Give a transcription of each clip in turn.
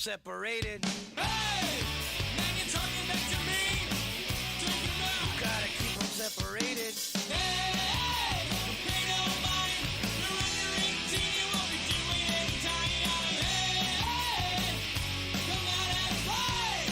separated. Hey! Now you're talking back to me. Talking about. You gotta keep them separated. Hey! Pay no mind. You're under 18. You won't be doing any time. Hey! Come out and play.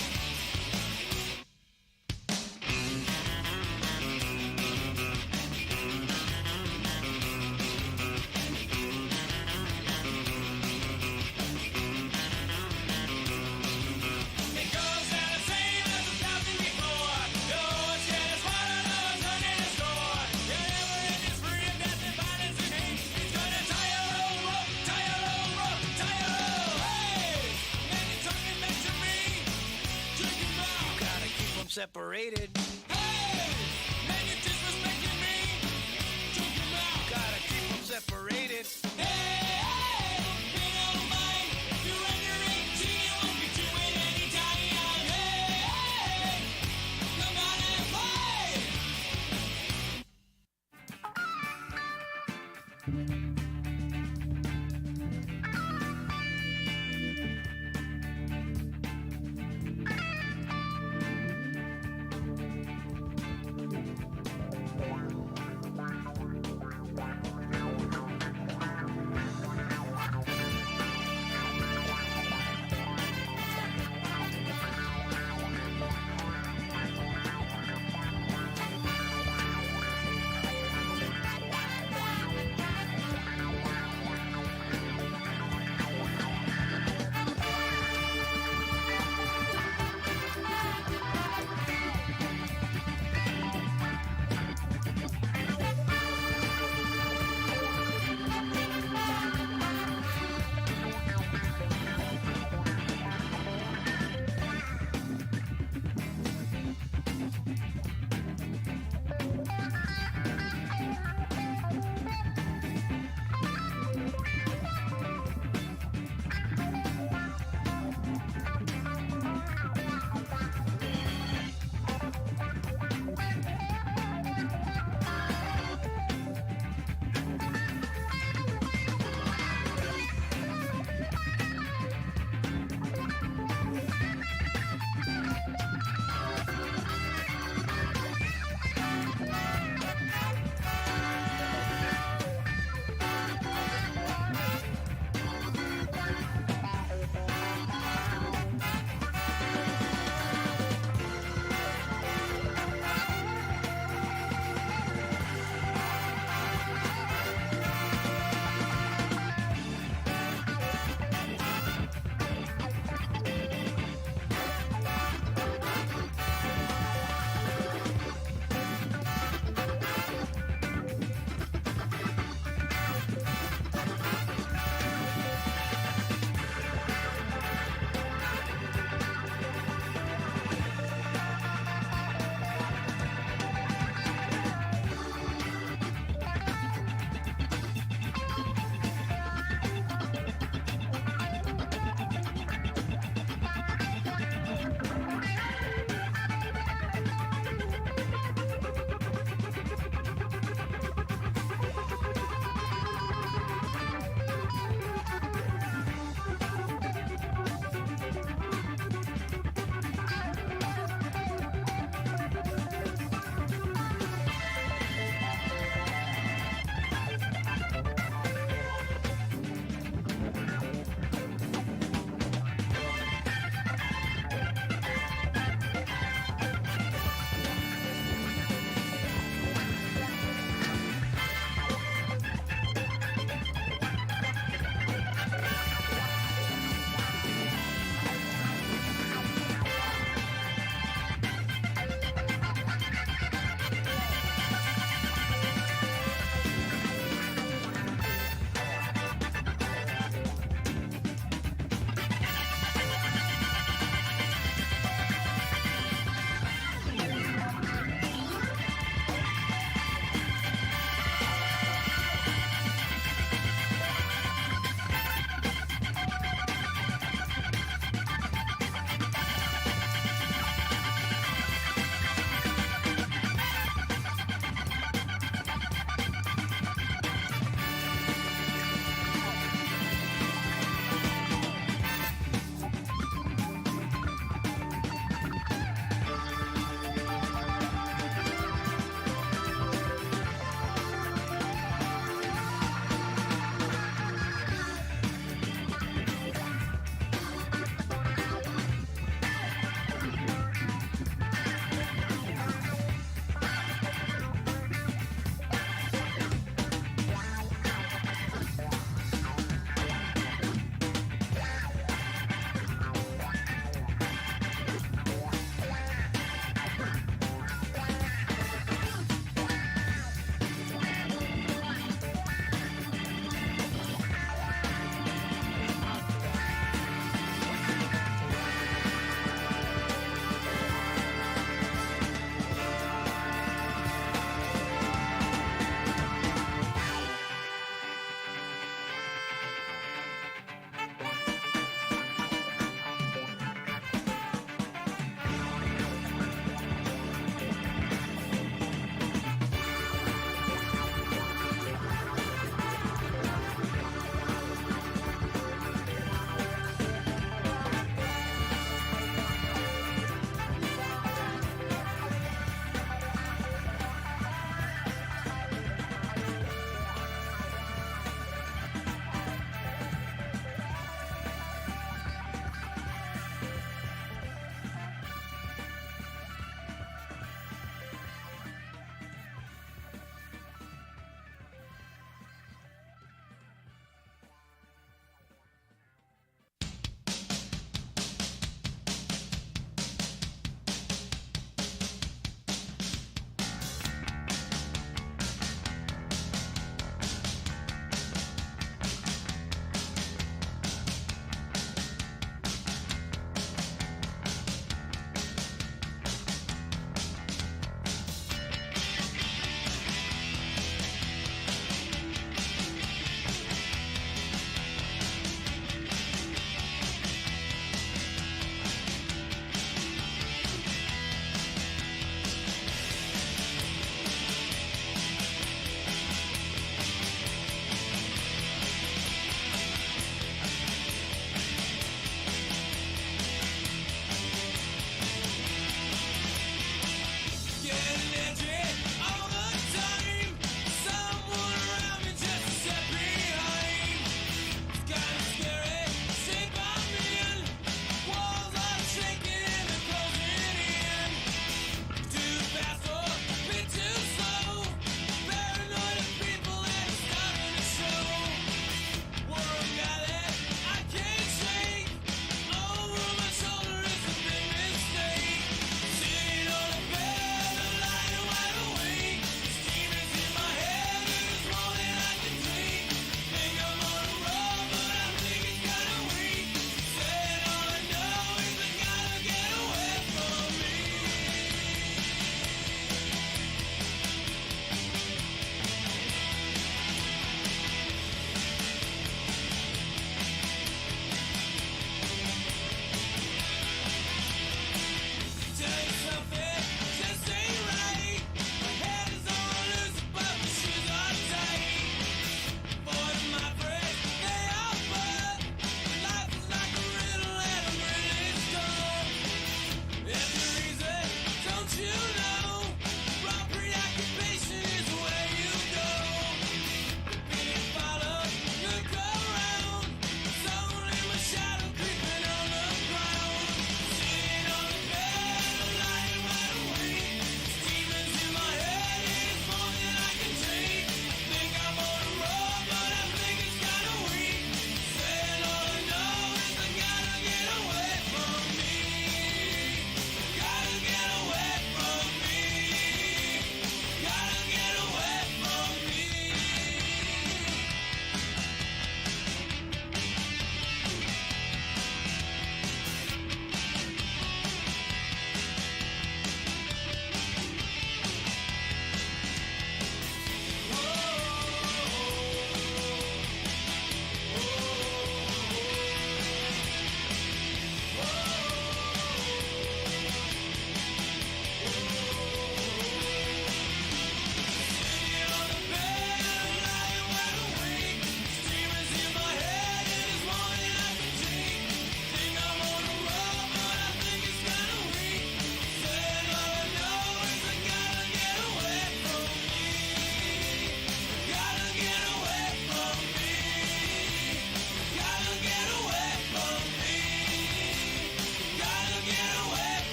It goes out the same as the thousand before. No one's getting smarter, no one's learning to score. You're never in this free of death and violence and hate. It's gonna tie your own rope, tie your own rope, tie your own. Hey! Now you're talking back to me. Drinking You mouth. gotta keep them separated. Hey! Now you're disrespecting me. Drinking mouth. Gotta keep them separated. Hey! Pay no mind. You're under 18. You won't be doing any time. Hey! Come on and play.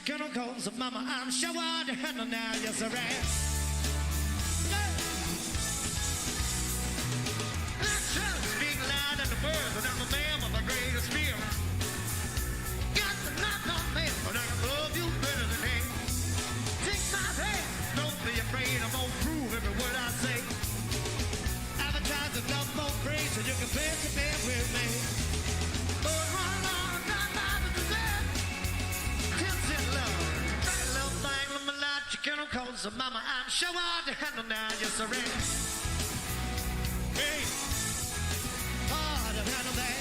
chemicals, mama, I'm sure to handle now, yes, I am. Speak loud in the world, and I'm a man with the greatest fear. Got to knock on me, but I can love you better than him. Take my hand, don't be afraid, I'm gonna prove every word I say. Advertise the love more grace, so you can pay to bear with me. Oh, run on, not by the desert. Tips in love, that little thing with my life, you can't call so mama, I'm sure to handle now, yes, I am. Hey. Hard to handle that.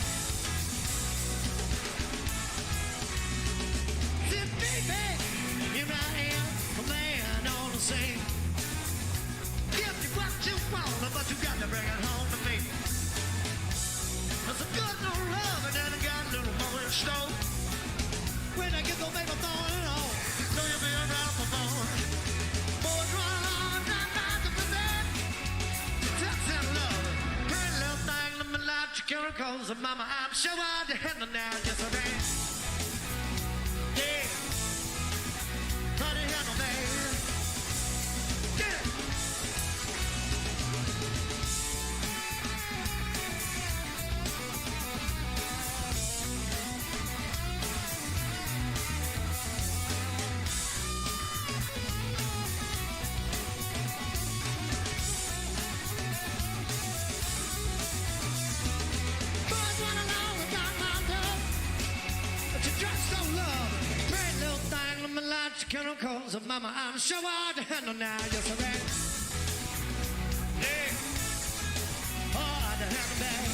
Then baby, here I am, a man on the scene. Give you what you want, but you got to bring it home to me. There's a good little love, and then I got a little more in store. When I get the baby thorn and all, know you'll be around for more. Boys run on, not by the present. Tips and love. Pretty little thing in my life, you can't call so mama, I'm sure I'll handle now, yes I am. Yeah, how to handle that? Yeah. Boys run along without my love, but you just don't love. Pretty little thing in my life, you can't call so mama, I'm sure I'll handle now, yes I am. Yeah, hard to handle that.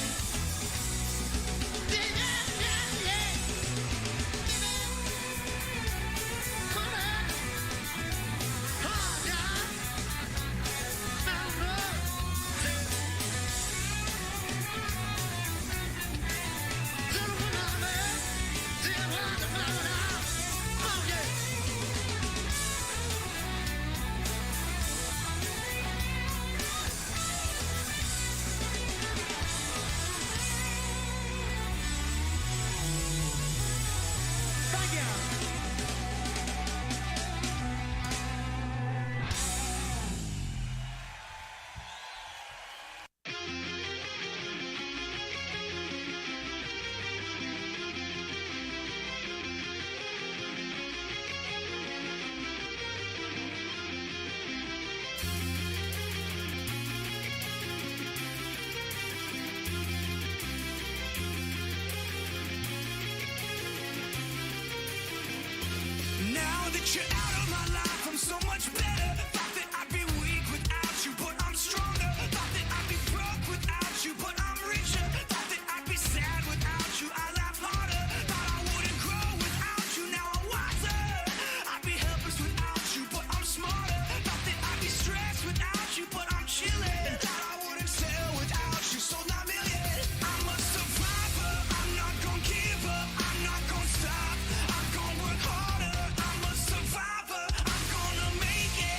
Yeah, yeah, yeah, yeah. Come on. Hard, yeah. Now, love. Little one of me, dear one of mine. Oh, yeah. Thank you. Now that you're out of my life, I'm so much better. Thought that I'd be weak without you, but I'm stronger. Thought that I'd be broke without you, but I'm richer. Thought that I'd be sad without you, I laugh harder. Thought I wouldn't grow without you, now I'm wiser. I'd be helpless without you, but I'm smarter. Thought that I'd be stressed without you, but I'm chilling. Thought I wouldn't sell without you, sold 9 million. I'm a survivor, I'm not gonna give up, I'm not gonna stop. I'm gonna work harder, I'm a survivor, I'm gonna make it.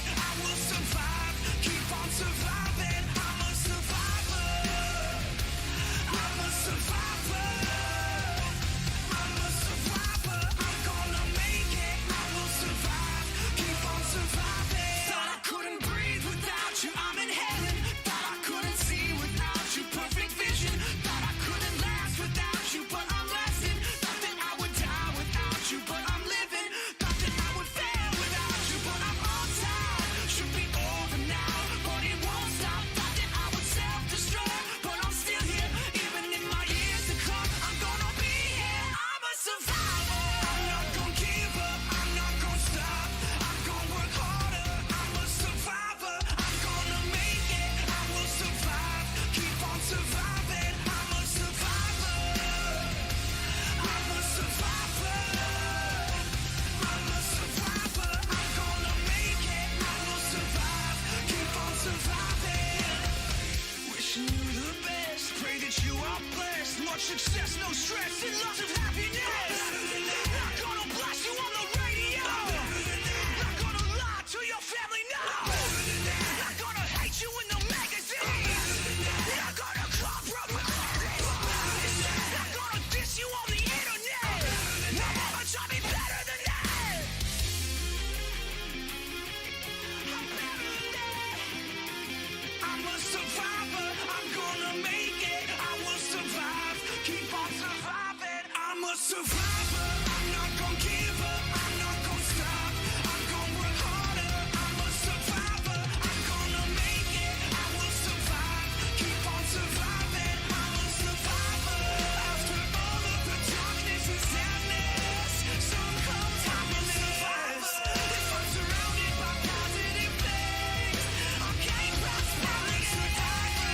survivor. I'm not gonna give up. I'm not gonna stop. I'm gonna work harder. I'm a survivor. I'm gonna make it. I will survive. Keep on surviving. I'm a survivor. After all of the darkness and sadness, sun comes. I'm a survivor. If I'm surrounded by positive things, I can't prosper. I'm a survivor.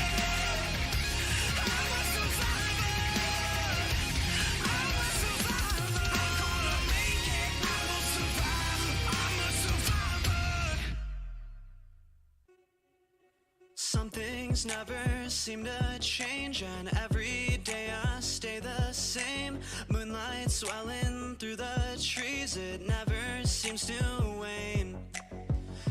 I'm a survivor. I'm a survivor. I'm gonna make it. I will survive. I'm a survivor. Some things never seem to change, and every day I stay the same. Moonlight swelling through the trees, it never seems to wane.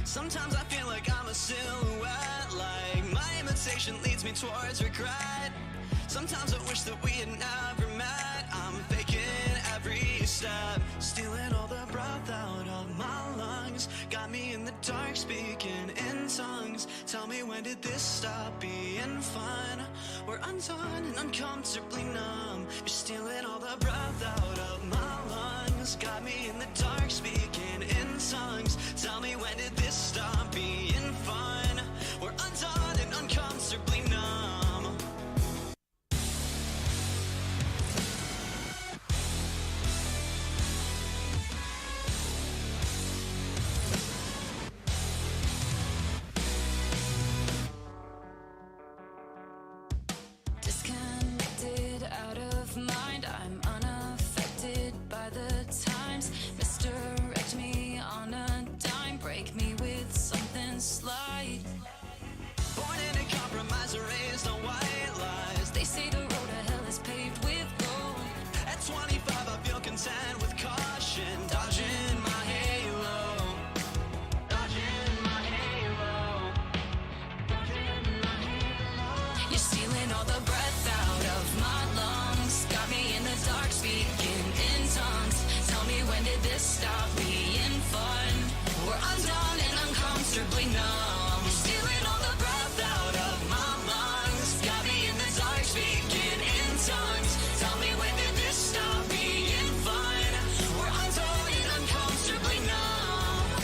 Sometimes I feel like I'm a silhouette, like my imitation leads me towards regret. Sometimes I wish that we had never met. I'm faking every step, stealing all the breath out of my lungs. Got me in the dark speaking in tongues. Tell me, when did this stop being fun? We're undone and uncomfortably numb. You're stealing all the breath out of my lungs. Got me in the dark speaking in tongues. Tell me, when did this stop being fun? We're undone and uncomfortably numb. Disconnected, out of mind. I'm unaffected by the times. Misdirect me on a dime. Break me with something slight. Born in a compromise, raised on white lies. They say the road to hell is paved with gold. At 25 I feel content with caution. Dodging my halo. Dodging my halo. Dodging my halo. You're stealing all the breath out of my lungs. Got me in the dark speaking in tongues. Tell me, when did this stop being fun? We're undone and uncomfortably numb. You're stealing all the breath out of my lungs. Got me in the dark speaking in tongues. Tell me, when did this stop being fun? We're undone and uncomfortably numb.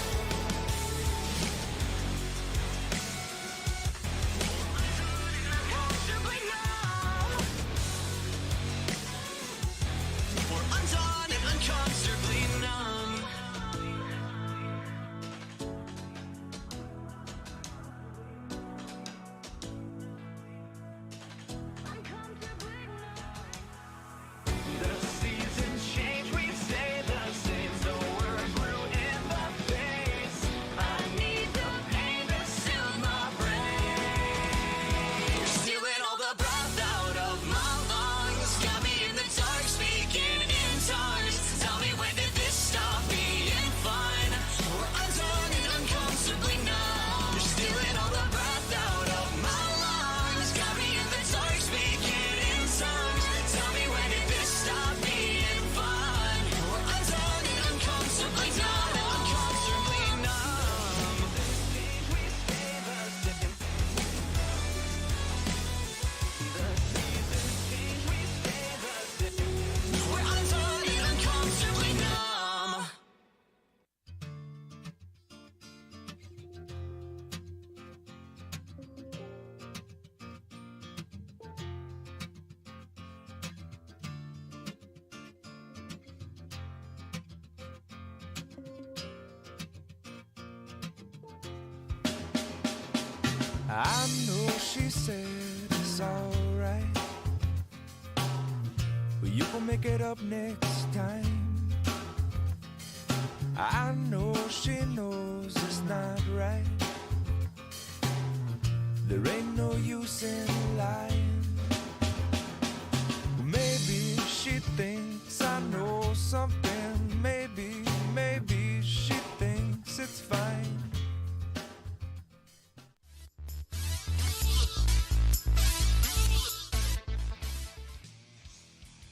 Uncomfortably numb. We're undone and uncomfortably numb. The seasons change, we stay the same, so we're blue in the face. I need the pain to soothe my brain. You're stealing all the breath out of my lungs. Got me in the dark speaking in tongues. Tell me, when did this stop being fun? We're undone and uncomfortably numb. You're stealing all the breath out of my lungs. Got me in the dark speaking in tongues. Tell me, when did this stop being fun? We're undone and uncomfortably numb. Uncomfortably numb. We stay the same. The seasons change, we stay the same. We're undone and uncomfortably numb. I know she said it's alright, but you gon' make it up next time. I know she knows it's not right. There ain't no use in lying. Maybe she thinks I know something. Maybe she thinks it's fine.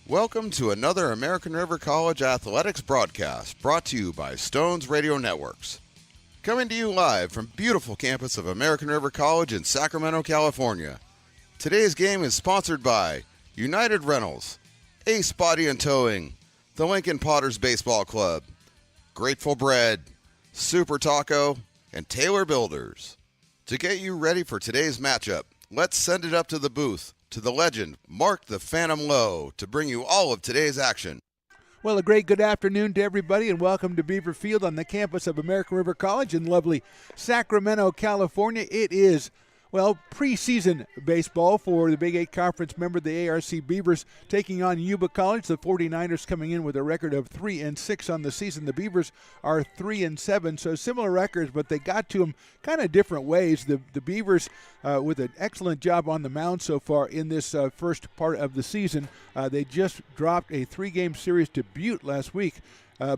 Welcome to another American River College Athletics broadcast brought to you by Stones Radio Networks. Coming to you live from beautiful campus of American River College in Sacramento, California. Today's game is sponsored by United Rentals, Ace Body and Towing, the Lincoln Potters Baseball Club, Grateful Bread, Super Taco, and Taylor Builders. To get you ready for today's matchup, let's send it up to the booth to the legend, Mark the Phantom Lowe, to bring you all of today's action. Well, a great good afternoon to everybody, and welcome to Beaver Field on the campus of American River College in lovely Sacramento, California. It is, well, preseason baseball for the Big 8 Conference member, the ARC Beavers, taking on Yuba College. The 49ers coming in with a record of 3-6 on the season. The Beavers are 3-7, so similar records, but they got to them kind of different ways. The Beavers with an excellent job on the mound so far in this first part of the season. They just dropped a 3-game series to Butte last week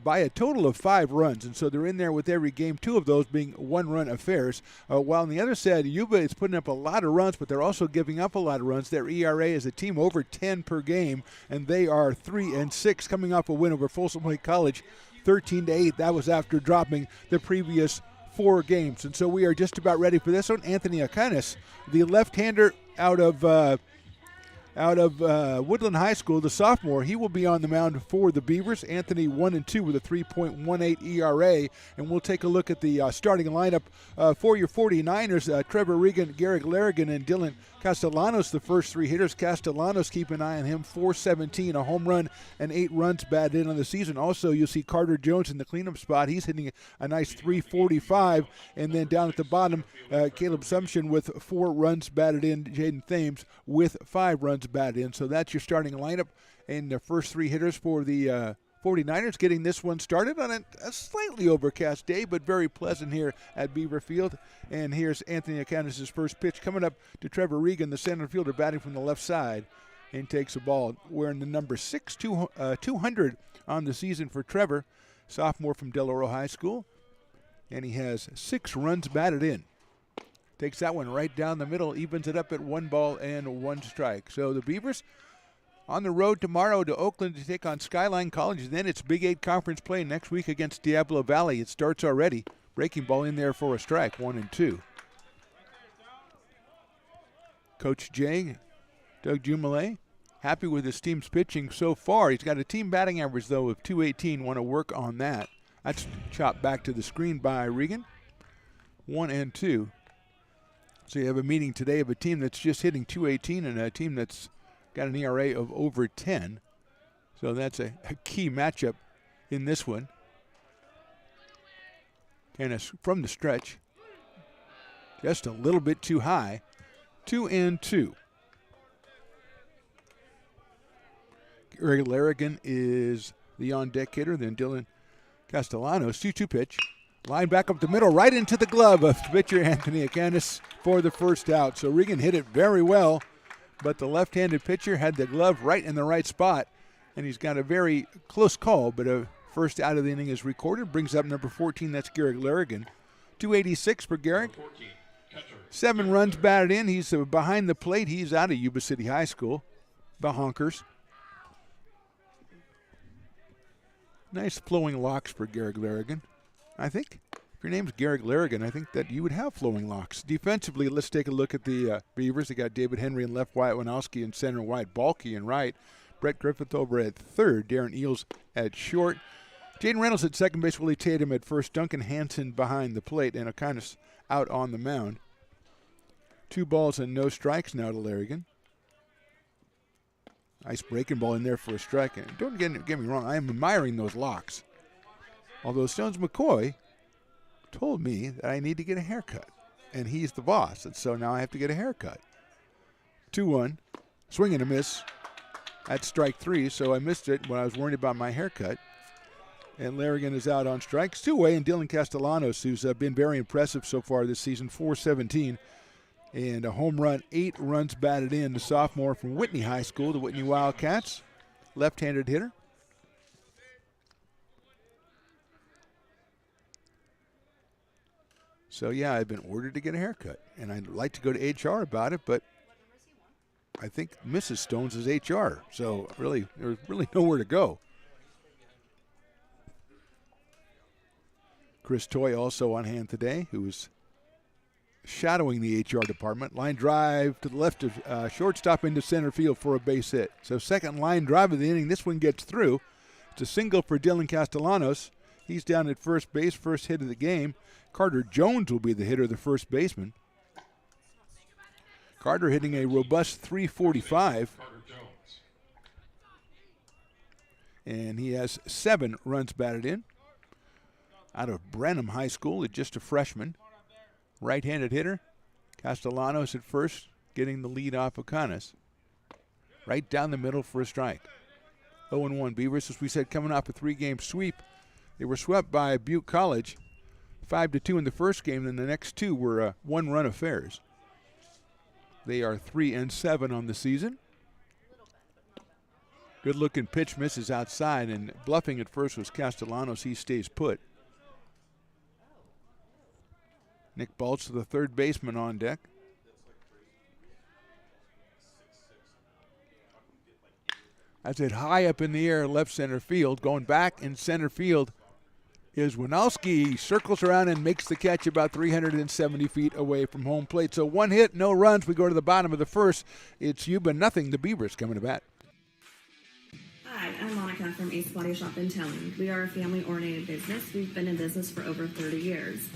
by a total of 5 runs, and so they're in there with every game, 2 of those being 1-run affairs. While on the other side, Yuba is putting up a lot of runs, but they're also giving up a lot of runs. Their ERA is a team over 10 per game, and they are 3-6, coming off a win over Folsom Lake College, 13-8. That was after dropping the previous 4 games, and so we are just about ready for this one. Anthony Akanis, the left-hander out of Woodland High School, the sophomore, he will be on the mound for the Beavers. Anthony 1-2 with a 3.18 ERA, and we'll take a look at the starting lineup for your 49ers. Trevor Regan, Garrick Larrigan, and Dylan Castellanos, the first 3 hitters. Castellanos, keep an eye on him, 417, a home run, and 8 runs batted in on the season. Also, you'll see Carter Jones in the cleanup spot. He's hitting a nice 345. And then down at the bottom, Caleb Sumption with 4 runs batted in. Jaden Thames with 5 runs batted in. So that's your starting lineup. And the first 3 hitters for the 49ers getting this one started on a slightly overcast day, but very pleasant here at Beaver Field. And here's Anthony Akanis' first pitch coming up to Trevor Regan, the center fielder, batting from the left side, and takes a ball. Wearing the number 6, 200 on the season for Trevor, sophomore from Del Oro High School. And he has 6 runs batted in. Takes that one right down the middle, evens it up at 1 ball and 1 strike. So the Beavers on the road tomorrow to Oakland to take on Skyline College. And then it's Big 8 Conference play next week against Diablo Valley. It starts already. Breaking ball in there for a strike, 1-2. Coach Jay, Doug Jumale, happy with his team's pitching so far. He's got a team batting average, though, of .218. Want to work on that. That's chopped back to the screen by Regan. 1-2. So you have a meeting today of a team that's just hitting .218 and a team that's got an ERA of over 10. So that's a key matchup in this one. And from the stretch, just a little bit too high. 2-2. Gary Larrigan is the on-deck hitter. Then Dylan Castellanos, 2-2 pitch. Line back up the middle, right into the glove of pitcher Anthony Akanis for the first out. So Regan hit it very well, but the left-handed pitcher had the glove right in the right spot, and he's got a very close call, but a first out of the inning is recorded. Brings up number 14, that's Garrick Larrigan. 286 for Garrick. 7 runs batted in. He's behind the plate. He's out of Yuba City High School. The Honkers. Nice flowing locks for Garrick Larrigan. I think if your name's Garrick Larrigan, I think that you would have flowing locks. Defensively, let's take a look at the Beavers. They got David Henry in left, Wyatt Winowski in center, Wyatt Balky in right, Brett Griffith over at third, Darren Eels at short, Jaden Reynolds at second base, Willie Tatum at first, Duncan Hansen behind the plate, and Akanis out on the mound. 2 balls and no strikes now to Larrigan. Nice breaking ball in there for a strike. And don't get me wrong, I am admiring those locks. Although Stones McCoy told me that I need to get a haircut, and he's the boss, and so now I have to get a haircut. 2-1, swing and a miss. That's strike 3, so I missed it when I was worried about my haircut. And Larrigan is out on strikes. 2-away, and Dylan Castellanos, who's been very impressive so far this season, 417, and a home run, 8 runs batted in. The sophomore from Whitney High School, the Whitney Wildcats, left-handed hitter. So, yeah, I've been ordered to get a haircut, and I'd like to go to HR about it, but I think Mrs. Stones is HR, so really, there's really nowhere to go. Chris Toy also on hand today, who is shadowing the HR department. Line drive to the left of shortstop into center field for a base hit. So second line drive of the inning. This one gets through. It's a single for Dylan Castellanos. He's down at first base, first hit of the game. Carter Jones will be the hitter, the first baseman. Carter hitting a robust .345. And he has 7 runs batted in. Out of Brenham High School, just a freshman. Right-handed hitter. Castellanos at first, getting the lead off of Canas. Right down the middle for a strike. 0-1 Beavers, as we said, coming off a 3-game sweep. They were swept by Butte College, 5-2 in the first game, and the next 2 were 1-run affairs. They are 3-7 on the season. Good-looking pitch misses outside, and bluffing at first was Castellanos. He stays put. Nick Baltz, the third baseman, on deck. That's it high up in the air, left center field. Going back in center field is Winalski. He circles around and makes the catch about 370 feet away from home plate. So 1 hit, no runs. We go to the bottom of the first. It's Yuba nothing. The Beavers coming to bat. Hi, I'm Monica from Ace Body Shop in Town. We are a family-oriented business. We've been in business for over 30 years.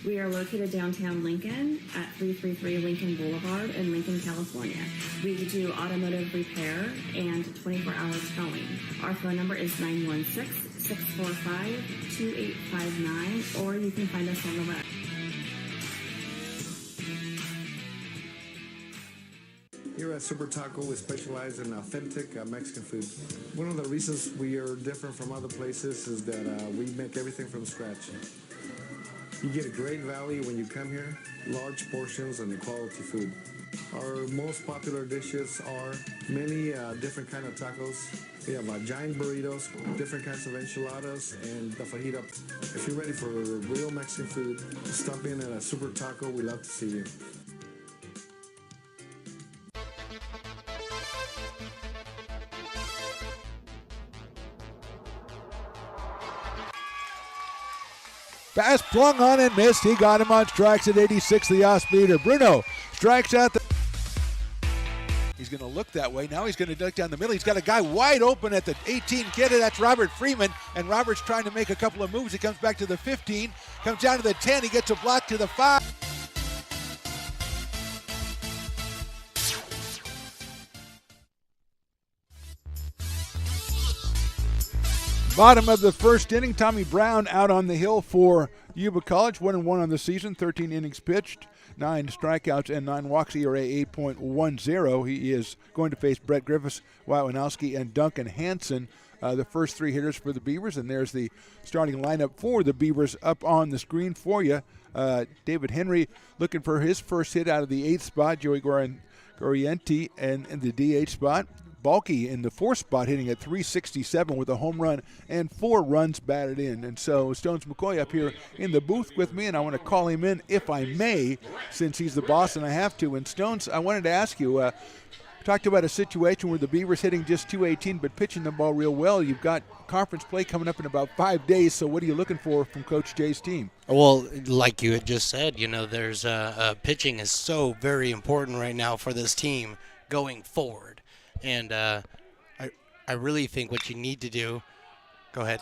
We are located downtown Lincoln at 333 Lincoln Boulevard in Lincoln, California. We do automotive repair and 24-hour towing. Our phone number is 916-645-2859, or you can find us on the web. Here at Super Taco, we specialize in authentic Mexican food. One of the reasons we are different from other places is that we make everything from scratch. You get a great value when you come here, large portions and quality food. Our most popular dishes are many different kind of tacos. We have giant burritos, different kinds of enchiladas, and the fajita. If you're ready for real Mexican food, stop in at a Super Taco. We love to see you. Pass flung on and missed. He got him on strikes at 86, the off-speeder. Bruno strikes out the... He's going to look that way. Now he's going to duck down the middle. He's got a guy wide open at the 18 kidder. That's Robert Freeman. And Robert's trying to make a couple of moves. He comes back to the 15, comes down to the 10. He gets a block to the 5. Bottom of the first inning, Tommy Brown out on the hill for Yuba College. 1-1 on the season, 13 innings pitched, 9 strikeouts and 9 walks, ERA 8.10. He is going to face Brett Griffiths, Wyatt Winalski, and Duncan Hansen, the first 3 hitters for the Beavers. And there's the starting lineup for the Beavers up on the screen for you. David Henry looking for his first hit out of the 8th spot. Joey Gorienti in the DH spot. Balky in the 4th spot, hitting at .367 with a home run and 4 runs batted in. And so Stones McCoy up here in the booth with me, and I want to call him in if I may, since he's the boss and I have to. And Stones, I wanted to ask you, talked about a situation where the Beavers hitting just .218 but pitching the ball real well. You've got conference play coming up in about 5 days, so what are you looking for from Coach Jay's team? Well, like you had just said, there's pitching is so very important right now for this team going forward. And I really think what you need to do – go ahead.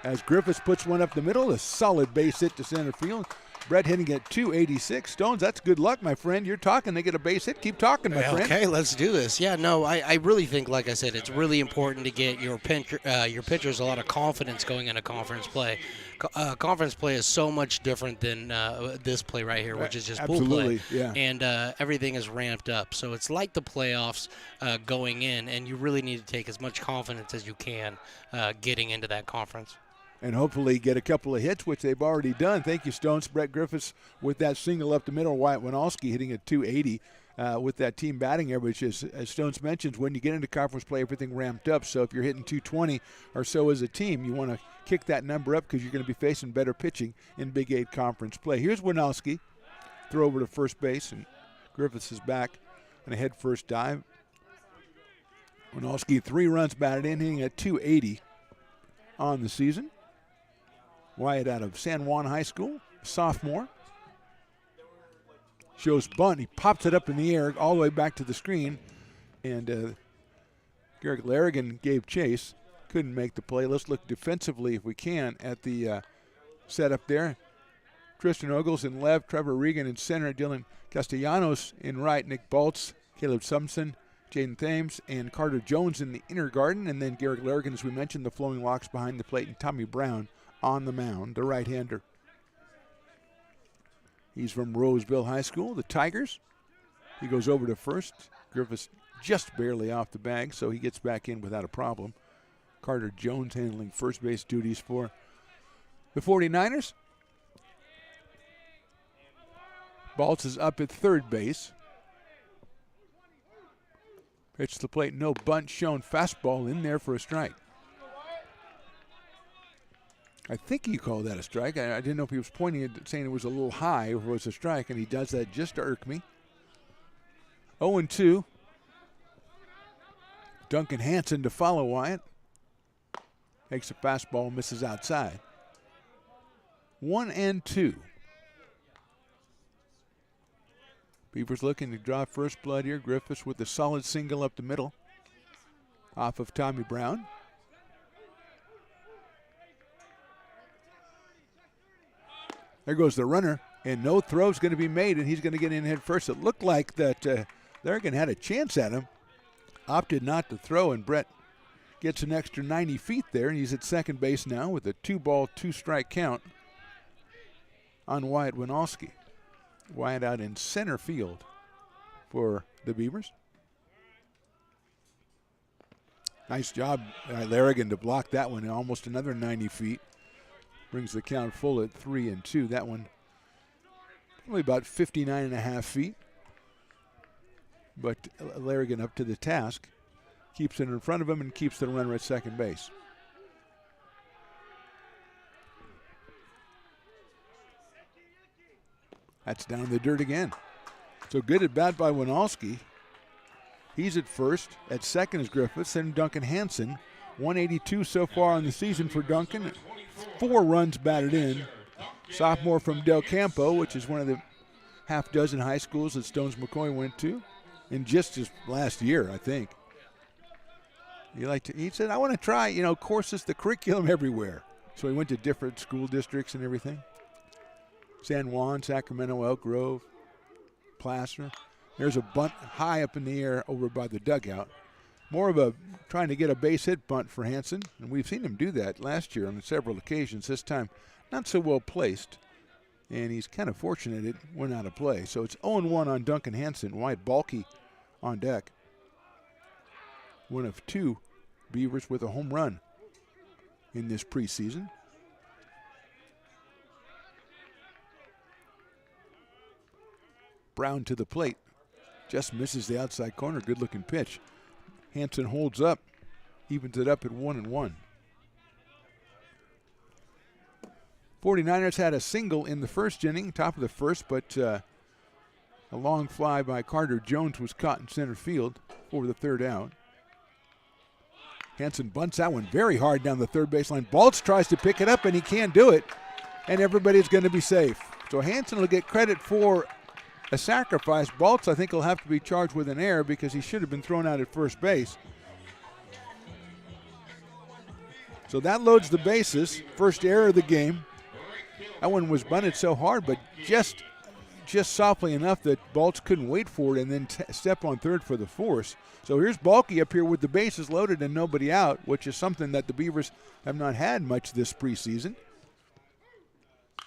As Griffiths puts one up the middle, a solid base hit to center field. Brett hitting at .286. Stones, that's good luck, my friend. You're talking. They get a base hit. Keep talking, my friend. Okay, let's do this. Yeah, no, I really think, like I said, it's really important to get your pitchers a lot of confidence going into conference play. Conference play is so much different than this play right here, which is just pool play. Yeah. And everything is ramped up. So it's like the playoffs going in, and you really need to take as much confidence as you can getting into that conference. And hopefully get a couple of hits, which they've already done. Thank you, Stones. Brett Griffiths with that single up the middle. Wyatt Winalski hitting at .280 with that team batting average. As Stones mentions, when you get into conference play, everything ramped up. So if you're hitting .220 or so as a team, you want to kick that number up because you're going to be facing better pitching in Big 8 conference play. Here's Winalski. Throw over to first base, and Griffiths is back on a head-first dive. Winalski 3 runs batted in, hitting at .280 on the season. Wyatt out of San Juan High School, sophomore. Shows bunt. He pops it up in the air all the way back to the screen. And Garrett Larrigan gave chase. couldn't make the play. Let's look defensively, if we can, at the setup there. Tristan Ogles in left, Trevor Regan in center, Dylan Castellanos in right, Nick Baltz, Caleb Sumson, Jaden Thames, and Carter Jones in the inner garden, and then Garrick Larrigan, as we mentioned, the flowing locks behind the plate, and Tommy Brown on the mound, the right-hander. He's from Roseville High School, the Tigers. He goes over to first. Griffiths just barely off the bag, so he gets back in without a problem. Carter Jones handling first base duties for the 49ers. Baltz is up at third base. Pitch to the plate, no bunt shown. Fastball in there for a strike. I think he called that a strike. I didn't know if he was pointing at saying it was a little high or if it was a strike, and he does that just to irk me. 0-2. Duncan Hansen to follow Wyatt. Takes a fastball, misses outside. 1-2. Beavers looking to draw first blood here. Griffiths with a solid single up the middle off of Tommy Brown. There goes the runner, and no throw's going to be made, and he's going to get in head first. It looked like that Larrigan had a chance at him, opted not to throw, and Brett gets an extra 90 feet there, and he's at second base now with a 2-ball, 2-strike count on Wyatt Winalski. Wyatt out in center field for the Beavers. Nice job by Larrigan to block that one, almost another 90 feet. Brings the count full at 3-2. That one probably about 59.5 feet. But Larrigan up to the task. Keeps it in front of him and keeps the runner at second base. That's down in the dirt again. So good at bat by Winalski. He's at first. At second is Griffiths and Duncan Hansen. 182 so far on the season for Duncan. 4 runs batted in. Sophomore from Del Campo, which is one of the half dozen high schools that Stones McCoy went to in just his last year, I think. He said, I want to try, courses, the curriculum everywhere. So he went to different school districts and everything. San Juan, Sacramento, Elk Grove, Placer. There's a bunt high up in the air over by the dugout. More of a trying to get a base hit bunt for Hansen, and we've seen him do that last year on several occasions. This time, not so well placed, and he's kind of fortunate it went out of play. So it's 0-1 on Duncan Hansen. Wyatt Balky on deck. One of 2 Beavers with a home run in this preseason. Brown to the plate. Just misses the outside corner. Good looking pitch. Hansen holds up. Evens it up at 1-1. 49ers had a single in the first inning, top of the first, but a long fly by Carter Jones was caught in center field for the third out. Hansen bunts that one very hard down the third baseline. Baltz tries to pick it up, and he can't do it, and everybody's going to be safe. So Hansen will get credit for a sacrifice. Baltz, I think, will have to be charged with an error because he should have been thrown out at first base. So that loads the bases. First error of the game. That one was bunted so hard, but just softly enough that Baltz couldn't wait for it and then step on third for the force. So here's Balky up here with the bases loaded and nobody out, which is something that the Beavers have not had much this preseason.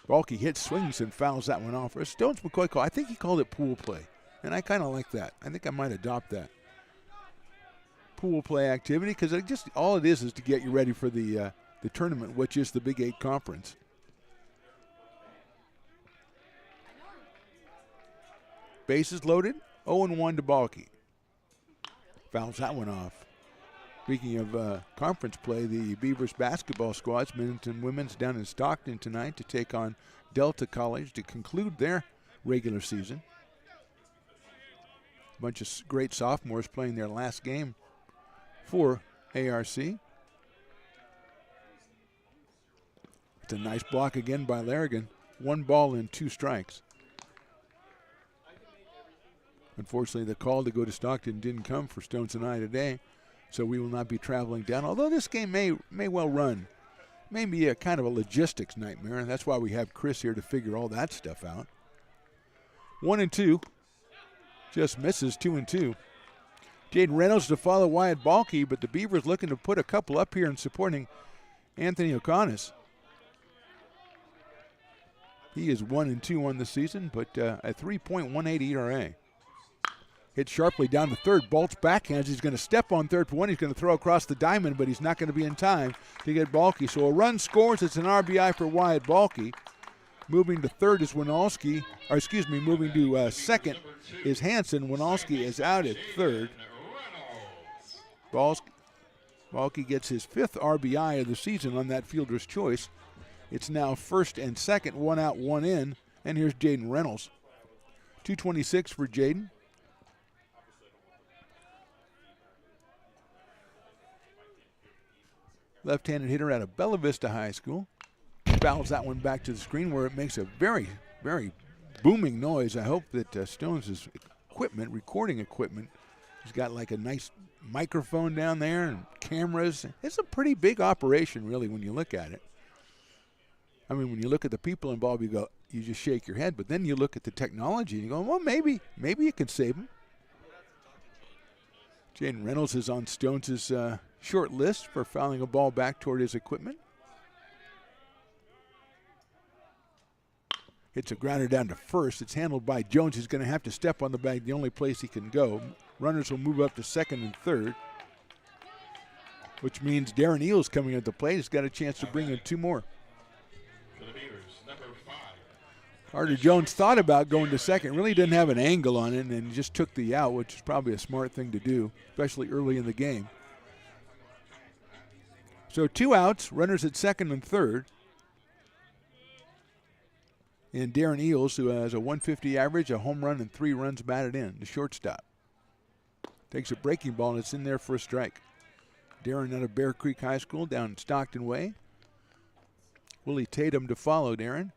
Balky hits, swings, and fouls that one off. Stones McCoy call. I think he called it pool play, and I kind of like that. I think I might adopt that. Pool play activity, because just all it is to get you ready for the tournament, which is the Big 8 Conference. Bases loaded, 0-1 to Balky. Fouls that one off. Speaking of conference play, the Beavers basketball squads, men's and women's, down in Stockton tonight to take on Delta College to conclude their regular season. A bunch of great sophomores playing their last game for ARC. It's a nice block again by Larrigan. 1 ball and 2 strikes. Unfortunately, the call to go to Stockton didn't come for Stones and I today. So we will not be traveling down, although this game may well run. Maybe a kind of a logistics nightmare, and that's why we have Chris here to figure all that stuff out. 1-2. Just misses 2-2. Jaden Reynolds to follow Wyatt Balke, but the Beavers looking to put a couple up here and supporting Anthony O'Connor. He is 1-2 on the season, but a 3.18 ERA. Hit sharply down to third. Bolts backhands. He's going to step on third for one. He's going to throw across the diamond, but he's not going to be in time to get Balke. So a run scores. It's an RBI for Wyatt Balke. Moving to third is Winalski. Or excuse me, moving to second is Hanson. Winalski is out at third. Balke gets his 5th RBI of the season on that fielder's choice. It's now first and second, 1 out, 1 in. And here's Jaden Reynolds. 226 for Jaden. Left-handed hitter out of Bella Vista High School. Fouls that one back to the screen where it makes a very, very booming noise. I hope that Stones' equipment, recording equipment, he's got like a nice microphone down there and cameras. It's a pretty big operation, really, when you look at it. I mean, when you look at the people involved, you just shake your head. But then you look at the technology and you go, well, maybe you can save him. Jaden Reynolds is on Stones' short list for fouling a ball back toward his equipment. Hits a grounder down to first. It's handled by Jones. He's going to have to step on the bag, the only place he can go. Runners will move up to second and third, which means Darren Eels coming at the plate. He's got a chance to bring in 2 more. Carter Jones thought about going to second, really didn't have an angle on it, and just took the out, which is probably a smart thing to do, especially early in the game. So 2 outs, runners at second and third. And Darren Eels, who has a 150 average, a home run, and 3 runs batted in, the shortstop. Takes a breaking ball, and it's in there for a strike. Darren out of Bear Creek High School down in Stockton Way. Willie Tatum to follow Darren.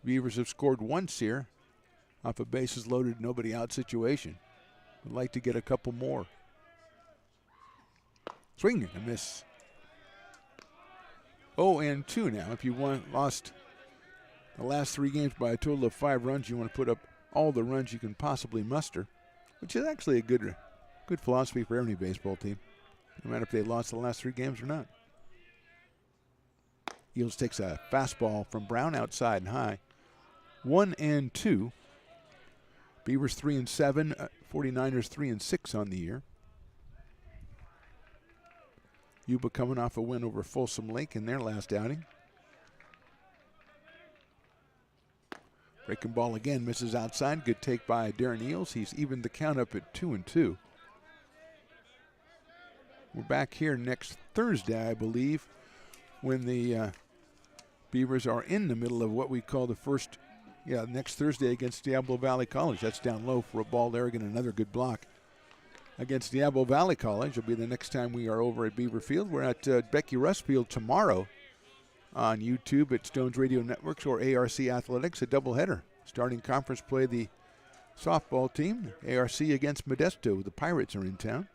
Beavers have scored once here off a bases loaded, nobody out situation. Would like to get a couple more. Swing and a miss. 0-2 now. If you lost the last 3 games by a total of 5 runs, you want to put up all the runs you can possibly muster, which is actually a good philosophy for any baseball team, no matter if they lost the last 3 games or not. Eels takes a fastball from Brown outside and high. 1-2. Beavers 3-7. 49ers 3-6 on the year. Yuba coming off a win over Folsom Lake in their last outing. Breaking ball again, misses outside. Good take by Darren Eels. He's evened the count up at 2-2. We're back here next Thursday, I believe, when the Beavers are in the middle of what we call the first, next Thursday against Diablo Valley College. That's down low for a ball there. Again, another good block against Diablo Valley College. It'll be the next time we are over at Beaver Field. We're at Becky Russ Field tomorrow on YouTube at Stones Radio Networks or ARC Athletics, a doubleheader. Starting conference play, the softball team, ARC against Modesto. The Pirates are in town.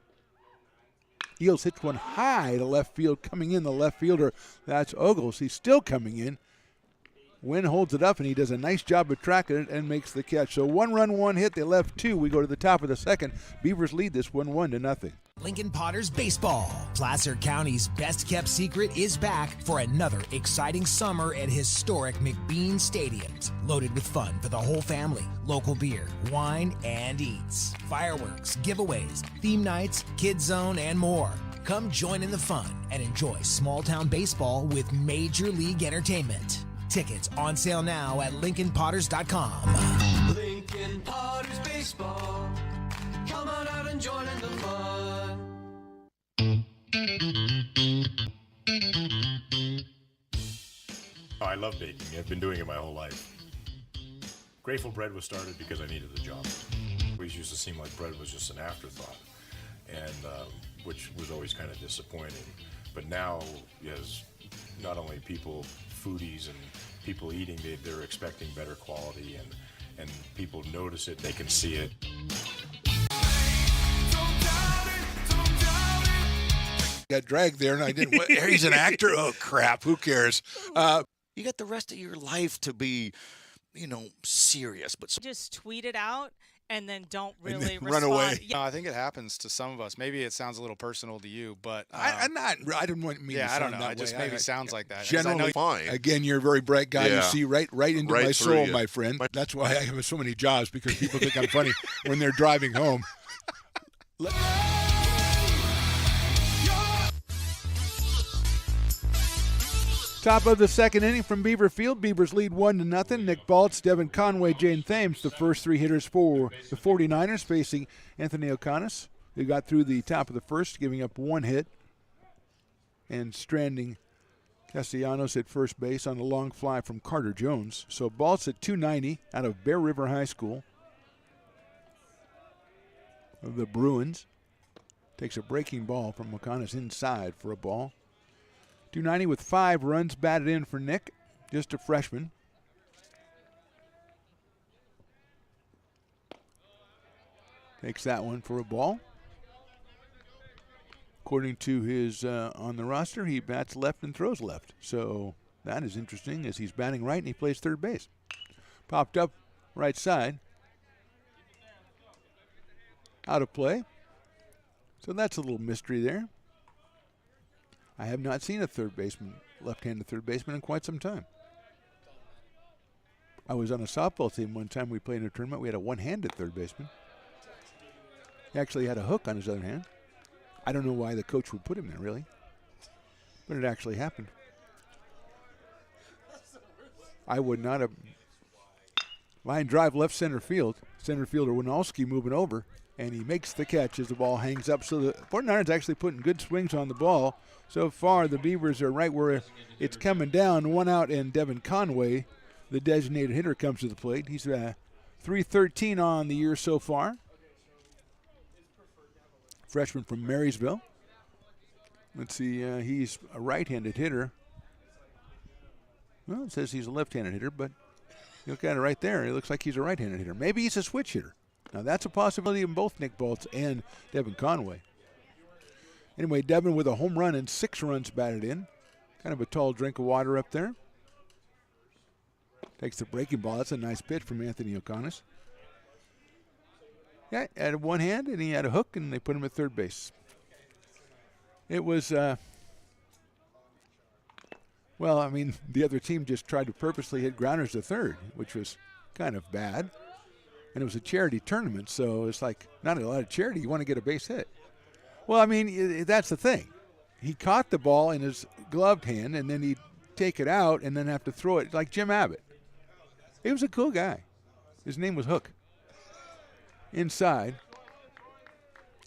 Eels hits one high to left field, coming in the left fielder. That's Ogles. He's still coming in. Wynn holds it up, and he does a nice job of tracking it and makes the catch. So 1 run, 1 hit. They left 2. We go to the top of the second. Beavers lead this 1-0. Lincoln Potters Baseball. Placer County's best-kept secret is back for another exciting summer at historic McBean Stadiums. Loaded with fun for the whole family. Local beer, wine, and eats. Fireworks, giveaways, theme nights, kids zone, and more. Come join in the fun and enjoy small-town baseball with Major League Entertainment. Tickets on sale now at LincolnPotters.com. Lincoln Potters Baseball. Come on out and join in the fun. I love baking. I've been doing it my whole life. Grateful Bread was started because I needed the job. It always used to seem like bread was just an afterthought, and which was always kind of disappointing. But now, as not only people, foodies and people eating, they're expecting better quality, and people notice it, they can see it. Don't doubt it, got dragged there, and I didn't. He's an actor. Oh crap! Who cares? You got the rest of your life to be, serious. But Just tweet it out and then don't And really then run away. Yeah. I think it happens to some of us. Maybe it sounds a little personal to you, but I didn't want me. Yeah, to I don't sound know. that It just way. maybe sounds like that. 'Cause Generally, fine. Again, you're a very bright guy. You Yeah. see right into Right my through soul, you. my friend. That's why I have so many jobs, because people think I'm funny when they're driving home. Top of the second inning from Beaver Field. Beavers lead 1-0. Nick Baltz, Devin Conway, Jane Thames, the first three hitters for the 49ers, facing Anthony O'Connor, who got through the top of the first, giving up one hit and stranding Castellanos at first base on a long fly from Carter Jones. So Baltz at 290 out of Bear River High School of the Bruins. Takes a breaking ball from O'Connor's inside for a ball. 290 with 5 runs batted in for Nick, just a freshman. Takes that one for a ball. According to his on the roster, he bats left and throws left. So that is interesting, as he's batting right and he plays third base. Popped up right side. Out of play. So that's a little mystery there. I have not seen a left-handed third baseman in quite some time. I was on a softball team one time. We played in a tournament. We had a one-handed third baseman. He actually had a hook on his other hand. I don't know why the coach would put him there, really. But it actually happened. I would not have. Line drive left center field. Center fielder Winalski moving over. And he makes the catch as the ball hangs up. So the 49ers actually putting good swings on the ball. So far, the Beavers are right where it's coming down. One out, and Devin Conway, the designated hitter, comes to the plate. He's 313 on the year so far. Freshman from Marysville. Let's see, he's a right-handed hitter. Well, it says he's a left-handed hitter, but you look at it right there, it looks like he's a right-handed hitter. Maybe he's a switch hitter. Now, that's a possibility in both Nick Baltz and Devin Conway. Anyway, Devin with a home run and 6 runs batted in. Kind of a tall drink of water up there. Takes the breaking ball. That's a nice pitch from Anthony O'Connor. Yeah, had one hand, and he had a hook, and they put him at third base. It was, the other team just tried to purposely hit grounders to third, which was kind of bad. And it was a charity tournament, so it's like not a lot of charity. You want to get a base hit. Well, that's the thing. He caught the ball in his gloved hand, and then he'd take it out and then have to throw it like Jim Abbott. He was a cool guy. His name was Hook. Inside,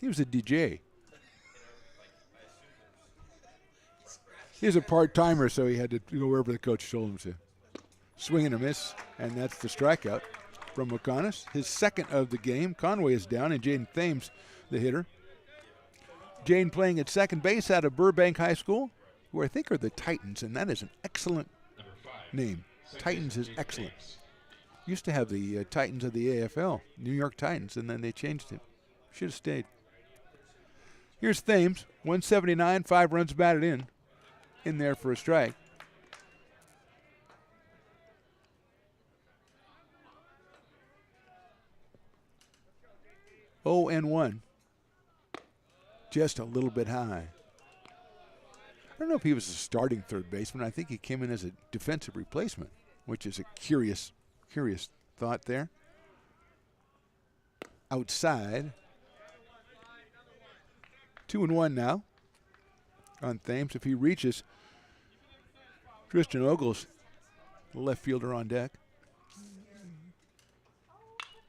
he was a DJ. He was a part-timer, so he had to go wherever the coach told him to. Swing and a miss, and that's the strikeout from O'Connor. His second of the game. Conway is down, and Jaden Thames, the hitter. Jane playing at second base out of Burbank High School, who I think are the Titans, and that is an excellent name. Titans is excellent. Used to have the Titans of the AFL, New York Titans, and then they changed it. Should have stayed. Here's Thames, 179, 5 runs batted in there for a strike. Oh, and 1. Just a little bit high. I don't know if he was a starting third baseman. I think he came in as a defensive replacement, which is a curious thought there. Outside. 2-1 now on Thames. If he reaches, Tristan Ogles, the left fielder, on deck.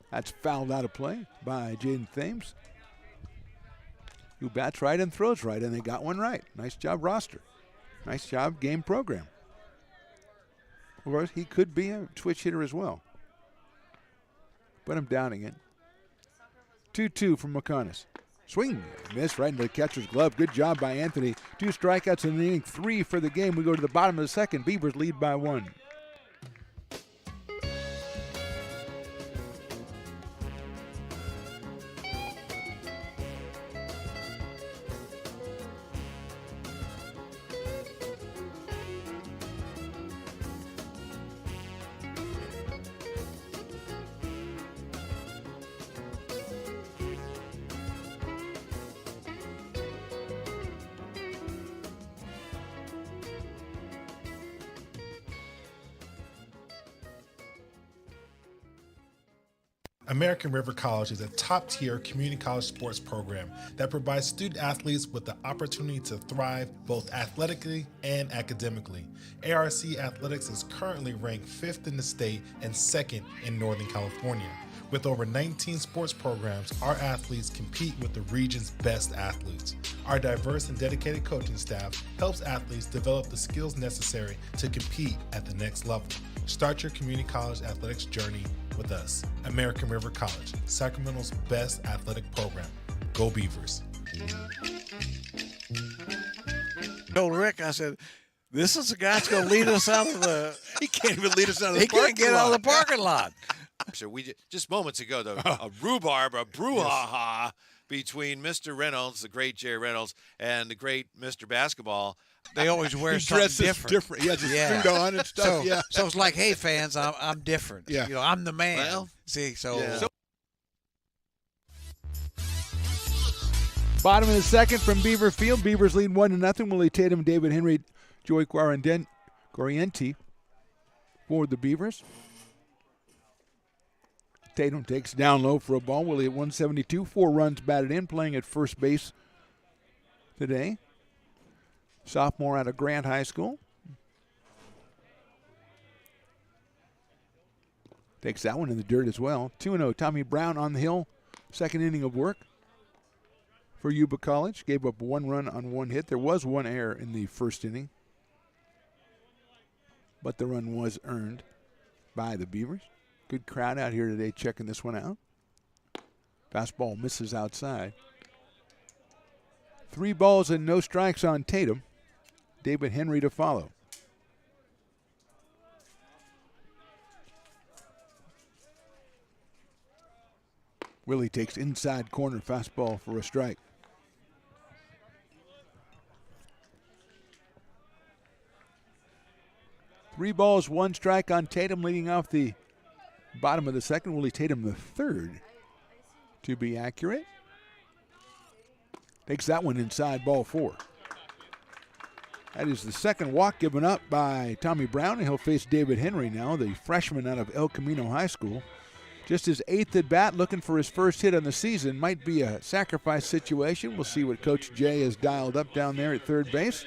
That's fouled out of play by Jaden Thames, who bats right and throws right, and they got one right. Nice job, roster. Nice job, game program. Of course, he could be a switch hitter as well, but I'm doubting it. 2-2 from McConis. Swing, miss right into the catcher's glove. Good job by Anthony. 2 strikeouts in the inning, 3 for the game. We go to the bottom of the second. Beavers lead by 1. American River College is a top-tier community college sports program that provides student athletes with the opportunity to thrive both athletically and academically. ARC Athletics is currently ranked 5th in the state and 2nd in Northern California. With over 19 sports programs, our athletes compete with the region's best athletes. Our diverse and dedicated coaching staff helps athletes develop the skills necessary to compete at the next level. Start your community college athletics journey with us. American River College, Sacramento's best athletic program. Go Beavers. Told Rick, I said, this is the guy that's going to lead us out of the... He can't even lead us out of the He parking can't get out of the lot. parking lot. So just moments ago, a rhubarb, a brouhaha between Mr. Reynolds, the great Jerry Reynolds, and the great Mr. Basketball. They always wear He something dresses different. He has a suit on and stuff. So it's like, hey, fans, I'm different. Yeah. You know, I'm the man. Well, See, so... Bottom of the second from Beaver Field. Beavers lead 1-0. Willie Tatum, David Henry, Joey Guarienti for the Beavers. Tatum takes down low for a ball. Willie at 172. 4 runs batted in, playing at first base today. Sophomore out of Grant High School. Takes that one in the dirt as well. 2-0. Tommy Brown on the hill. Second inning of work for Yuba College. Gave up 1 run on 1 hit. There was 1 error in the first inning, but the run was earned by the Beavers. Good crowd out here today checking this one out. Fastball misses outside. 3 balls and no strikes on Tatum. David Henry to follow. Willie takes inside corner fastball for a strike. Three balls, 1 strike on Tatum, leading off the bottom of the second. Willie Tatum the third, to be accurate. Takes that one inside, ball 4. That is the second walk given up by Tommy Brown, and he'll face David Henry now, the freshman out of El Camino High School. Just his 8th at bat, looking for his first hit on the season. Might be a sacrifice situation. We'll see what Coach Jay has dialed up down there at third base.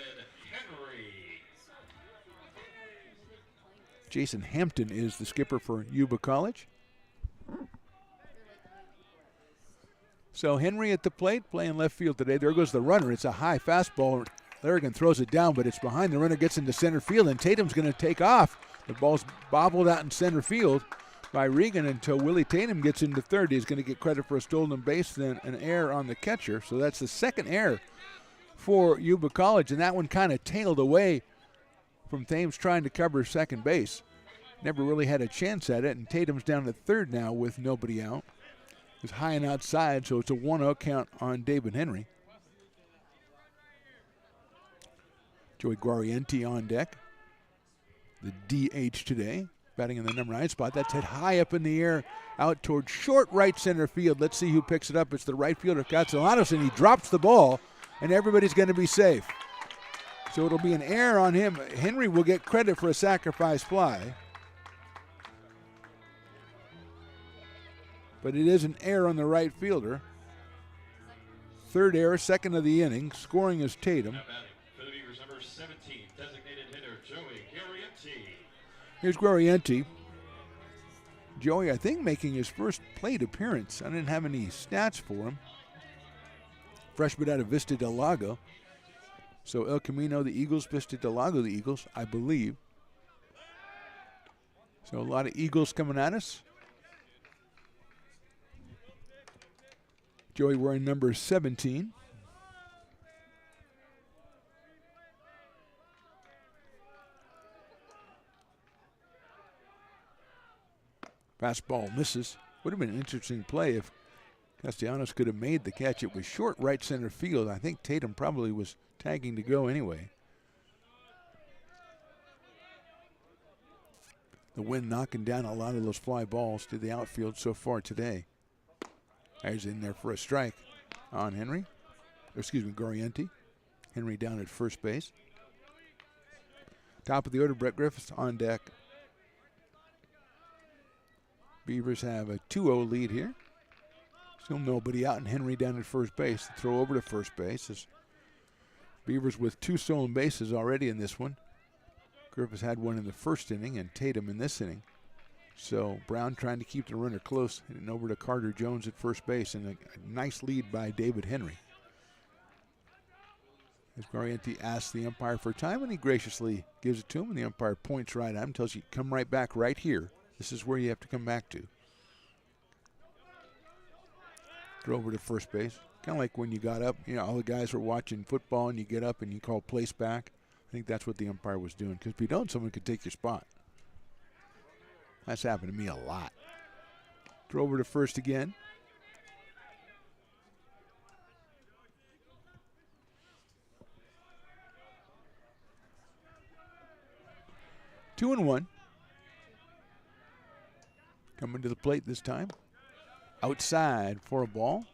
Jason Hampton is the skipper for Yuba College. So Henry at the plate, playing left field today. There goes the runner. It's a high fastball. Larrigan throws it down, but it's behind. The runner gets into center field, and Tatum's going to take off. The ball's bobbled out in center field by Regan until Willie Tatum gets into third. He's going to get credit for a stolen base, then an error on the catcher. So that's the second error for Yuba College, and that one kind of tailed away from Thames trying to cover second base. Never really had a chance at it, and Tatum's down at third now with nobody out. It's high and outside, so it's a 1-0 count on David Henry. Joey Guarienti on deck, the DH today, batting in the number 9 spot. That's hit high up in the air, out toward short right center field. Let's see who picks it up. It's the right fielder, Castellanos, and he drops the ball, and everybody's going to be safe. So it'll be an error on him. Henry will get credit for a sacrifice fly, but it is an error on the right fielder. Third error, second of the inning. Scoring is Tatum. Here's Guarienti. Joey, I think, making his first plate appearance. I didn't have any stats for him. Freshman out of Vista Del Lago. So El Camino, the Eagles, Vista Del Lago, the Eagles, I believe. So a lot of Eagles coming at us. Joey wearing number 17. Fastball misses. Would have been an interesting play if Castellanos could have made the catch. It was short right center field. I think Tatum probably was tagging to go anyway. The wind knocking down a lot of those fly balls to the outfield so far today. He's in there for a strike on Henry. Excuse me, Guarienti. Henry down at first base. Top of the order, Brett Griffiths on deck. Beavers have a 2-0 lead here. Still nobody out, and Henry down at first base. The throw over to first base is Beavers with 2 stolen bases already in this one. Griffiths had one in the first inning and Tatum in this inning. So Brown trying to keep the runner close, and over to Carter Jones at first base, and a nice lead by David Henry. As Garrienti asks the umpire for time, and he graciously gives it to him, and the umpire points right at him, tells you, come right back right here. This is where you have to come back to. Throw over to first base. Kind of like when you got up, all the guys were watching football, and you get up and you call place back. I think that's what the umpire was doing, because if you don't, someone could take your spot. That's happened to me a lot. Throw over to first again. Two and one. Coming to the plate this time. Outside for a ball.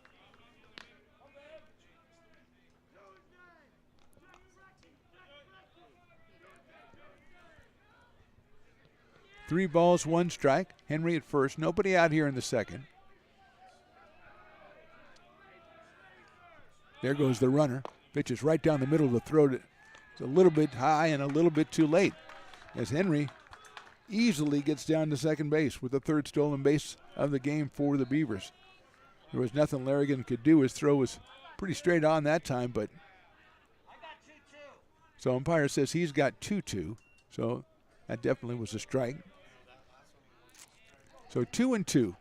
Three balls, one strike. Henry at first. Nobody out here in the second. There goes the runner. Pitches right down the middle of the throat. It's a little bit high and a little bit too late, as Henry easily gets down to second base with the third stolen base of the game for the Beavers. There was nothing Larrigan could do. His throw was pretty straight on that time, but so umpire says he's got 2-2. So that definitely was a strike. So 2-2.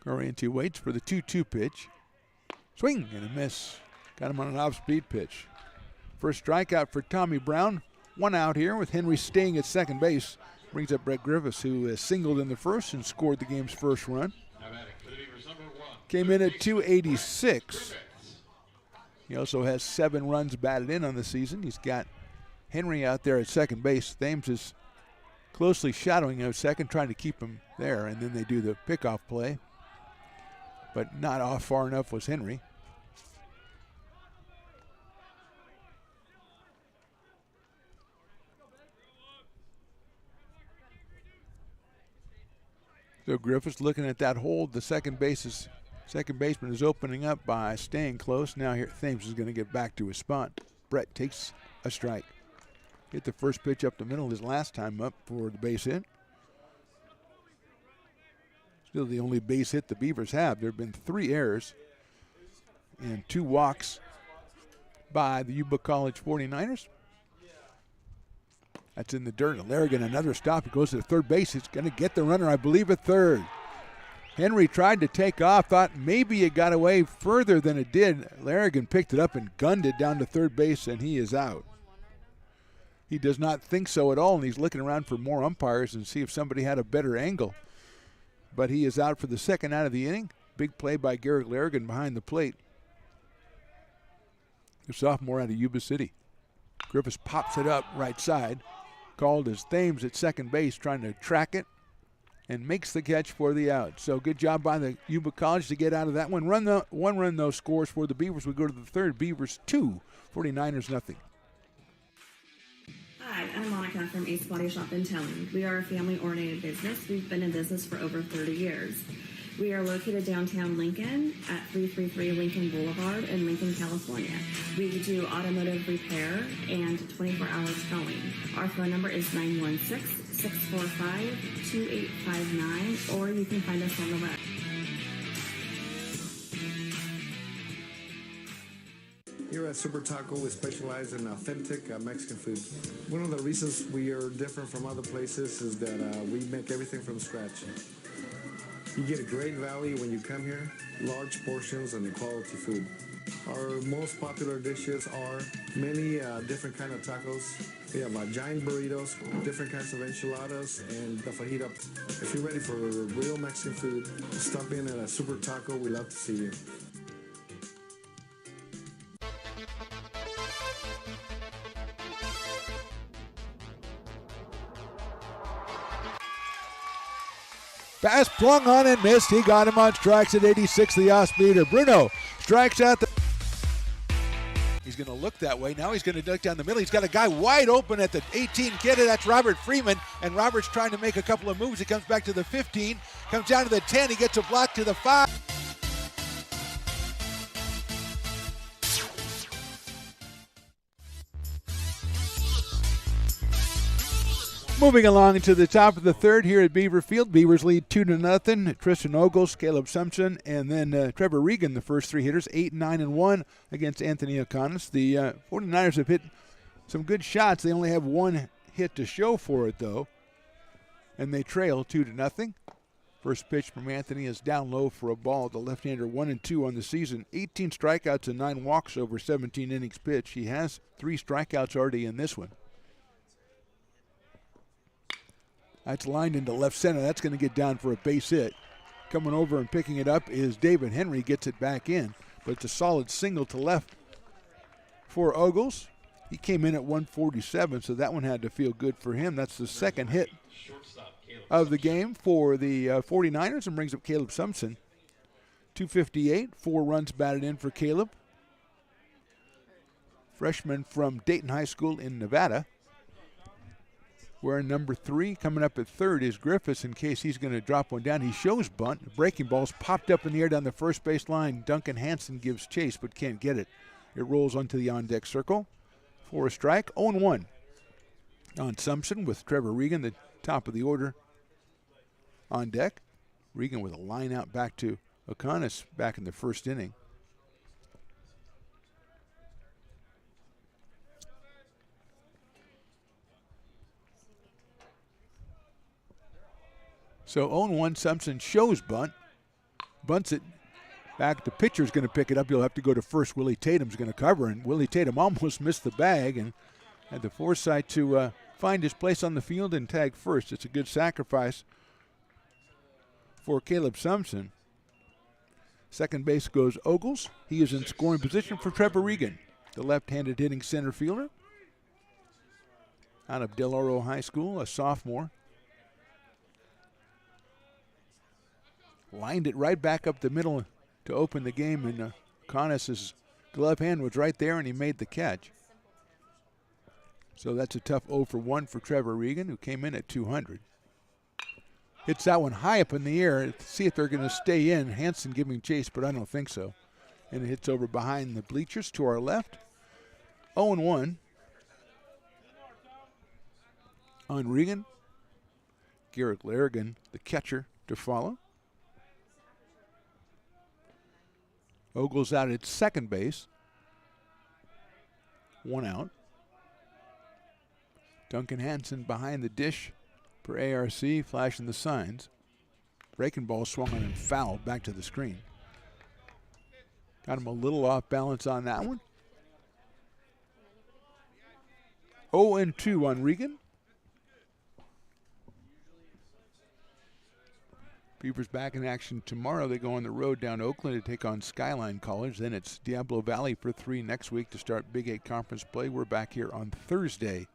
Garrienti waits for the 2-2 pitch. Swing and a miss. Got him on an off-speed pitch. First strikeout for Tommy Brown. One out here with Henry staying at second base. Brings up Brett Griffiths, who has singled in the first and scored the game's first run. Came in at 286. He also has 7 runs batted in on the season. He's got Henry out there at second base. Thames is closely shadowing him at second, trying to keep him there, and then they do the pickoff play. But not off far enough was Henry. So Griffiths looking at that hold. The second baseman is opening up by staying close. Now here Thames is going to get back to his spot. Brett takes a strike. Hit the first pitch up the middle his last time up for the base hit. Still the only base hit the Beavers have. There have been 3 errors and 2 walks by the Yuba College 49ers. That's in the dirt. Larrigan, another stop. He goes to the third base. He's going to get the runner, I believe, at third. Henry tried to take off, thought maybe it got away further than it did. Larrigan picked it up and gunned it down to third base, and he is out. He does not think so at all, and he's looking around for more umpires and see if somebody had a better angle. But he is out for the second out of the inning. Big play by Garrett Larrigan behind the plate. The sophomore out of Yuba City. Griffiths pops it up right side. Called as Thames at second base, trying to track it, and makes the catch for the out. So good job by the Yuba College to get out of that one. One run, though, scores for the Beavers. We go to the third. Beavers 2, 49ers nothing. Hi, I'm Monica from Ace Body Shop in Towing. We are a family-oriented business. We've been in business for over 30 years. We are located downtown Lincoln at 333 Lincoln Boulevard in Lincoln, California. We do automotive repair and 24-hour towing. Our phone number is 916-645-2859, or you can find us on the web. Here at Super Taco, we specialize in authentic Mexican food. One of the reasons we are different from other places is that we make everything from scratch. You get a great value when you come here, large portions and quality food. Our most popular dishes are many different kind of tacos. We have giant burritos, different kinds of enchiladas, and the fajita. If you're ready for real Mexican food, stop in at a Super Taco. We love to see you. Fast plung on and missed. He got him on strikes at 86, the off-speeder. Bruno strikes out the... He's going to look that way. Now he's going to duck down the middle. He's got a guy wide open at the 18 kid. That's Robert Freeman. And Robert's trying to make a couple of moves. He comes back to the 15, comes down to the 10. He gets a block to the 5. Moving along to the top of the third here at Beaver Field. Beavers lead 2-0. Tristan Ogles, Caleb Simpson, and then Trevor Regan, the first three hitters, 8, 9, and 1 against Anthony O'Connor. The 49ers have hit some good shots. They only have one hit to show for it, though, and they trail 2-0. First pitch from Anthony is down low for a ball. The left-hander 1-2 on the season. 18 strikeouts and 9 walks over 17 innings pitched. He has 3 strikeouts already in this one. That's lined into left center. That's going to get down for a base hit. Coming over and picking it up is David Henry. Gets it back in, but it's a solid single to left for Ogles. He came in at 147, so that one had to feel good for him. That's the second hit of the game for the 49ers and brings up Caleb Simpson. 258, 4 runs batted in for Caleb. Freshman from Dayton High School in Nevada. Wearing number 3, coming up at third is Griffiths in case he's going to drop one down. He shows bunt. Breaking ball's popped up in the air down the first base line. Duncan Hansen gives chase but can't get it. It rolls onto the on-deck circle for a strike. 0-1 on Simpson with Trevor Regan, the top of the order, on deck. Regan with a line out back to O'Connor back in the first inning. So 0-1, Simpson shows bunt, bunts it back. The pitcher's going to pick it up. He'll have to go to first. Willie Tatum's going to cover, and Willie Tatum almost missed the bag and had the foresight to find his place on the field and tag first. It's a good sacrifice for Caleb Simpson. Second base goes Ogles. He is in scoring position for Trevor Regan, the left-handed hitting center fielder out of Del Oro High School, a sophomore. Lined it right back up the middle to open the game, and Connis's glove hand was right there, and he made the catch. So that's a tough 0-for-1 for Trevor Regan, who came in at 200. Hits that one high up in the air. See if they're going to stay in. Hansen giving chase, but I don't think so. And it hits over behind the bleachers to our left. 0-1 on Regan. Garrett Larrigan, the catcher, to follow. Ogles out at second base. 1 out. Duncan Hansen behind the dish for ARC, flashing the signs. Breaking ball swung on and fouled back to the screen. Got him a little off balance on that one. 0-2 on Regan. Beavers back in action tomorrow. They go on the road down to Oakland to take on Skyline College. Then it's Diablo Valley for 3 next week to start Big 8 conference play. We're back here on Thursday.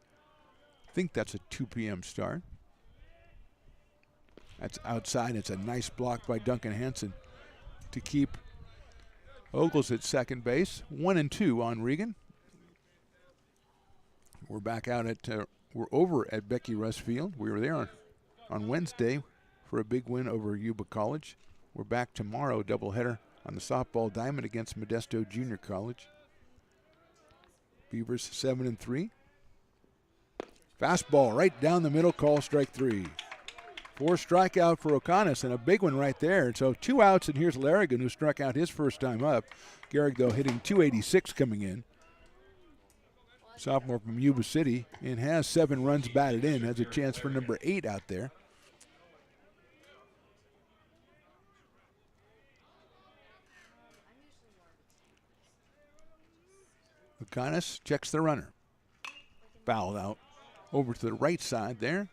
I think that's a 2 p.m. start. That's outside. It's a nice block by Duncan Hansen to keep Ogles at second base. 1-2 on Regan. We're back out at, we're over at Becky Russ Field. We were there on Wednesday for a big win over Yuba College. We're back tomorrow, doubleheader on the softball diamond against Modesto Junior College. Beavers 7-3. Fastball right down the middle, call strike 3. 4 strikeout for O'Connor, and a big one right there. So 2 outs, and here's Larrigan, who struck out his first time up. Garrick, though, hitting .286 coming in. Sophomore from Yuba City, and has 7 runs batted in. Has a chance for number 8 out there. O'Connor checks the runner. Fouled out over to the right side there.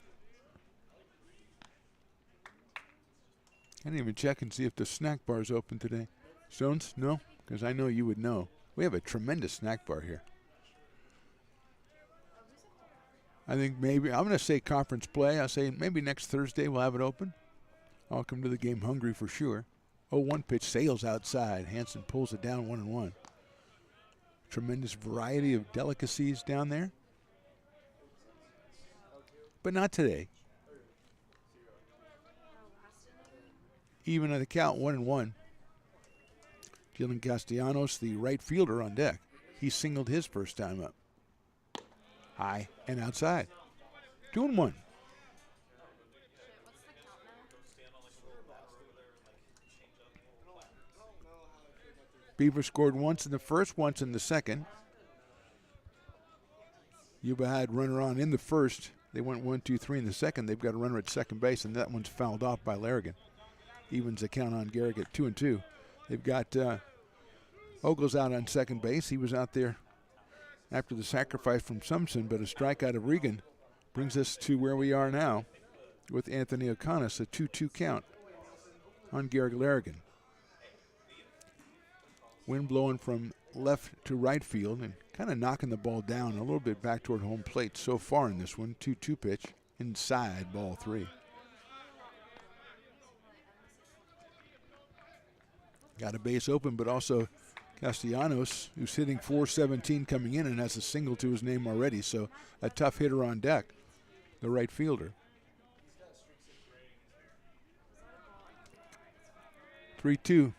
I didn't even check and see if the snack bar is open today. Stones? No? Because I know you would know. We have a tremendous snack bar here. I think maybe, I'm going to say conference play. I'll say maybe next Thursday we'll have it open. All come to the game hungry for sure. 0-1 pitch sails outside. Hansen pulls it down 1-1. Tremendous variety of delicacies down there. But not today. Even at the count, 1-1. Dylan Castellanos, the right fielder, on deck. He singled his first time up. High and outside. 2-1. Beaver scored once in the first, once in the second. Yuba had runner on in the first. They went 1-2-3 in the second. They've got a runner at second base, and that one's fouled off by Larrigan. Evens the count on Garrick at 2-2. They've got Ogles out on second base. He was out there after the sacrifice from Sumson, but a strikeout of Regan brings us to where we are now with Anthony O'Connor, a 2-2 count on Garrick Larrigan. Wind blowing from left to right field and kind of knocking the ball down a little bit back toward home plate so far in this one. 2-2 pitch inside, ball 3. Got a base open, but also Castellanos, who's hitting .417 coming in and has a single to his name already, so a tough hitter on deck, the right fielder. 3-2.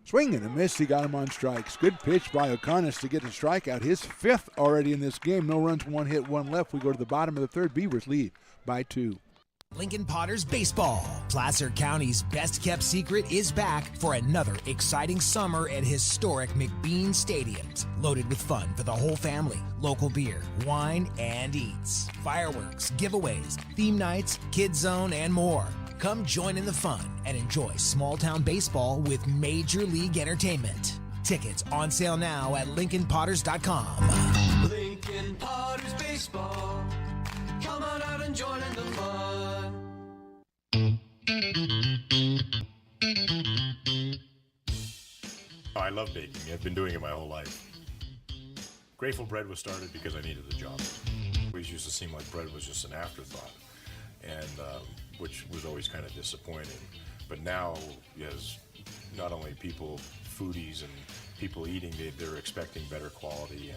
Swing and a miss. He got him on strikes. Good pitch by O'Connor to get a strikeout. His 5th already in this game. No runs, 1 hit, 1 left. We go to the bottom of the third. Beavers lead by 2. Lincoln Potters Baseball. Placer County's best-kept secret is back for another exciting summer at historic McBean Stadiums. Loaded with fun for the whole family, local beer, wine, and eats. Fireworks, giveaways, theme nights, kids zone, and more. Come join in the fun and enjoy small-town baseball with Major League Entertainment. Tickets on sale now at LincolnPotters.com. Lincoln Potters Baseball. Come on out and join in the fun. I love baking. I've been doing it my whole life. Grateful Bread was started because I needed the job. It always used to seem like bread was just an afterthought, and which was always kind of disappointing. But now, as not only people, foodies and people eating, they're expecting better quality,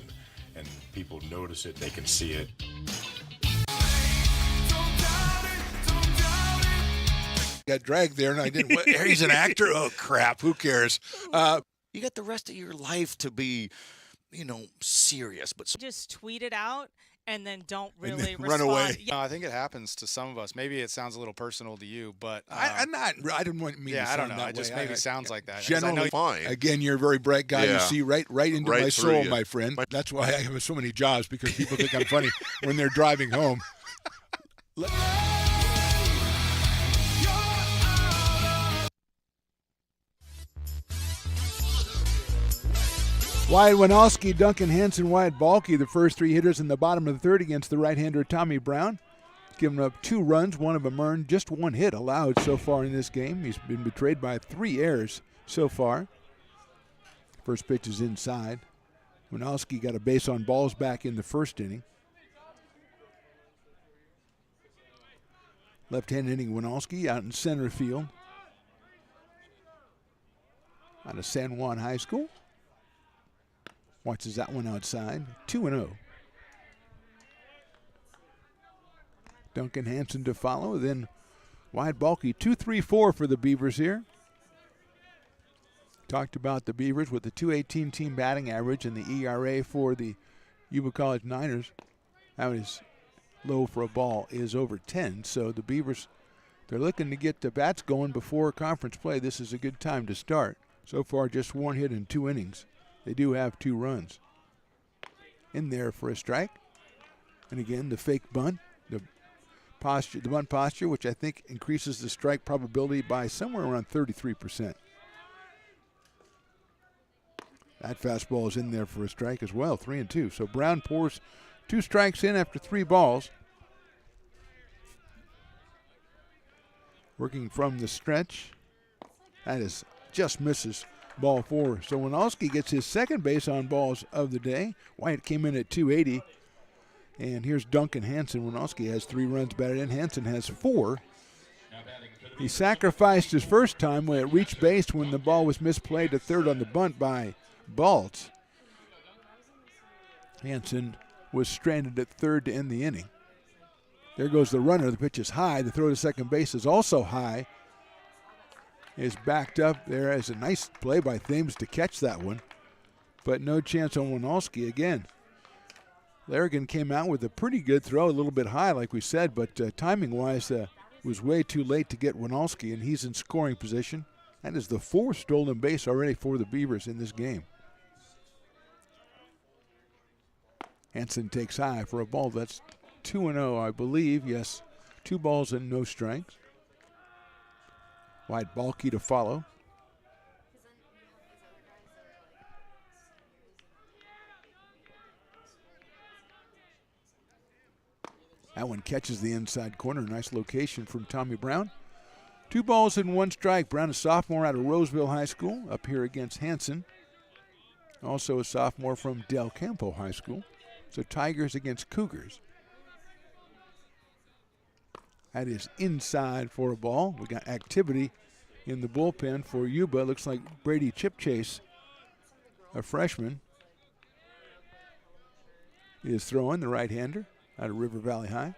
and people notice it, they can see it. Got dragged there, and I didn't. He's an actor? Oh, crap. Who cares? You got the rest of your life to be, serious. But Just tweet it out and then don't really then respond. run away. Yeah. No, I think it happens to some of us. Maybe it sounds a little personal to you, but I didn't want me to yeah, I don't sound know. that It just way. maybe sounds like that. 'Cause Generally, I know fine. Again, you're a very bright guy. Yeah. You see right into Right my through soul, you. my friend. That's why I have so many jobs, because people think I'm funny when they're driving home. Wyatt Winalski, Duncan Hansen, Wyatt Balke, the first 3 hitters in the bottom of the third against the right-hander Tommy Brown. Giving up 2 runs, one of them earned, just 1 hit allowed so far in this game. He's been betrayed by 3 errors so far. First pitch is inside. Winalski got a base on balls back in the first inning. Left-hand inning Winalski out in center field. Out of San Juan High School. Watches that one outside. 2-0. Duncan Hansen to follow. Then Wyatt Balke. 2-3-4 for the Beavers here. Talked about the Beavers with the .218 team batting average and the ERA for the Yuba College Niners. That was low for a ball, is over 10. So the Beavers, they're looking to get the bats going before conference play. This is a good time to start. So far, just 1 hit in 2 innings. They do have 2 runs. In there for a strike. And again, the fake bunt, the bunt posture, which I think increases the strike probability by somewhere around 33%. That fastball is in there for a strike as well, 3-2. So Brown pours 2 strikes in after 3 balls. Working from the stretch. That is just misses. Ball 4. So Winalski gets his second base on balls of the day. Wyatt came in at 280. And here's Duncan Hansen. Winalski has 3 runs batted in. Hansen has 4. He sacrificed his first time when it reached base when the ball was misplayed to third on the bunt by Baltz. Hansen was stranded at third to end the inning. There goes the runner. The pitch is high. The throw to second base is also high. Is backed up. There is a nice play by Thames to catch that one, but no chance on Winalski again. Larrigan came out with a pretty good throw, a little bit high like we said, but timing-wise was way too late to get Winalski, and he's in scoring position. That is the fourth stolen base already for the Beavers in this game. Hansen takes high for a ball. That's 2-0, I believe. Yes, 2 balls and no strikes. Wide Balky to follow. That one catches the inside corner. Nice location from Tommy Brown. 2 balls and 1 strike. Brown, a sophomore out of Roseville High School, up here against Hansen. Also a sophomore from Del Campo High School. So Tigers against Cougars. That is inside for a ball. We got activity in the bullpen for Yuba. Looks like Brady Chipchase, a freshman, is throwing, the right-hander out of River Valley High.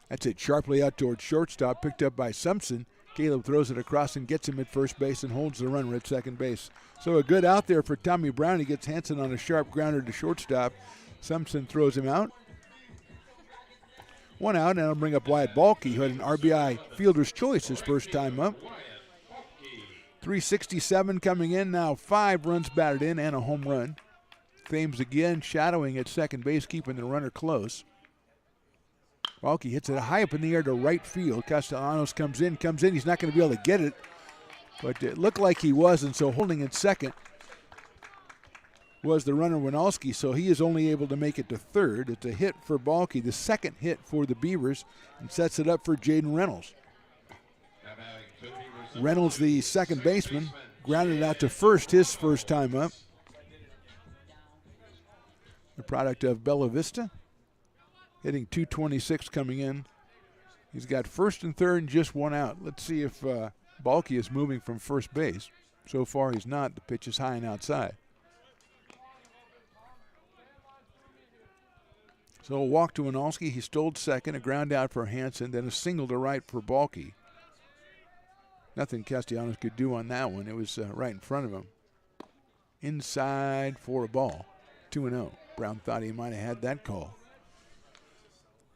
That's it sharply out towards shortstop, picked up by Simpson. Caleb throws it across and gets him at first base and holds the runner at second base. So a good out there for Tommy Brown. He gets Hansen on a sharp grounder to shortstop. Simpson throws him out. 1 out, and that'll bring up Wyatt Balky, who had an RBI fielder's choice his first time up. 367 coming in now, 5 runs batted in and a home run. Thames again shadowing at second base, keeping the runner close. Balky hits it high up in the air to right field. Castellanos comes in. He's not going to be able to get it, but it looked like he was, and so holding in second was the runner Winalski, so he is only able to make it to third. It's a hit for Balky, the second hit for the Beavers, and sets it up for Jaden Reynolds. Reynolds, the second baseman, grounded it out to first his first time up. The product of Bella Vista, hitting .226 coming in. He's got first and third and just 1 out. Let's see if Balky is moving from first base. So far he's not. The pitch is high and outside. So a walk to Winalski. He stole second, a ground out for Hansen, then a single to right for Balky. Nothing Castellanos could do on that one. It was right in front of him. Inside for a ball. 2-0. Brown thought he might have had that call.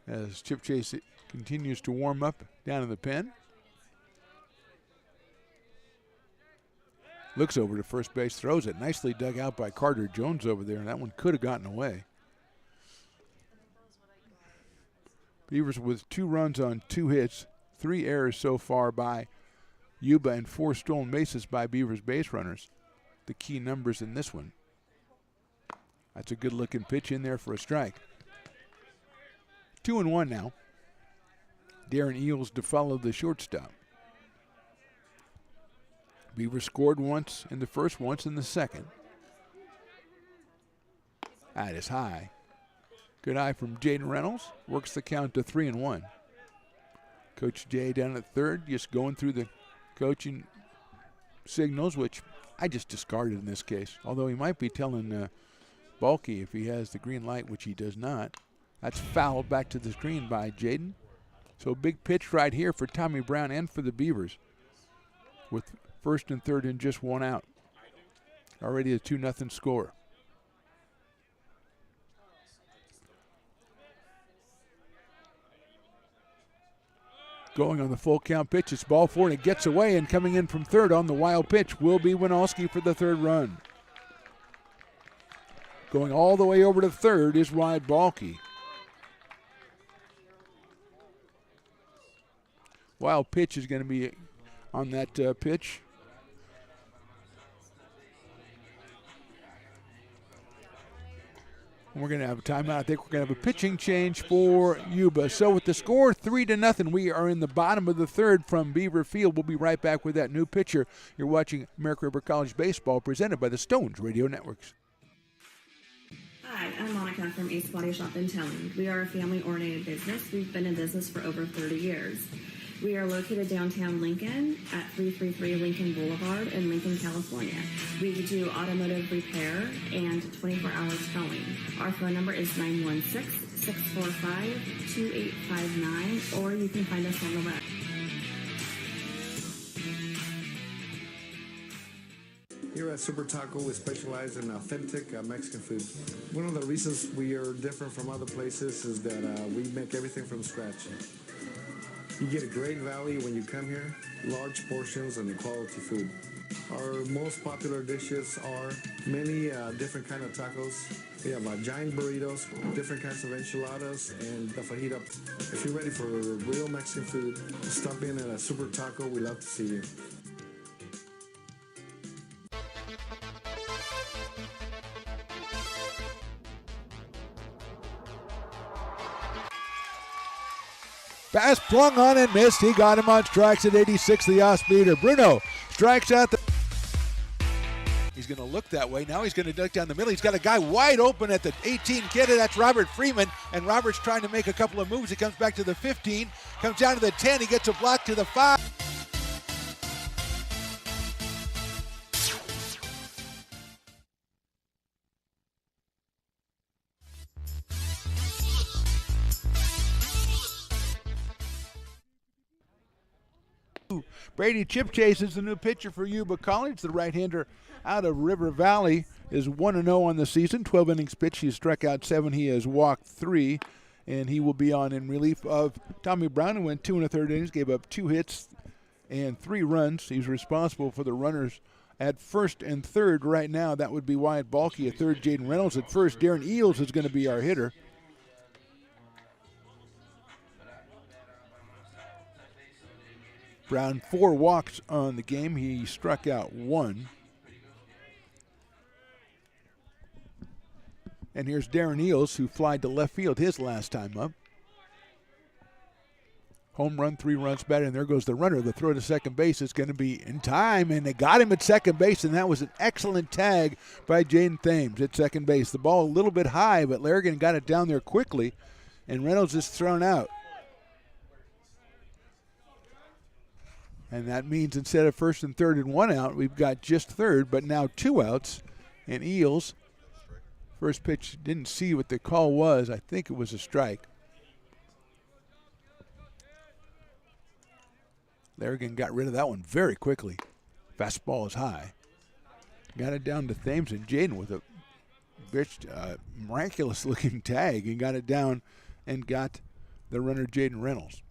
As Chipchase continues to warm up down in the pen. Looks over to first base, throws it. Nicely dug out by Carter Jones over there, and that one could have gotten away. Beavers with 2 runs on 2 hits, 3 errors so far by Yuba, and 4 stolen bases by Beavers base runners. The key numbers in this one. That's a good looking pitch in there for a strike. 2-1 now. Darren Eels to follow the shortstop. Beavers scored once in the first, once in the second. That is high. Good eye from Jaden Reynolds. Works the count to 3-1. Coach Jay down at third, just going through the coaching signals, which I just discarded in this case. Although he might be telling Balky if he has the green light, which he does not. That's fouled back to the screen by Jaden. So big pitch right here for Tommy Brown and for the Beavers, with first and third and just 1 out. Already a 2-0 score. Going on the full count pitch, it's ball 4, and it gets away, and coming in from third on the wild pitch will be Winalski for the third run. Going all the way over to third is Wyatt Balky. Wild pitch is going to be on that pitch. And we're going to have a timeout. I think we're going to have a pitching change for Yuba. So with the score 3-0, we are in the bottom of the third from Beaver Field. We'll be right back with that new pitcher. You're watching American River College Baseball presented by the Stones Radio Networks. Hi, Hi, I'm Monica from Ace Body Shop in Towing. We are a family-oriented business. We've been in business for over 30 years. We are located downtown Lincoln at 333 Lincoln Boulevard in Lincoln, California. We do automotive repair and 24-hour towing. Our phone number is 916-645-2859, or you can find us on the web. Here at Super Taco, we specialize in authentic Mexican food. One of the reasons we are different from other places is that we make everything from scratch. You get a great value when you come here, large portions and quality food. Our most popular dishes are many different kind of tacos. We have giant burritos, different kinds of enchiladas, and the fajita. If you're ready for real Mexican food, stop in at a Super Taco. We love to see you. Pass flung on and missed. He got him on strikes at 86, the off-speeder. Bruno strikes out the... He's going to look that way. Now he's going to duck down the middle. He's got a guy wide open at the 18 kid, and that's Robert Freeman. And Robert's trying to make a couple of moves. He comes back to the 15, comes down to the 10. He gets a block to the 5. Brady Chip Chase is the new pitcher for Yuba College. The right-hander out of River Valley is 1-0 on the season. 12 innings pitched. He has struck out 7. He has walked 3. And he will be on in relief of Tommy Brown, who went 2 1/3 innings, gave up 2 hits and 3 runs. He's responsible for the runners at first and third right now. That would be Wyatt Balky at third, Jaden Reynolds at first. Darren Eels is going to be our hitter. Brown 4 walks on the game. He struck out 1. And here's Darren Eels, who flied to left field his last time up. Home run, 3 runs batted, and there goes the runner. The throw to second base is going to be in time, and they got him at second base, and that was an excellent tag by Jaden Thames at second base. The ball a little bit high, but Larrigan got it down there quickly, and Reynolds is thrown out. And that means instead of first and third and 1 out, we've got just third, but now 2 outs. And Eels, first pitch, didn't see what the call was. I think it was a strike. Larrigan got rid of that one very quickly. Fastball is high. Got it down to Thames, and Jaden with a miraculous-looking tag. He got it down and got the runner Jaden Reynolds.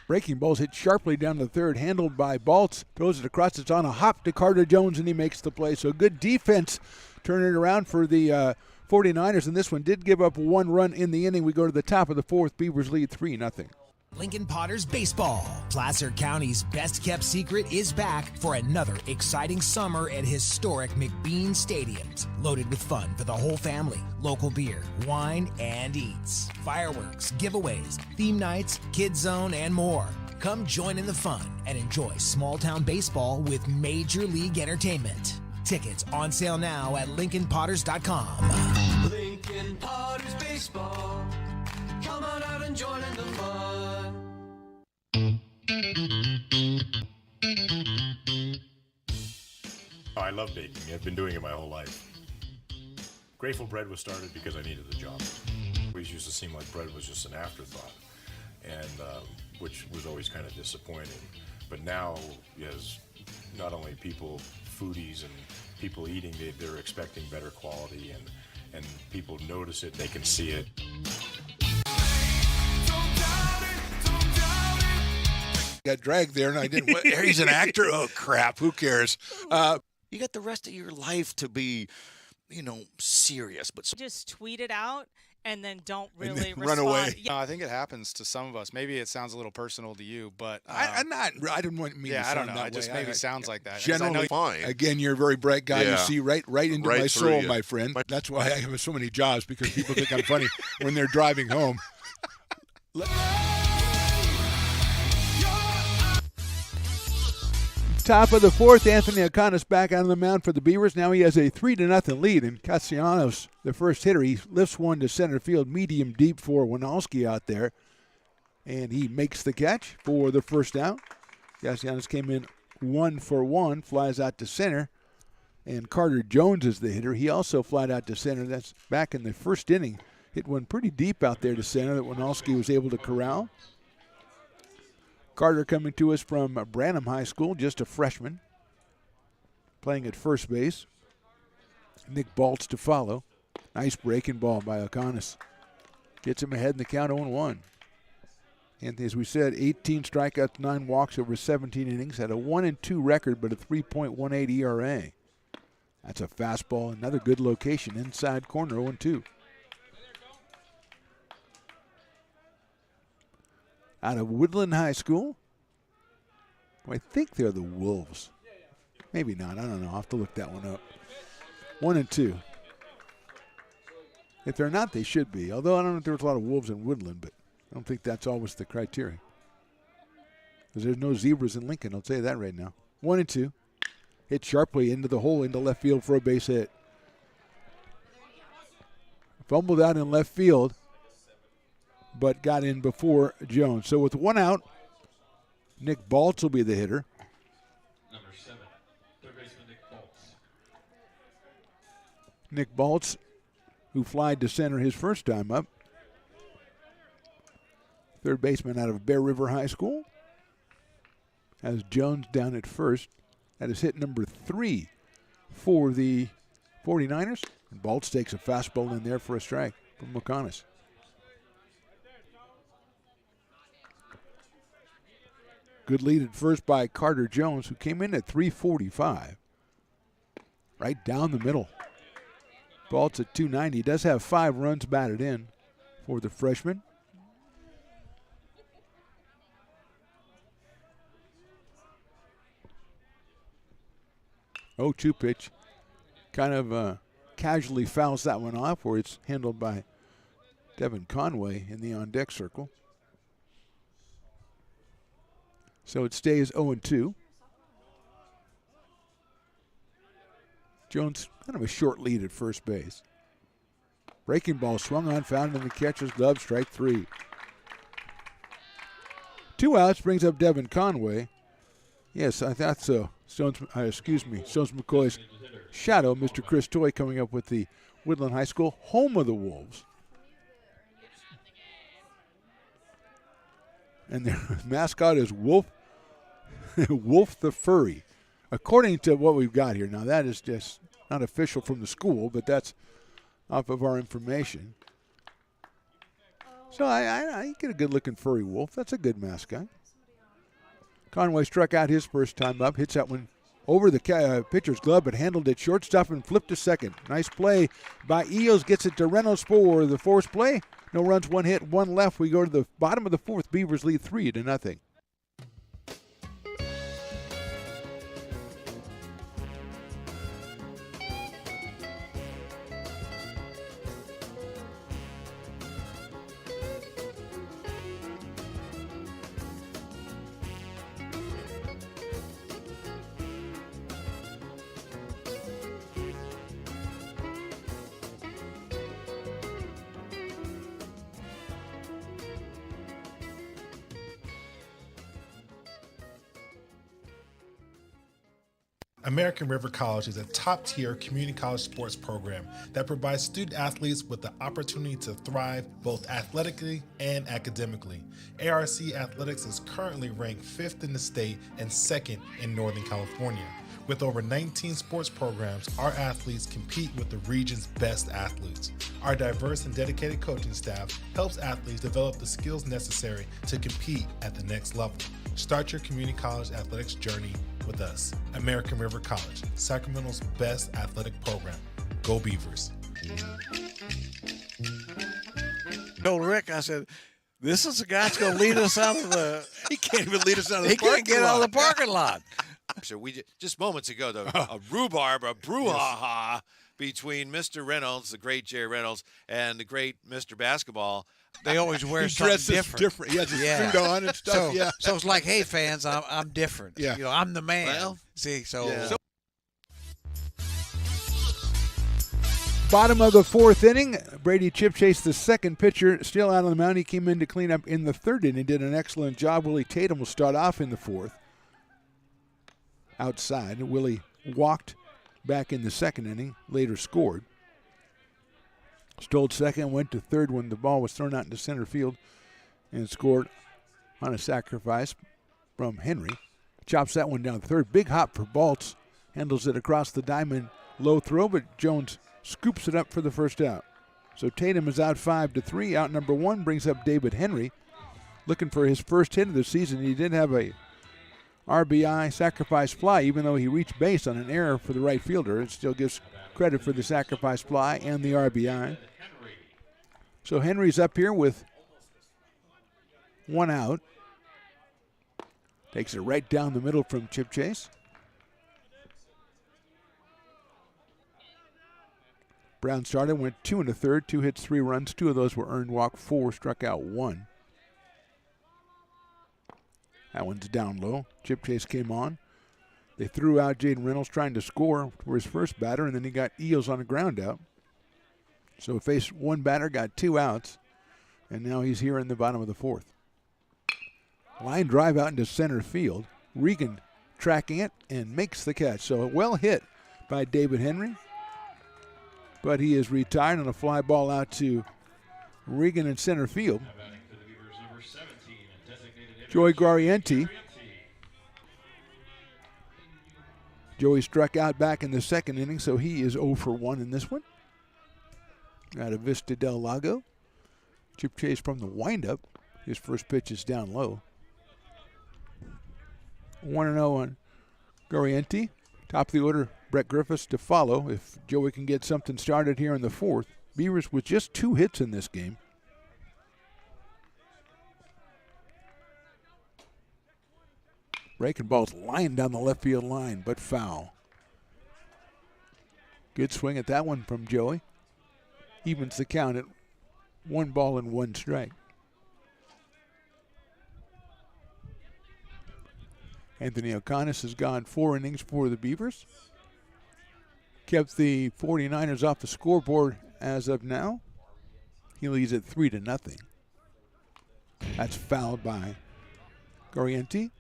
Breaking ball's hit sharply down to the third, handled by Baltz. Throws it across. It's on a hop to Carter Jones, and he makes the play. So good defense turning it around for the 49ers, and this one did give up 1 run in the inning. We go to the top of the 4th. Beavers lead 3-0. Lincoln Potters Baseball. Placer County's best-kept secret is back for another exciting summer at historic McBean Stadiums. Loaded with fun for the whole family, local beer, wine, and eats. Fireworks, giveaways, theme nights, kids zone, and more. Come join in the fun and enjoy small-town baseball with Major League Entertainment. Tickets on sale now at LincolnPotters.com. Lincoln Potters Baseball. Come on out and join in the fun. Oh, I love baking. I've been doing it my whole life. Grateful Bread was started because I needed the job. It always used to seem like bread was just an afterthought, and which was always kind of disappointing. But now, as not only people, foodies and people eating, they're expecting better quality, and people notice it, they can see it. Got dragged there, and I didn't. He's an actor. Oh crap! Who cares? You got the rest of your life to be, serious, but Just tweet it out and then don't really run away. No, I think it happens to some of us. Maybe it sounds a little personal to you, but I'm not. I didn't want me. Yeah, to I sound don't know. that It just way. maybe sounds like that. 'Cause Generally, fine. Again, you're a very bright guy. Yeah. You see right into Right my through soul, you. my friend. That's why I have so many jobs, because people think I'm funny when they're driving home. Top of the fourth, Anthony O'Connor's back out on the mound for the Beavers. Now he has a 3-0 lead, and Castellanos, the first hitter, he lifts one to center field, medium deep for Winalski out there, and he makes the catch for the first out. Castellanos came in 1 for 1, flies out to center, and Carter Jones is the hitter. He also flied out to center. That's back in the first inning. Hit one pretty deep out there to center that Winalski was able to corral. Carter coming to us from Branham High School, just a freshman, playing at first base. Nick Baltz to follow. Nice breaking ball by O'Connor. Gets him ahead in the count 0-1. And as we said, 18 strikeouts, 9 walks over 17 innings. Had a 1-2 record, but a 3.18 ERA. That's a fastball, another good location, inside corner, 0-2. Out of Woodland High School. I think they're the Wolves. Maybe not. I don't know. I'll have to look that one up. 1-2. If they're not, they should be. Although I don't know if there's a lot of Wolves in Woodland, but I don't think that's always the criteria. Because there's no zebras in Lincoln. I'll tell you that right now. 1-2. Hit sharply into the hole, into left field for a base hit. Fumbled out in left field, but got in before Jones. So with one out, Nick Baltz will be the hitter. Number 7, third baseman Nick Baltz. Nick Baltz, who flied to center his first time up. Third baseman out of Bear River High School. Has Jones down at first. That is hit number 3 for the 49ers. And Baltz takes a fastball in there for a strike from McConis. Good lead at first by Carter Jones, who came in at 345. Right down the middle. Baltz at 290. Does have 5 runs batted in for the freshman. Oh, 2 pitch. Kind of casually fouls that one off, where it's handled by Devin Conway in the on-deck circle. So it stays 0-2. Jones, kind of a short lead at first base. Breaking ball swung on, found in the catcher's glove, strike 3. 2 outs brings up Devin Conway. Yes, I thought so. Stones McCoy's shadow, Mr. Chris Toy, coming up with the Woodland High School, home of the Wolves. And their mascot is Wolf Wolf the Furry, according to what we've got here. Now, that is just not official from the school, but that's off of our information. So I get a good-looking furry wolf. That's a good mascot. Conway struck out his first time up, hits that one over the pitcher's glove, but handled it shortstop and flipped to second. Nice play by Eels, gets it to Reynolds for the force play. No runs, 1 hit, 1 left. We go to the bottom of the fourth. Beavers lead 3-0. American River College is a top-tier community college sports program that provides student athletes with the opportunity to thrive both athletically and academically. ARC Athletics is currently ranked 5th in the state and 2nd in Northern California. With over 19 sports programs, our athletes compete with the region's best athletes. Our diverse and dedicated coaching staff helps athletes develop the skills necessary to compete at the next level. Start your community college athletics journey with us. American River College, Sacramento's best athletic program. Go Beavers. Told Rick, I said, this is the guy that's going to lead us out of the... He can't even lead us out of the parking lot. He can't get out of the parking lot. So we just moments ago, a rhubarb, a brouhaha between Mr. Reynolds, the great Jerry Reynolds, and the great Mr. Basketball. They always wear He something dresses different. He has his suit on and stuff. So, yeah. so it's like, hey, fans, I'm different. Yeah. You know, I'm the man. Well, See, so. yeah. Bottom of the fourth inning, Brady Chipchase, the second pitcher, still out on the mound. He came in to clean up in the third inning. Did an excellent job. Willie Tatum will start off in the fourth. Outside, Willie walked back in the second inning, later scored. Stole second, went to third when the ball was thrown out into center field and scored on a sacrifice from Henry. Chops that one down third. Big hop for Baltz. Handles it across the diamond. Low throw, but Jones scoops it up for the first out. So Tatum is out 5-3. Out number one brings up David Henry, looking for his first hit of the season. He did have a RBI sacrifice fly, even though he reached base on an error for the right fielder. It still gives credit for the sacrifice fly and the RBI. So Henry's up here with one out. Takes it right down the middle from Chipchase. Brown started, went 2 1/3, 2 hits, 3 runs. 2 of those were earned walk, 4 struck out 1. That one's down low. Chipchase came on. They threw out Jaden Reynolds trying to score for his first batter, and then he got Eels on a ground out. So faced one batter, got 2 outs, and now he's here in the bottom of the fourth. Line drive out into center field. Regan tracking it and makes the catch. So well hit by David Henry. But he is retired on a fly ball out to Regan in center field. Joey Guarienti. Joey struck out back in the second inning, so he is 0 for 1 in this one. Out of Vista Del Lago. Chipchase from the windup. His first pitch is down low. 1-0 on Guarienti. Top of the order, Brett Griffiths to follow if Joey can get something started here in the fourth. Beavers with just 2 hits in this game. Breaking ball's lined down the left field line, but foul. Good swing at that one from Joey. Evens the count at 1 ball and 1 strike. Anthony O'Connor has gone 4 innings for the Beavers. Kept the 49ers off the scoreboard as of now. He leads at 3-0. That's fouled by Guarienti.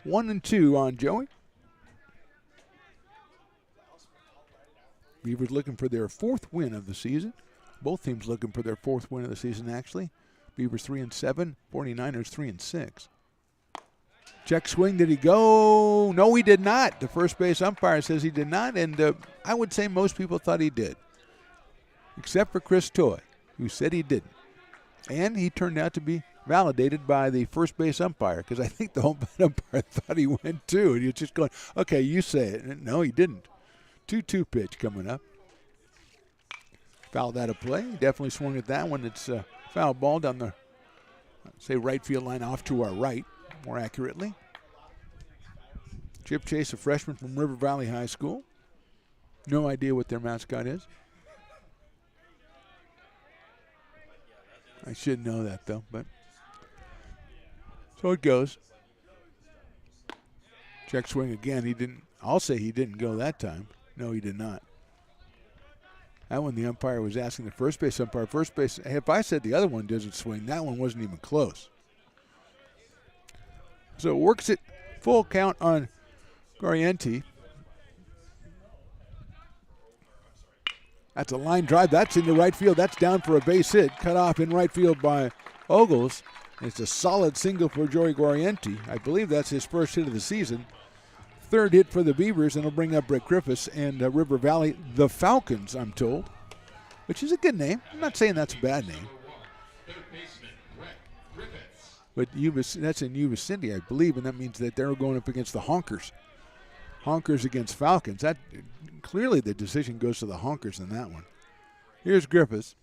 One and 2 on Joey. Beavers looking for their 4th win of the season. Both teams looking for their 4th win of the season, actually. Beavers 3-7, 49ers 3-6. Check swing, did he go? No, he did not. The first base umpire says he did not, and I would say most people thought he did, except for Chris Toy, who said he didn't. And he turned out to be validated by the first base umpire, because I think the home plate umpire thought he went too, and he was just going, okay, you say it. And no, he didn't. 2-2 pitch coming up. Fouled out of play. He definitely swung at that one. It's a foul ball down the, say, right field line off to our right, more accurately. Chipchase, a freshman from River Valley High School. No idea what their mascot is. I should know that, though, but so it goes. Check swing again. He didn't. I'll say he didn't go that time. No, he did not. That one, the umpire was asking the first base umpire. First base, if I said the other one doesn't swing, that one wasn't even close. So it works it full count on Guarienti. That's a line drive. That's in the right field. That's down for a base hit. Cut off in right field by Ogles. It's a solid single for Joey Guarienti. I believe that's his first hit of the season. 3rd hit for the Beavers, and it'll bring up Brett Griffiths and River Valley, the Falcons, I'm told, which is a good name. I'm not saying that's a bad name. But Yuba, that's in Yuba City, I believe, and that means that they're going up against the Honkers. Honkers against Falcons. That clearly the decision goes to the Honkers in that one. Here's Griffiths.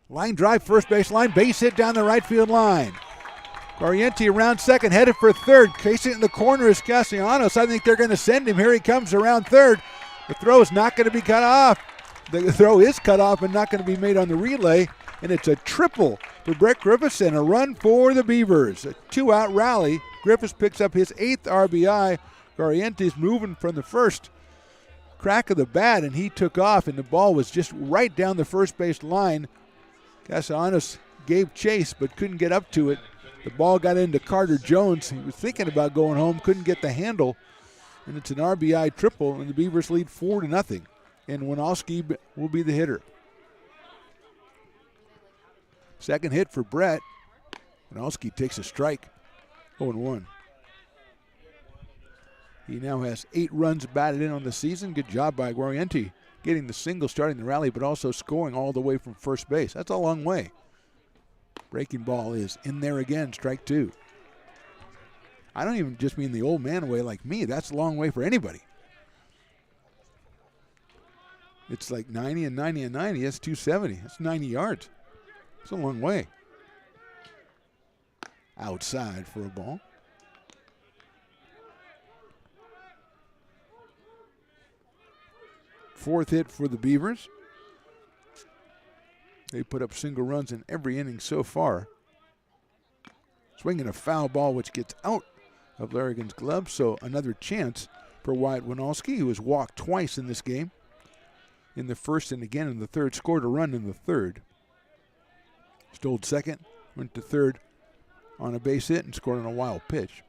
Line drive, first base line, base hit down the right field line. Orienti around second, headed for third. Casing it in the corner is Castellanos. I think they're going to send him. Here he comes around third. The throw is not going to be cut off. The throw is cut off and not going to be made on the relay. And it's a triple for Brett Griffiths and a run for the Beavers. A 2-out rally. Griffiths picks up his 8th RBI. Orienti's moving from the first crack of the bat, and he took off, and the ball was just right down the first base line. Castellanos gave chase but couldn't get up to it. The ball got into Carter Jones. He was thinking about going home, couldn't get the handle, and it's an RBI triple, and the Beavers lead 4-0. And Winalski will be the hitter. Second hit for Brett. Winalski takes a strike. 0-1. He now has 8 runs batted in on the season. Good job by Orienti getting the single, starting the rally, but also scoring all the way from first base. That's a long way. Breaking ball is in there again, strike 2. I don't even just mean the old man way like me. That's a long way for anybody. It's like 90 and 90 and 90. That's 270. That's 90 yards. It's a long way. Outside for a ball. Fourth hit for the Beavers. They put up single runs in every inning so far. Swinging a foul ball which gets out of Larrigan's glove, so another chance for Wyatt Winalski, who has walked twice in this game. In the first and again in the third, scored a run in the third. Stole second, went to third on a base hit and scored on a wild pitch.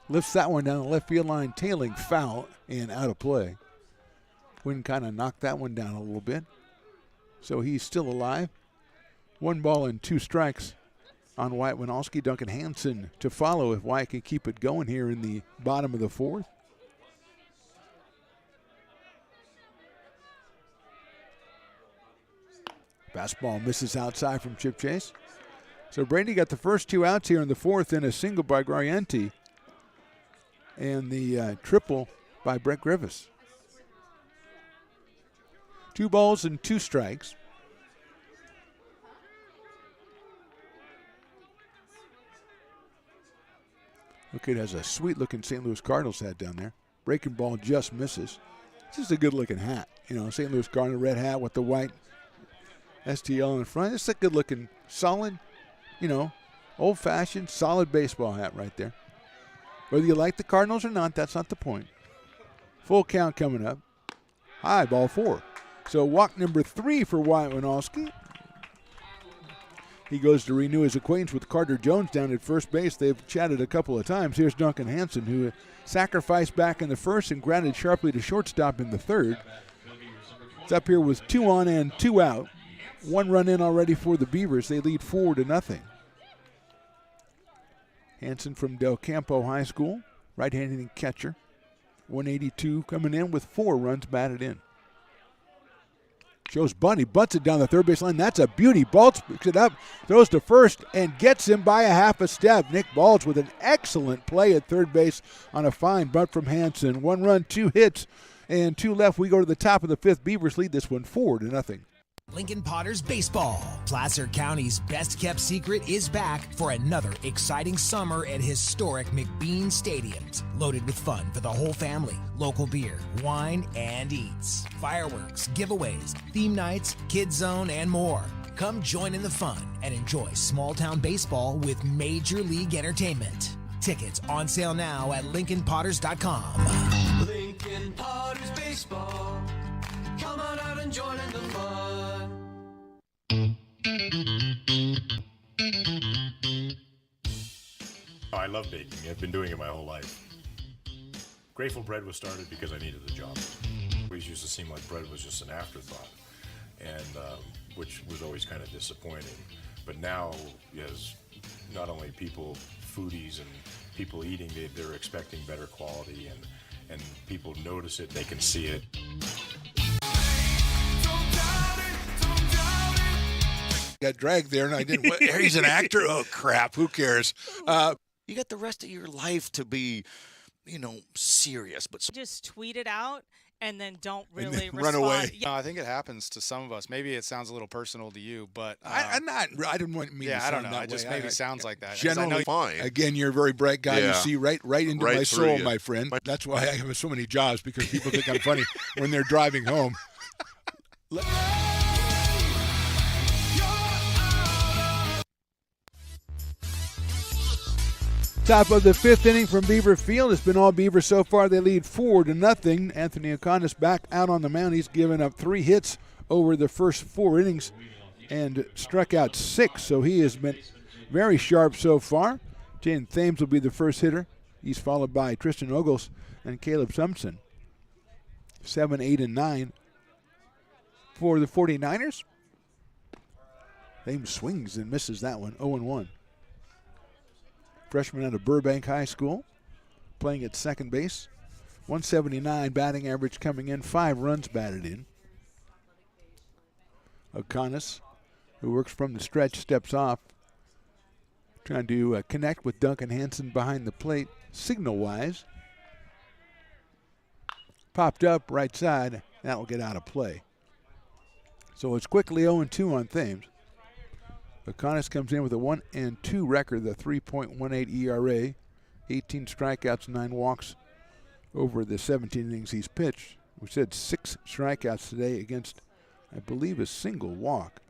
Lifts that one down the left field line, tailing foul and out of play. Wind kind of knocked that one down a little bit. So he's still alive. 1 ball and 2 strikes on Wyatt Winalski. Duncan Hansen to follow if Wyatt can keep it going here in the bottom of the 4th. Fastball misses outside from Chip Chase. So Brady got the first 2 outs here in the 4th and a single by Orienti. And the triple by Brett Griffiths. 2 balls and 2 strikes. Look, it has a sweet-looking St. Louis Cardinals hat down there. Breaking ball just misses. This is a good-looking hat. You know, St. Louis Cardinal red hat with the white STL in front. It's a good-looking, solid, you know, old-fashioned, solid baseball hat right there. Whether you like the Cardinals or not, that's not the point. Full count coming up. High, ball 4. So walk number 3 for Wyatt Winalski. He goes to renew his acquaintance with Carter Jones down at first base. They've chatted a couple of times. Here's Duncan Hansen, who sacrificed back in the first and grounded sharply to shortstop in the third. It's up here with 2 on and 2 out. 1 run in already for the Beavers. They lead 4-0. Hansen from Del Campo High School, right-handed catcher. 182 coming in with 4 runs batted in. Shows Bunny, butts it down the third base line. That's a beauty. Baltz picks it up, throws to first, and gets him by a half a step. Nick Baltz with an excellent play at third base on a fine bunt from Hansen. 1 run, 2 hits, and 2 left. We go to the top of the 5th. Beavers lead this one 4-0. Lincoln Potters Baseball. Placer County's best-kept secret is back for another exciting summer at historic McBean Stadiums. Loaded with fun for the whole family, local beer, wine, and eats. Fireworks, giveaways, theme nights, kids zone, and more. Come join in the fun and enjoy small-town baseball with Major League Entertainment. Tickets on sale now at LincolnPotters.com. Lincoln Potters Baseball. Come on out and join in the fun. Oh, I love baking. I've been doing it my whole life. Grateful Bread was started because I needed the job. It always used to seem like bread was just an afterthought, and which was always kind of disappointing. But now, as not only people, foodies and people eating, they're expecting better quality, and people notice it, they can see it. Got dragged there, and I didn't. He's an actor? Oh, crap. Who cares? You got the rest of your life to be, serious, but Just tweet it out and then don't really run respond. away. Yeah. No, I think it happens to some of us. Maybe it sounds a little personal to you, but I didn't want me to I sound don't know. that It just way. maybe sounds like that. 'Cause Generally, fine. Again, you're a very bright guy. You Yeah. see right into Right my through soul, you. my friend. That's why I have so many jobs, because people think I'm funny when they're driving home. Top of the fifth inning from Beaver Field. It's been all Beaver so far. They lead 4-0. Anthony O'Connor back out on the mound. He's given up 3 hits over the first 4 innings and struck out 6. So he has been very sharp so far. Jaden Thames will be the first hitter. He's followed by Tristan Ogles and Caleb Sumpson. 7, 8, and 9 for the 49ers. Thames swings and misses that one. 0-1. Freshman out of Burbank High School, playing at second base. 179 batting average coming in, 5 runs batted in. O'Connor, who works from the stretch, steps off, trying to connect with Duncan Hansen behind the plate, signal-wise. Popped up right side, that will get out of play. So it's quickly 0-2 on Thames. O'Connor comes in with a 1-2 record, the 3.18 ERA, 18 strikeouts, 9 walks over the 17 innings he's pitched. We said 6 strikeouts today against, I believe, a single walk.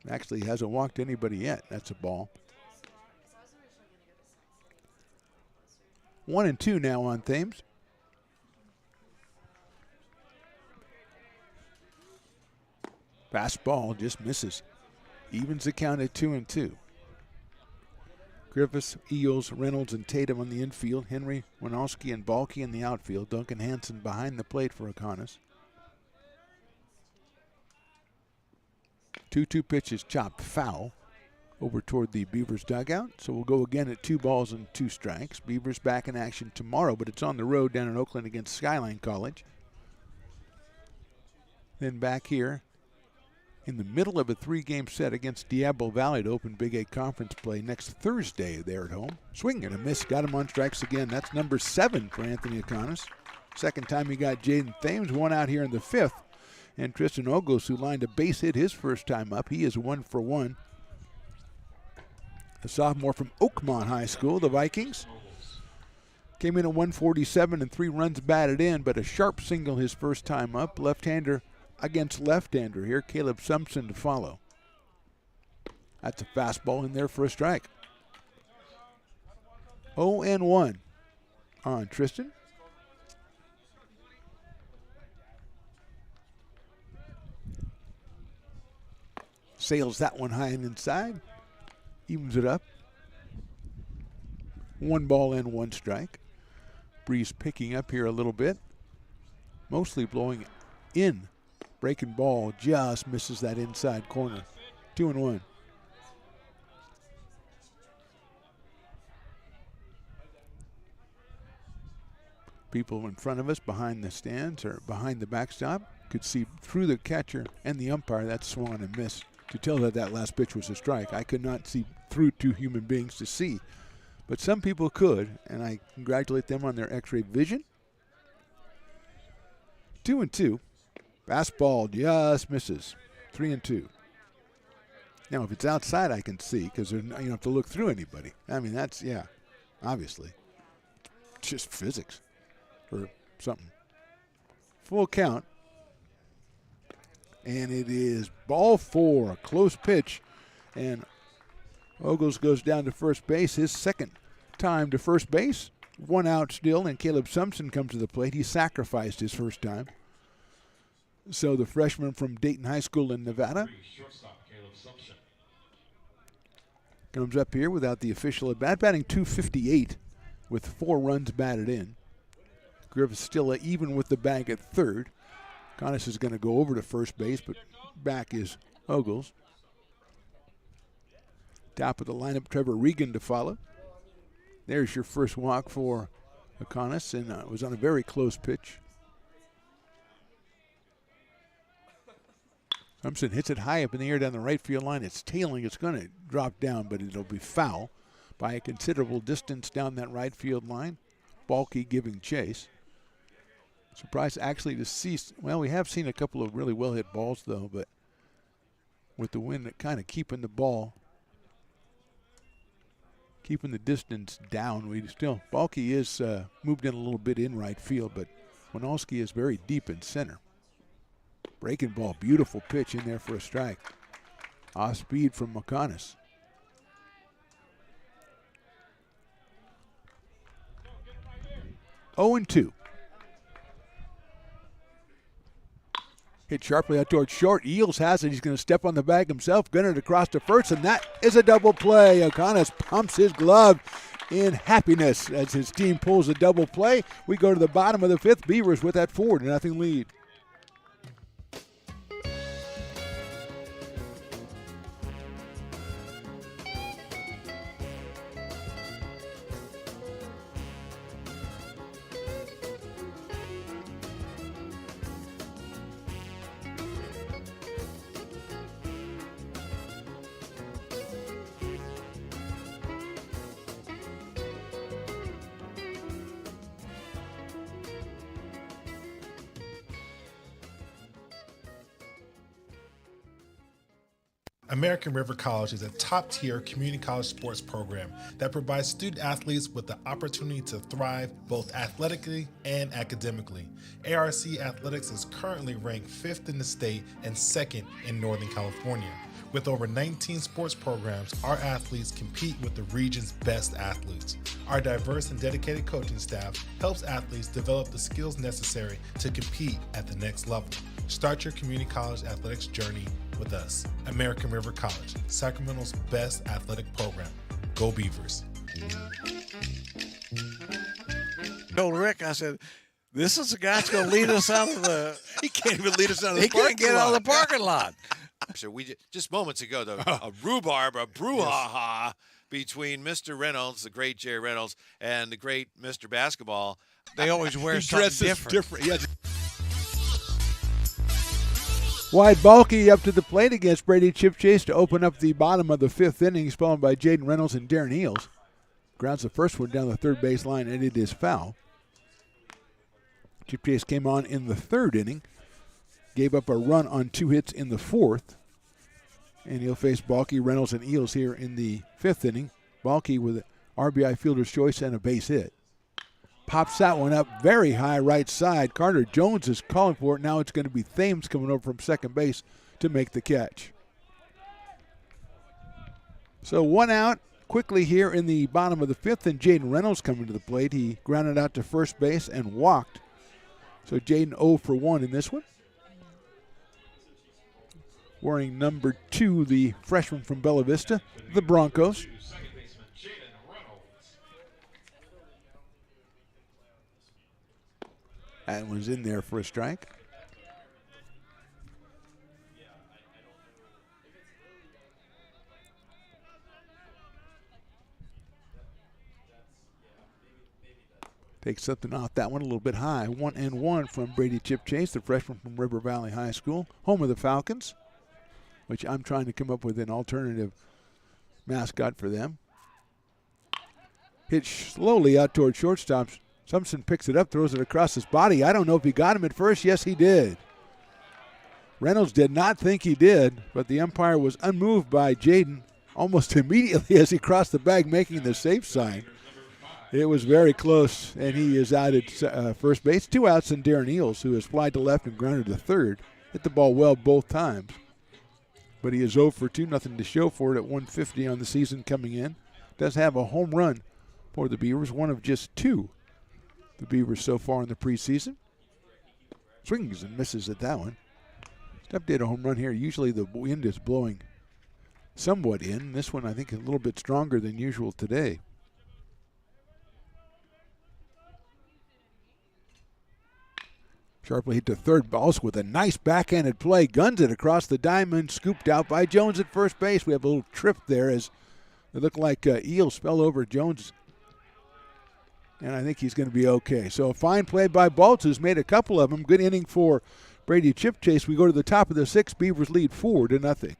Actually, he hasn't walked anybody yet. That's a ball. 1-2 now on Thames. Fastball just misses. Evens the count at 2-2. Griffiths, Eels, Reynolds, and Tatum on the infield. Henry, Winowski, and Balke in the outfield. Duncan Hansen behind the plate for O'Connor. 2-2 pitches chopped foul over toward the Beavers dugout. So we'll go again at 2 balls and 2 strikes. Beavers back in action tomorrow, but it's on the road down in Oakland against Skyline College. Then back here in the middle of a 3-game set against Diablo Valley to open Big 8 conference play next Thursday there at home. Swing and a miss. Got him on strikes again. That's number 7 for Anthony O'Connor. Second time he got Jaden Thames, 1 out here in the 5th. And Tristan Ogles, who lined a base hit his first time up, he is 1 for 1. A sophomore from Oakmont High School, the Vikings. Came in at 147 and 3 runs batted in, but a sharp single his first time up. Left-hander against left-hander here. Caleb Sumpson to follow. That's a fastball in there for a strike. 0-1 on Tristan. Sails that one high and inside. Evens it up. 1 ball and 1 strike. Breeze picking up here a little bit. Mostly blowing in. Breaking ball just misses that inside corner. 2-1. People in front of us behind the stands or behind the backstop could see through the catcher and the umpire. That swung and missed to tell that that last pitch was a strike. I could not see through 2 human beings to see. But some people could, and I congratulate them on their x-ray vision. 2-2. Fastball just misses. 3-2. Now, if it's outside, I can see because you don't have to look through anybody. I mean, that's, yeah, obviously. It's just physics or something. Full count. And it is ball 4, a close pitch. And Ogles goes down to first base, his second time to first base. 1 out still, and Caleb Sumpson comes to the plate. He sacrificed his first time. So the freshman from Dayton High School in Nevada comes up here without the official at bat, batting .258 with 4 runs batted in. Griffiths still even with the bag at third. Connis is going to go over to first base, but back is Ogles. Top of the lineup, Trevor Regan to follow. There's your first walk for O'Connor, and it was on a very close pitch. Thompson hits it high up in the air down the right field line. It's tailing. It's going to drop down, but it'll be foul by a considerable distance down that right field line. Balky giving chase. Surprised actually to see, well, we have seen a couple of really well-hit balls, though, but with the wind kind of keeping the ball, keeping the distance down, Balky is moved in a little bit in right field, but Winalski is very deep in center. Breaking ball, beautiful pitch in there for a strike. Off speed from McConis. Oh and 2. Hit sharply out towards short. Eels has it. He's going to step on the bag himself. Gunner it across to first, and that is a double play. O'Connor pumps his glove in happiness as his team pulls a double play. We go to the bottom of the fifth. Beavers with that 4-0 lead. American River College is a top-tier community college sports program that provides student athletes with the opportunity to thrive both athletically and academically. ARC Athletics is currently ranked 5th in the state and 2nd in Northern California. With over 19 sports programs, our athletes compete with the region's best athletes. Our diverse and dedicated coaching staff helps athletes develop the skills necessary to compete at the next level. Start your community college athletics journey with us. American River College, Sacramento's best athletic program. Go Beavers. Told Rick, I said, this is the guy that's going to lead us out of the... He can't even lead us out of the He parking can't get out of the parking lot. So just moments ago, a rhubarb, a brouhaha between Mr. Reynolds, the great Jerry Reynolds, and the great Mr. Basketball. They always wear something different. Yes. Wide Balky up to the plate against Brady Chip Chase to open up the bottom of the fifth inning, followed by Jaden Reynolds and Darren Eels. Grounds the first one down the third base line, and it is foul. Chip Chase came on in the third inning, gave up a run on 2 hits in the fourth, and he'll face Balky, Reynolds, and Eels here in the fifth inning. Balky with an RBI fielder's choice and a base hit. Pops that one up very high right side. Carter Jones is calling for it. Now it's going to be Thames coming over from second base to make the catch. So 1 out quickly here in the bottom of the fifth, and Jaden Reynolds coming to the plate. He grounded out to first base and walked. So Jaden 0 for 1 in this one. Wearing number 2, the freshman from Bella Vista, the Broncos. That was in there for a strike. Takes something off that one a little bit high. 1-1 from Brady Chip Chase, the freshman from River Valley High School, home of the Falcons, which I'm trying to come up with an alternative mascot for them. Hit slowly out toward shortstop. Simpson picks it up, throws it across his body. I don't know if he got him at first. Yes, he did. Reynolds did not think he did, but the umpire was unmoved by Jaden almost immediately as he crossed the bag, making the safe sign. It was very close, and he is out at first base. 2 outs, and Darren Eels, who has flied to left and grounded to third, hit the ball well both times. But he is 0 for 2, nothing to show for it at 150 on the season coming in. Does have a home run for the Beavers, one of just 2. The Beavers so far in the preseason. Swings and misses at that one. Step did a home run here. Usually the wind is blowing somewhat in. This one I think is a little bit stronger than usual today. Sharply hit to third base with a nice backhanded play. Guns it across the diamond. Scooped out by Jones at first base. We have a little trip there as it looked like Eels fell over Jones. And I think he's going to be okay. So a fine play by Baltz, who's made a couple of them. Good inning for Brady Chip Chase. We go to the top of the sixth. Beavers lead 4-0.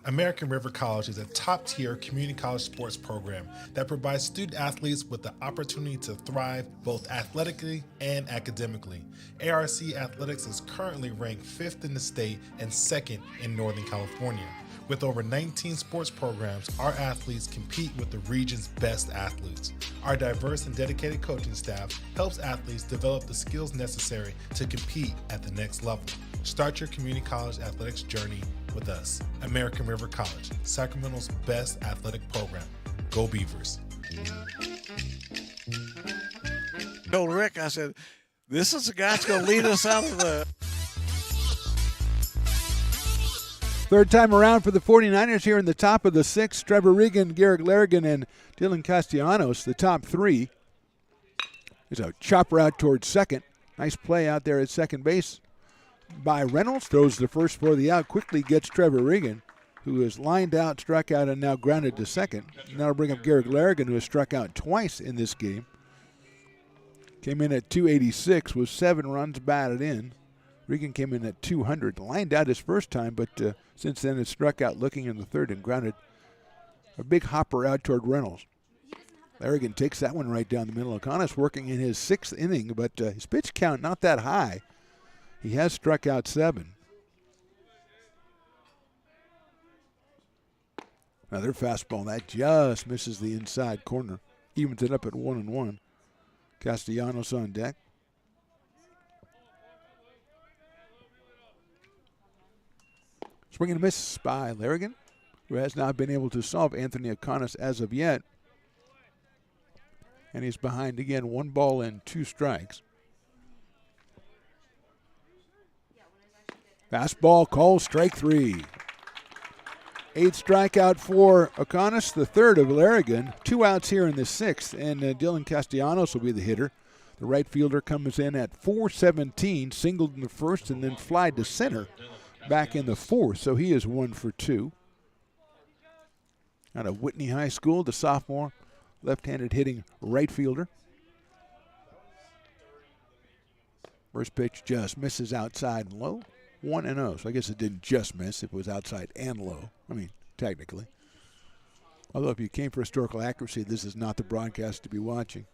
American River College is a top-tier community college sports program that provides student athletes with the opportunity to thrive both athletically and academically. ARC Athletics is currently ranked 5th in the state and 2nd in Northern California. With over 19 sports programs, our athletes compete with the region's best athletes. Our diverse and dedicated coaching staff helps athletes develop the skills necessary to compete at the next level. Start your community college athletics journey with us. American River College, Sacramento's best athletic program. Go Beavers. I told Rick, I said, this is the guy that's going to lead us out of the... Third time around for the 49ers here in the top of the sixth. Trevor Regan, Garrett Larrigan, and Dylan Castellanos, the top three. There's a chopper out towards second. Nice play out there at second base by Reynolds. Throws the first for the out. Quickly gets Trevor Regan, who is lined out, struck out, and now grounded to second. And that'll bring up Garrett Larrigan, who has struck out twice in this game. Came in at 286 with 7 runs batted in. Regan came in at 200, lined out his first time, but since then has struck out looking in the third and grounded. A big hopper out toward Reynolds. Larrigan takes that one right down the middle. O'Connor's working in his 6th inning, but his pitch count not that high. He has struck out 7. Another fastball that just misses the inside corner. Evens it up at 1-1. Castellanos on deck. Swing and a miss by Larrigan, who has not been able to solve Anthony O'Connor as of yet. And he's behind again, 1 ball and 2 strikes. Fastball called, strike 3. 8th strikeout for O'Connor, the third of Larrigan. 2 outs here in the 6th, and Dylan Castellanos will be the hitter. The right fielder comes in at 417, singled in the first, and then flied to center back in the 4th, so he is 1 for 2. Out of Whitney High School, the sophomore, left-handed hitting right fielder. First pitch just misses outside and low. 1-0, so I guess it didn't just miss. It was outside and low. I mean, technically. Although if you came for historical accuracy, this is not the broadcast to be watching.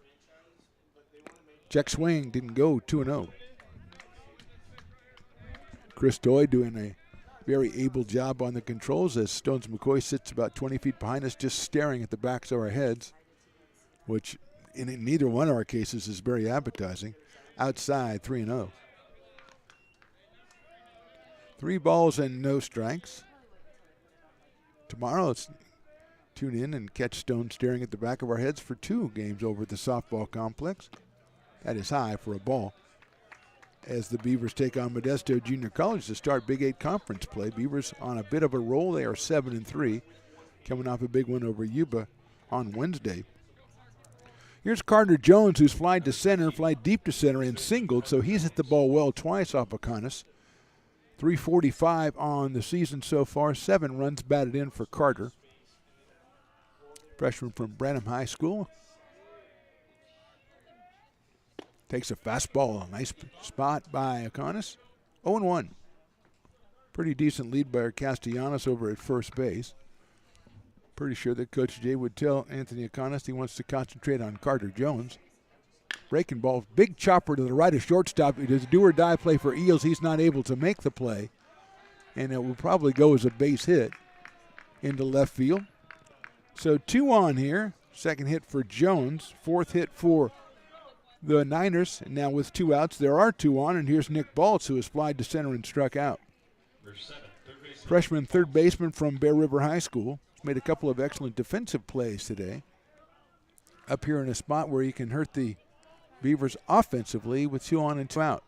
Check swing, didn't go, 2-0. Chris Doy doing a very able job on the controls as Stones McCoy sits about 20 feet behind us just staring at the backs of our heads, which in neither one of our cases is very appetizing. Outside, 3-0. 3 balls and no strikes. Tomorrow, let's tune in and catch Stone staring at the back of our heads for 2 games over at the softball complex. That is high for a ball. As the Beavers take on Modesto Junior College to start Big 8 conference play. Beavers on a bit of a roll. They are 7-3, coming off a big win over Yuba on Wednesday. Here's Carter Jones, who's flied to center, flied deep to center, and singled, so he's hit the ball well twice off O'Connor. 345 on the season so far, 7 runs batted in for Carter. Freshman from Branham High School. Takes a fastball, a nice spot by O'Connor. 0-1. Pretty decent lead by Castellanos over at first base. Pretty sure that Coach Jay would tell Anthony O'Connor he wants to concentrate on Carter Jones. Breaking ball, big chopper to the right of shortstop. It is a do-or-die play for Eels. He's not able to make the play, and it will probably go as a base hit into left field. So 2 on here. Second hit for Jones. 4th hit for the Niners. And now with 2 outs, there are 2 on, and here's Nick Baltz, who has flied to center and struck out. Freshman third baseman from Bear River High School. Made a couple of excellent defensive plays today. Up here in a spot where he can hurt the Beavers offensively with 2 on and 2 out.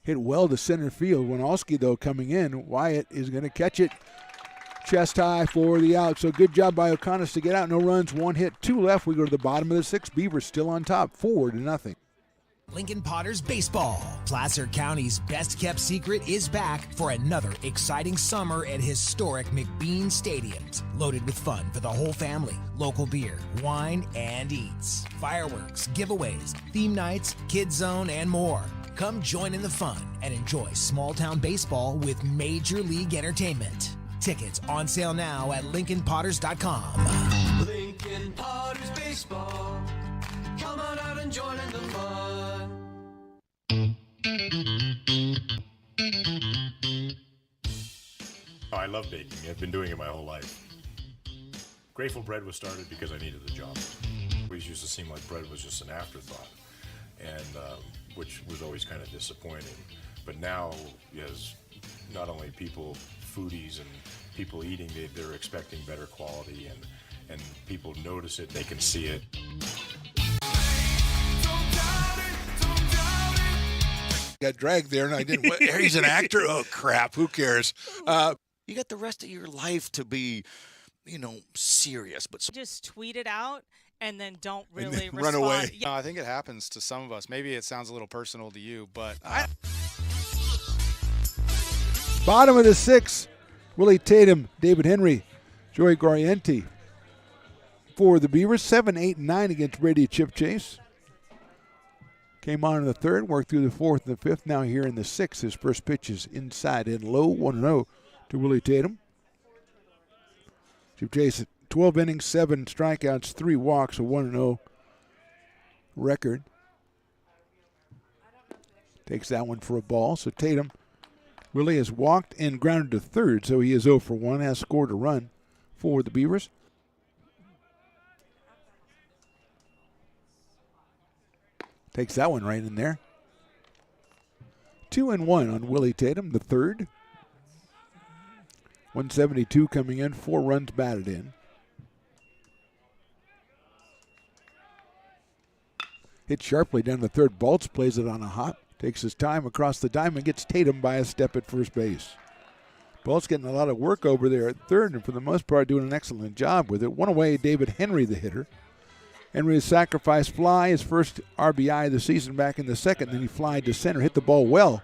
Hit well to center field. Winalski, though, coming in. Wyatt is going to catch it chest high for the out. So good job by O'Connor to get out. No runs, 1 hit, 2 left. We go to the bottom of the 6th. Beavers still on top, 4-0. Lincoln Potters Baseball. Placer County's best-kept secret is back for another exciting summer at historic McBean Stadiums. Loaded with fun for the whole family, local beer, wine, and eats. Fireworks, giveaways, theme nights, kids zone, and more. Come join in the fun and enjoy small-town baseball with Major League Entertainment. Tickets on sale now at LincolnPotters.com. Lincoln Potters Baseball. Come on out and join in the fun. Oh, I love baking. I've been doing it my whole life. Grateful Bread was started because I needed the job. It always used to seem like bread was just an afterthought, and which was always kind of disappointing. But now, as not only people, foodies, and people eating, they're expecting better quality, and people notice it, they can see it. Got dragged there, and I didn't. He's an actor? Oh, crap. Who cares? You got the rest of your life to be, serious. But Just tweet it out and then don't really then respond. run away. Yeah. No, I think it happens to some of us. Maybe it sounds a little personal to you, but Bottom of the sixth, Willie Tatum, David Henry, Joey Gorienti for the Beavers. 7, 8, and 9 against Brady Chip Chase. Came on in the third, worked through the fourth and the fifth. Now here in the sixth, his first pitch is inside and low, 1-0 to Willie Tatum. Chip Chase, 12 innings, 7 strikeouts, 3 walks, a 1-0 record. Takes that one for a ball. So Tatum, Willie has walked and grounded to third, so he is 0 for 1, has scored a run for the Beavers. Takes that one right in there. 2-1 on Willie Tatum, the third. 172 coming in, 4 runs batted in. Hit sharply down the third. Baltz plays it on a hop. Takes his time across the diamond, gets Tatum by a step at first base. Baltz getting a lot of work over there at third, and for the most part doing an excellent job with it. One away, David Henry, the hitter. Henry's sacrifice fly, his first RBI of the season back in the second. Then he flied to center, hit the ball well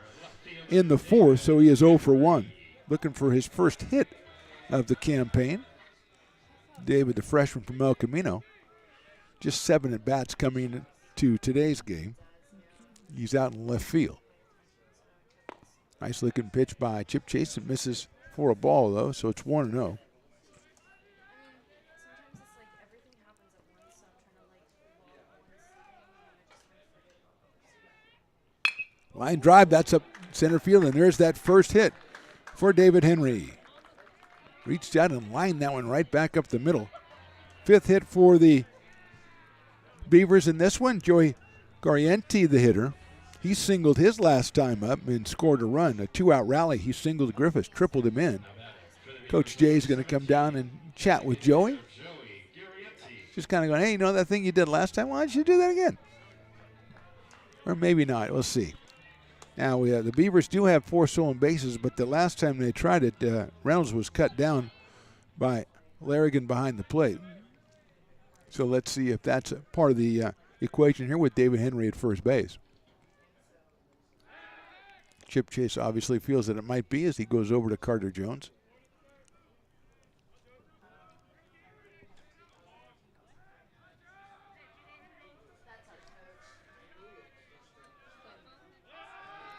in the fourth, so he is 0 for 1. Looking for his first hit of the campaign. David, the freshman from El Camino. Just 7 at-bats coming to today's game. He's out in left field. Nice looking pitch by Chip Chase. It misses for a ball, though, so it's 1-0. Line drive, that's up center field, and there's that first hit for David Henry. Reached out and lined that one right back up the middle. 5th hit for the Beavers in this one. Joey Gorienti, the hitter, he singled his last time up and scored a run. A 2-out rally. He singled Griffiths, tripled him in. Coach Jay's going to come down and chat with Joey. Just kind of going, hey, you know that thing you did last time? Why don't you do that again? Or maybe not. We'll see. Now, the Beavers do have 4 stolen bases, but the last time they tried it, Reynolds was cut down by Larrigan behind the plate. So let's see if that's a part of the equation here with David Henry at first base. Chip Chase obviously feels that it might be as he goes over to Carter Jones.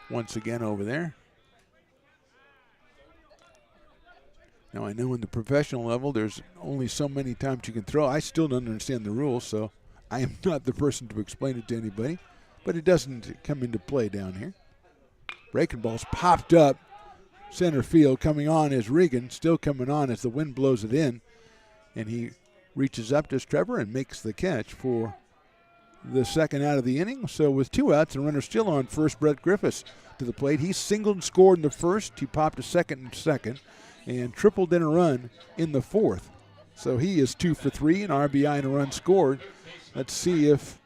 Once again over there. Now I know in the professional level there's only so many times you can throw. I still don't understand the rules, so I am not the person to explain it to anybody. But it doesn't come into play down here. Breaking ball's popped up. Center field coming on is Regan, still coming on as the wind blows it in. And he reaches up to Trevor and makes the catch for the second out of the inning. So with 2 outs and runner still on first, Brett Griffiths to the plate. He singled and scored in the first. He popped a second and tripled in a run in the fourth. So he is 2 for 3, an RBI and a run scored. Let's see if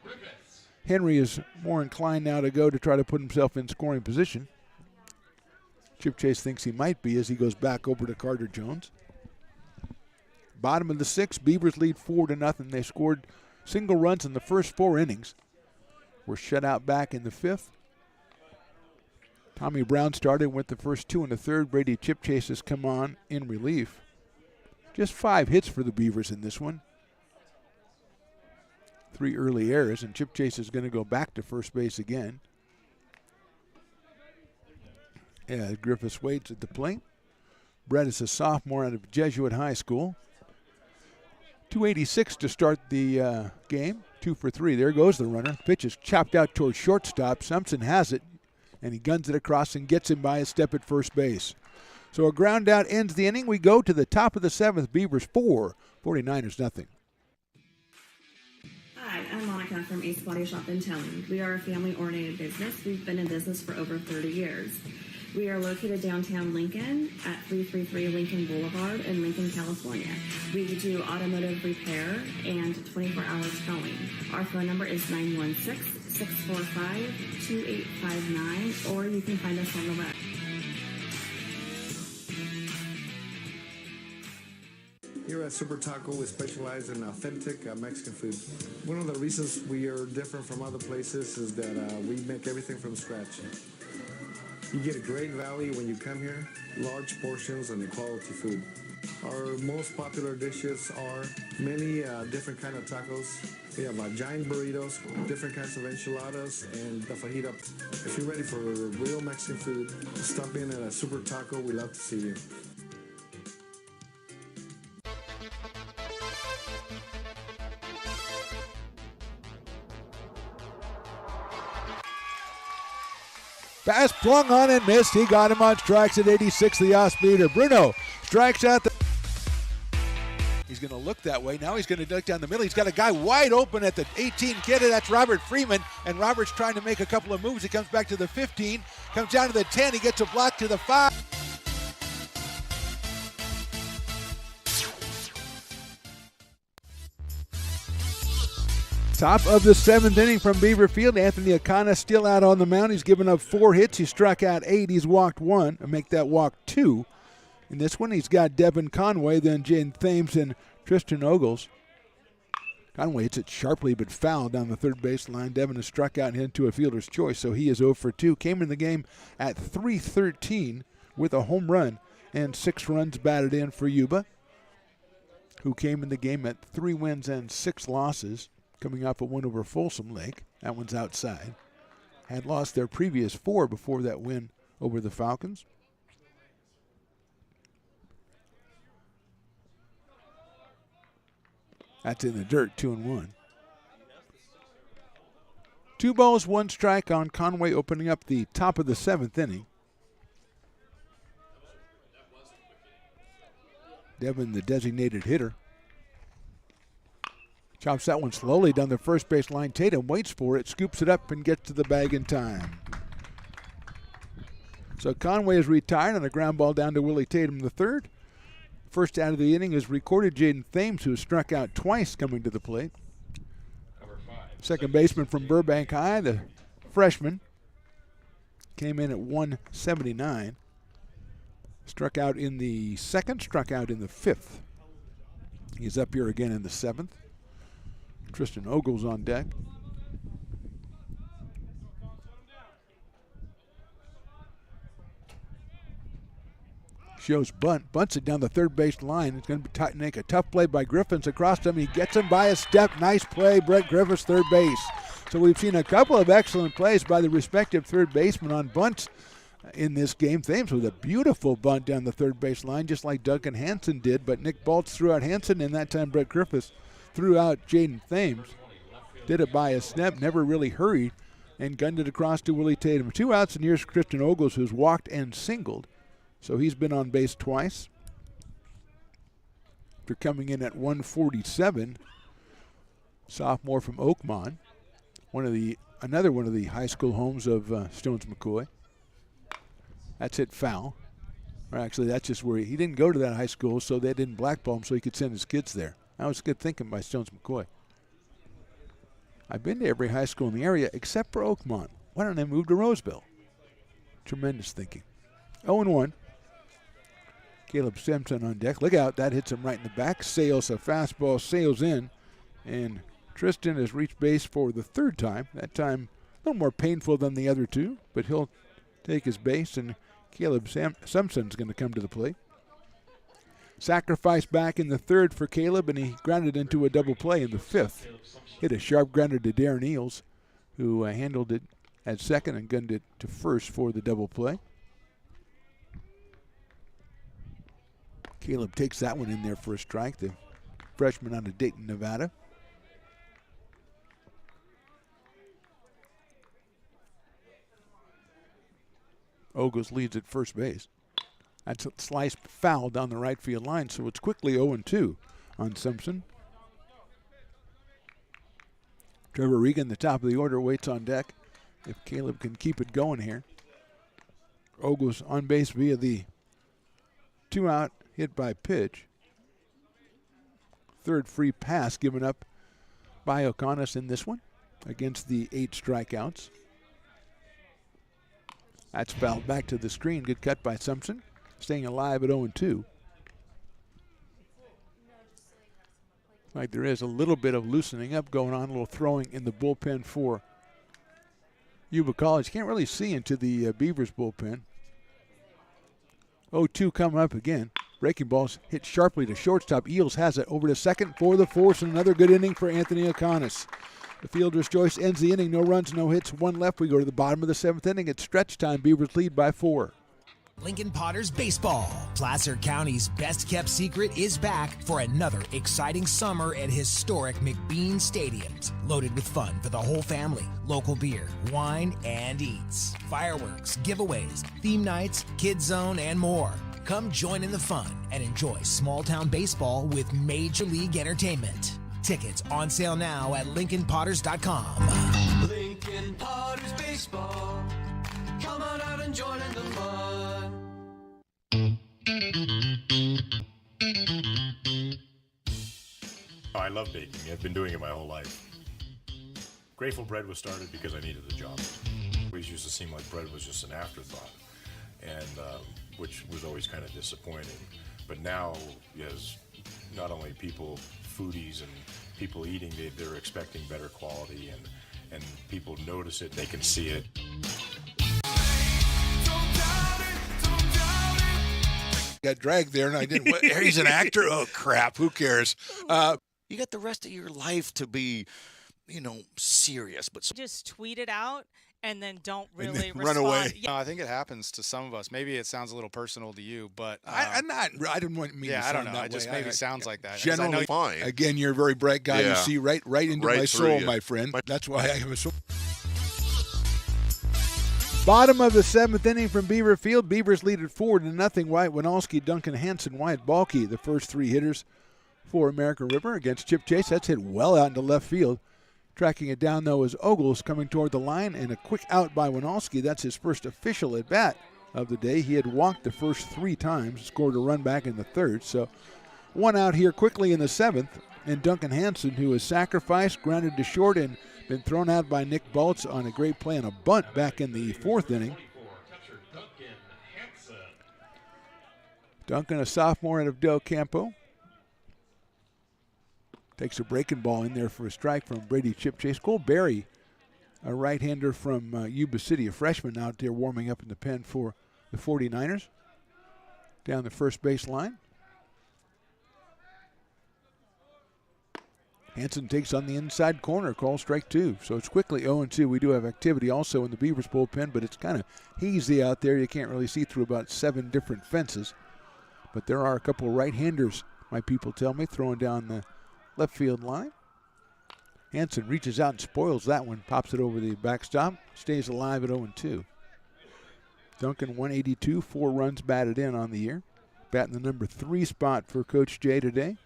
Henry is more inclined now to go to try to put himself in scoring position. Chip Chase thinks he might be as he goes back over to Carter Jones. Bottom of the 6th, Beavers lead 4-0. They scored single runs in the first 4 innings. Were shut out back in the 5th. Tommy Brown started, went the first 2 in the 3rd. Brady Chip Chase has come on in relief. Just 5 hits for the Beavers in this one. 3 early errors, and Chip Chase is going to go back to first base again. Yeah, Griffiths waits at the plate. Brett is a sophomore out of Jesuit High School. 286 to start the game. 2 for 3. There goes the runner. Pitch is chopped out towards shortstop. Simpson has it, and he guns it across and gets him by a step at first base. So a ground out ends the inning. We go to the top of the 7th. Beavers 4, 49ers nothing. Hi, I'm Monica from Ace Body Shop in Towing. We are a family-oriented business. We've been in business for over 30 years. We are located downtown Lincoln at 333 Lincoln Boulevard in Lincoln, California. We do automotive repair and 24-hour towing. Our phone number is 916-645-2859, or you can find us on the web. Here at Super Taco, we specialize in authentic Mexican food. One of the reasons we are different from other places is that we make everything from scratch. You get a great value when you come here, large portions and quality food. Our most popular dishes are many different kind of tacos. We have giant burritos, different kinds of enchiladas, and the fajita. If you're ready for real Mexican food, stop in at a Super Taco. We love to see you. Pass flung on and missed. He got him on strikes at 86, the off-speeder. Bruno strikes out the... He's going to look that way. Now he's going to duck down the middle. He's got a guy wide open at the 18 kid. That's Robert Freeman. And Robert's trying to make a couple of moves. He comes back to the 15, comes down to the 10. He gets a block to the 5. Top of the 7th inning from Beaver Field. Anthony Akana still out on the mound. He's given up 4 hits. He struck out 8. He's walked 1. And make that walk 2. In this one, he's got Devin Conway, then Jaden Thames and Tristan Ogles. Conway hits it sharply but foul down the third baseline. Devin has struck out and into a fielder's choice, so he is 0 for 2. Came in the game at .313 with a home run and 6 runs batted in for Yuba, who came in the game at 3 wins and 6 losses. Coming off a win over Folsom Lake. That one's outside. Had lost their previous 4 before that win over the Falcons. That's in the dirt, 2-1. 2 balls, 1 strike on Conway, opening up the top of the 7th inning. Devin, the designated hitter. Chops that one slowly down the first base line. Tatum waits for it, scoops it up, and gets to the bag in time. So Conway is retired on a ground ball down to Willie Tatum III. First out of the inning is recorded Jaden Thames, who struck out twice coming to the plate. Second baseman from Burbank High, the freshman, came in at 179. Struck out in the 2nd, struck out in the 5th. He's up here again in the 7th. Tristan Ogles on deck. Shows bunt. Bunts it down the third base line. It's going to make a tough play by Griffiths across him. He gets him by a step. Nice play, Brett Griffiths, third base. So we've seen a couple of excellent plays by the respective third basemen on bunts in this game. Thames with a beautiful bunt down the third base line, just like Duncan Hansen did, but Nick Baltz threw out Hansen, and that time Brett Griffiths threw out Jaden Thames. Did it by a step, never really hurried, and gunned it across to Willie Tatum. 2 outs, and here's Tristan Ogles, who's walked and singled. So he's been on base twice. After coming in at 147, sophomore from Oakmont, another one of the high school homes of Stones McCoy. That's hit foul. Or actually, that's just where he didn't go to that high school, so they didn't blackball him so he could send his kids there. That was good thinking by Stones McCoy. I've been to every high school in the area except for Oakmont. Why don't I move to Roseville? Tremendous thinking. 0-1. Caleb Simpson on deck. Look out, that hits him right in the back. Sails a fastball, sails in. And Tristan has reached base for the 3rd time. That time a little more painful than the other 2, but he'll take his base, and Caleb Simpson's going to come to the plate. Sacrifice back in the 3rd for Caleb, and he grounded into a double play in the 5th. Hit a sharp grounder to Darren Eels, who handled it at 2nd and gunned it to 1st for the double play. Caleb takes that one in there for a strike, the freshman out of Dayton, Nevada. Ogles leads at first base. That's a slice foul down the right field line, so it's quickly 0-2 on Simpson. Trevor Regan, the top of the order, waits on deck if Caleb can keep it going here. Ogles on base via the 2-out hit by pitch. Third free pass given up by O'Connor in this one against the 8 strikeouts. That's fouled back to the screen. Good cut by Simpson. Staying alive at 0-2. Like there is a little bit of loosening up going on, a little throwing in the bullpen for Yuba College. Can't really see into the Beavers bullpen. 0-2 coming up again. Breaking balls hit sharply to shortstop. Eels has it over to second for the force, and another good inning for Anthony O'Connor. The fielder's choice ends the inning. No runs, no hits, 1 left. We go to the bottom of the 7th inning. It's stretch time. Beavers lead by 4. Lincoln Potters Baseball. Placer County's best-kept secret is back for another exciting summer at historic McBean Stadiums. Loaded with fun for the whole family, local beer, wine, and eats. Fireworks, giveaways, theme nights, kids zone, and more. Come join in the fun and enjoy small-town baseball with Major League Entertainment. Tickets on sale now at LincolnPotters.com. Lincoln Potters Baseball. Come on out and join in the fun. I love baking. I've been doing it my whole life. Grateful Bread was started because I needed the job. It always used to seem like bread was just an afterthought, and which was always kind of disappointing. But now, as not only people, foodies, and people eating, they're expecting better quality, and people notice it, they can see it. Got dragged there, and I didn't. He's an actor? Oh, crap. Who cares? You got the rest of your life to be, serious. But Just tweet it out and then don't really then respond. run away. Yeah. No, I think it happens to some of us. Maybe it sounds a little personal to you, but I didn't want me to yeah, I don't sound know. that It just way. maybe sounds like that. 'Cause I Generally, know- fine. Again, you're a very bright guy. Yeah. You see right into Right my through soul, you. my friend. That's why I have a soul. Bottom of the 7th inning from Beaver Field. Beavers lead at 4-0. Wyatt Winalski, Duncan Hansen, Wyatt Balke, the first 3 hitters for American River against Chip Chase. That's hit well out into left field. Tracking it down, though, is Ogles coming toward the line, and a quick out by Winalski. That's his first official at-bat of the day. He had walked the first 3 times, scored a run back in the 3rd. So 1 out here quickly in the 7th, and Duncan Hansen, who was sacrificed, grounded to short, and been thrown out by Nick Baltz on a great play on a bunt back in the 4th inning. Duncan, a sophomore out of Del Campo. Takes a breaking ball in there for a strike from Brady Chip Chase. Cole Berry, a right-hander from Yuba City, a freshman out there warming up in the pen for the 49ers. Down the first base line. Hansen takes on the inside corner, call strike 2. So it's quickly 0-2. We do have activity also in the Beavers bullpen, but it's kind of hazy out there. You can't really see through about 7 different fences. But there are a couple of right-handers, my people tell me, throwing down the left field line. Hansen reaches out and spoils that one, pops it over the backstop, stays alive at 0-2. Duncan 182, 4 runs batted in on the year. Batting the number 3 spot for Coach Jay today.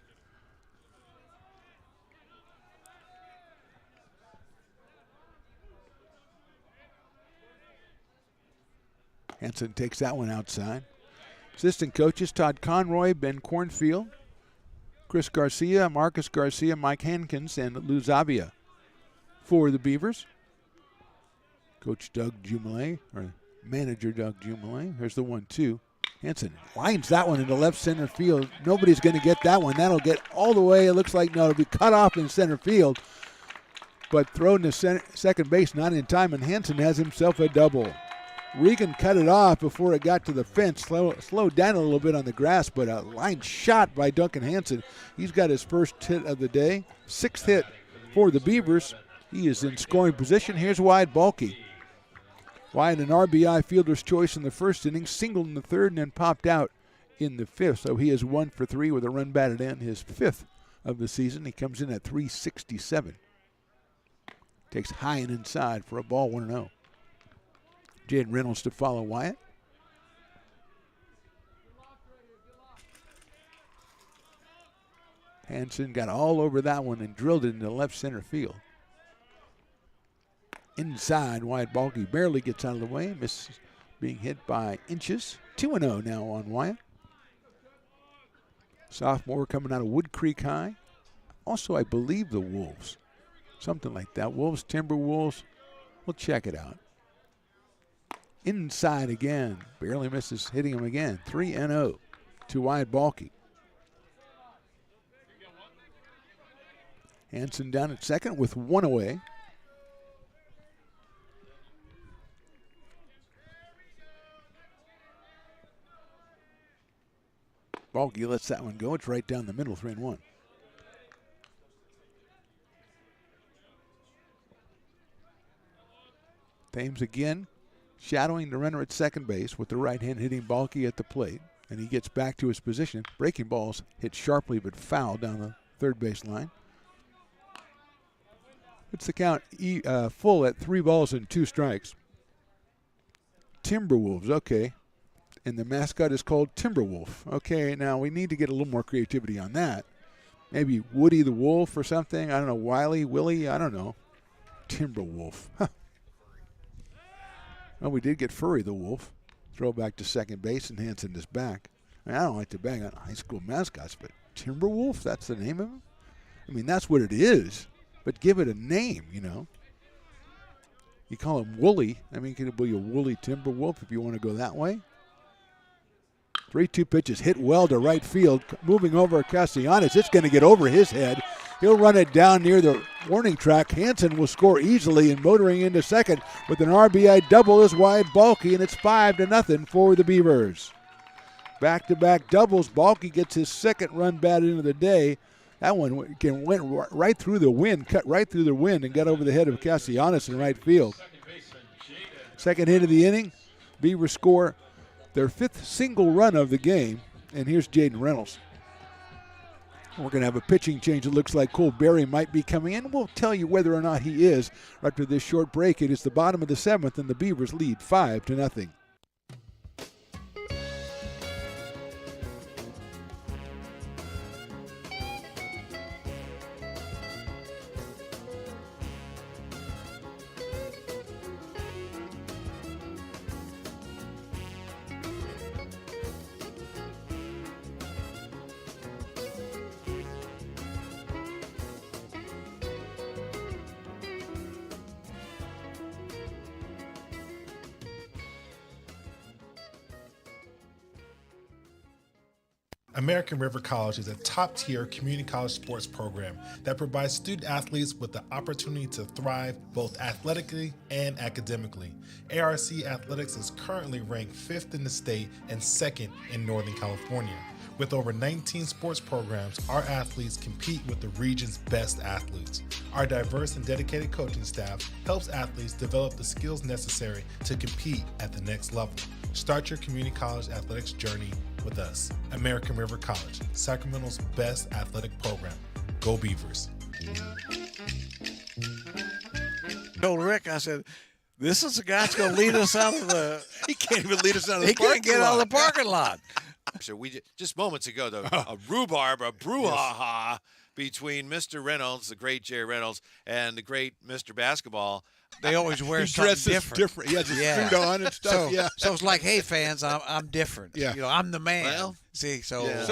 Hansen takes that one outside. Assistant coaches Todd Conroy, Ben Cornfield, Chris Garcia, Marcus Garcia, Mike Hankins, and Lou Zavia for the Beavers. Coach Doug Jumelet, or manager Doug Jumelet. Here's the 1-2. Hansen lines that one into left center field. Nobody's going to get that one. That'll get all the way. It looks like, no, it'll be cut off in center field. But thrown to second base, not in time, and Hansen has himself a double. Regan cut it off before it got to the fence, slowed down a little bit on the grass, but a line shot by Duncan Hansen. He's got his first hit of the day, 6th hit for the Beavers. He is in scoring position. Here's Wyatt Balke. Wyatt, an RBI fielder's choice in the first inning, singled in the 3rd, and then popped out in the fifth. So he is 1 for 3 with a run batted in, his fifth of the season. He comes in at 367. Takes high and inside for a ball 1-0. Jaden Reynolds to follow Wyatt. Hanson got all over that one and drilled it into left center field. Inside, Wyatt Balky barely gets out of the way, misses being hit by inches. 2-0 now on Wyatt. Sophomore coming out of Wood Creek High. Also, I believe the Wolves. Something like that. Wolves, Timberwolves. We'll check it out. Inside again. Barely misses hitting him again. 3-0 to Wyatt Balky. Hanson down at second with one away. Balky lets that one go. It's right down the middle, 3-1. Thames again shadowing the runner at second base with the right hand hitting Balky at the plate. And he gets back to his position. Breaking balls hit sharply but foul down the third base line. Puts the count full at 3 balls and 2 strikes. Timberwolves, okay. And the mascot is called Timberwolf. Okay, now we need to get a little more creativity on that. Maybe Woody the Wolf or something. I don't know, Willie, I don't know. Timberwolf. Huh. Well, we did get Furry the Wolf. Throw back to second base, and Hanson is back. I don't like to bang on high school mascots, but Timberwolf, that's the name of him? I mean, that's what it is. But give it a name, you know. You call him Wooly. I mean, could it be a Woolly Timberwolf if you want to go that way? 3-2 pitches hit well to right field. Moving over Castellanos. It's going to get over his head. He'll run it down near the warning track. Hanson will score easily, and motoring into second with an RBI double is Wyatt Balky, and it's 5-0 for the Beavers. Back-to-back doubles. Balky gets his second run batted into the day. That one went right through the wind, cut right through the wind, and got over the head of Castellanos in right field. Second hit of the inning. Beavers score their 5th single run of the game, and here's Jaden Reynolds. We're going to have a pitching change. It looks like Cole Berry might be coming in. We'll tell you whether or not he is after this short break. It is the bottom of the 7th, and the Beavers lead 5-0. American River College is a top-tier community college sports program that provides student athletes with the opportunity to thrive both athletically and academically. ARC Athletics is currently ranked 5th in the state and 2nd in Northern California. With over 19 sports programs, our athletes compete with the region's best athletes. Our diverse and dedicated coaching staff helps athletes develop the skills necessary to compete at the next level. Start your community college athletics journey with us. American River College, Sacramento's best athletic program. Go Beavers. Told Rick, I said, this is the guy that's going to lead us out of the... He can't even lead us out of the parking lot. He can't get out of the parking lot. So we just moments ago, though, a rhubarb, a brouhaha between Mr. Reynolds, the great Jerry Reynolds, and the great Mr. Basketball. They always wear something different. He has his suit on and stuff. So it's like, hey, fans, I'm different. Yeah. You know, I'm the man. Well, see, so. Yeah.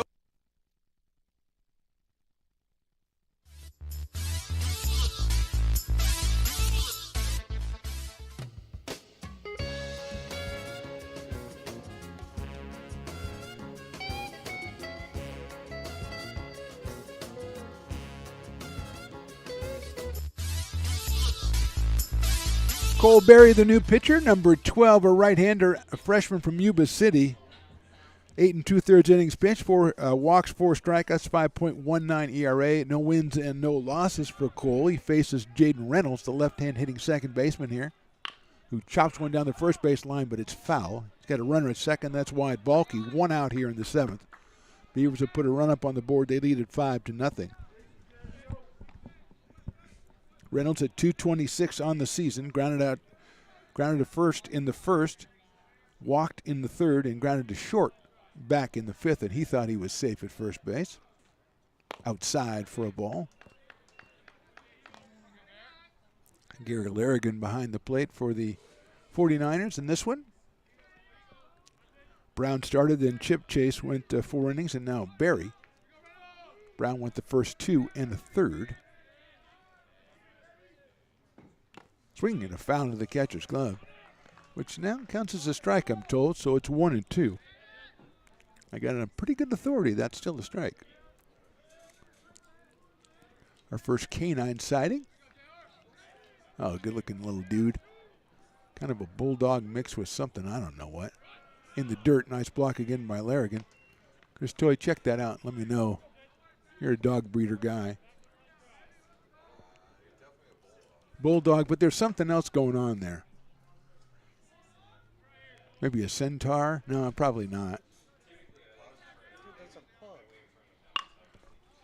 Cole Berry, the new pitcher, number 12, a right-hander, a freshman from Yuba City. 8 2/3 innings pitched, 4 walks, 4 strikeouts, 5.19 ERA. No wins and no losses for Cole. He faces Jaden Reynolds, the left-hand hitting second baseman here, who chops one down the first base line, but it's foul. He's got a runner at second. That's wide. Balky, 1 out here in the 7th. Beavers have put a run up on the board. They lead at 5-0. Reynolds at 226 on the season. Grounded to first in the first, walked in the third, and grounded to short back in the 5th, and he thought he was safe at first base. Outside for a ball. Gary Larrigan behind the plate for the 49ers in this one. Brown started, then Chip Chase went 4 innings, and now Barry. Brown went the first 2 and the third. Swinging a foul into the catcher's glove, which now counts as a strike, I'm told, so it's 1-2. I got it on pretty good authority. That's still a strike. Our first canine sighting. Oh, good-looking little dude. Kind of a bulldog mixed with something, I don't know what. In the dirt, nice block again by Larrigan. Chris Toy, check that out. Let me know. You're a dog breeder guy. Bulldog, but there's something else going on there. Maybe a centaur? No, probably not.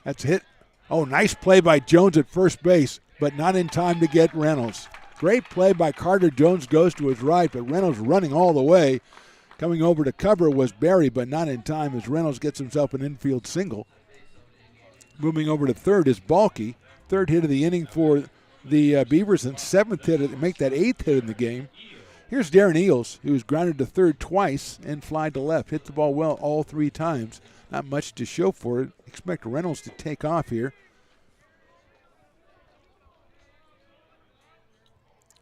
That's a hit. Oh, nice play by Jones at first base, but not in time to get Reynolds. Great play by Carter. Jones goes to his right, but Reynolds running all the way. Coming over to cover was Barry, but not in time as Reynolds gets himself an infield single. Moving over to third is Balky. Third hit of the inning for the Beavers, and 7th hit, make that 8th hit in the game. Here's Darren Eels, who's grounded to third twice and flied to left. Hit the ball well all 3 times. Not much to show for it. Expect Reynolds to take off here.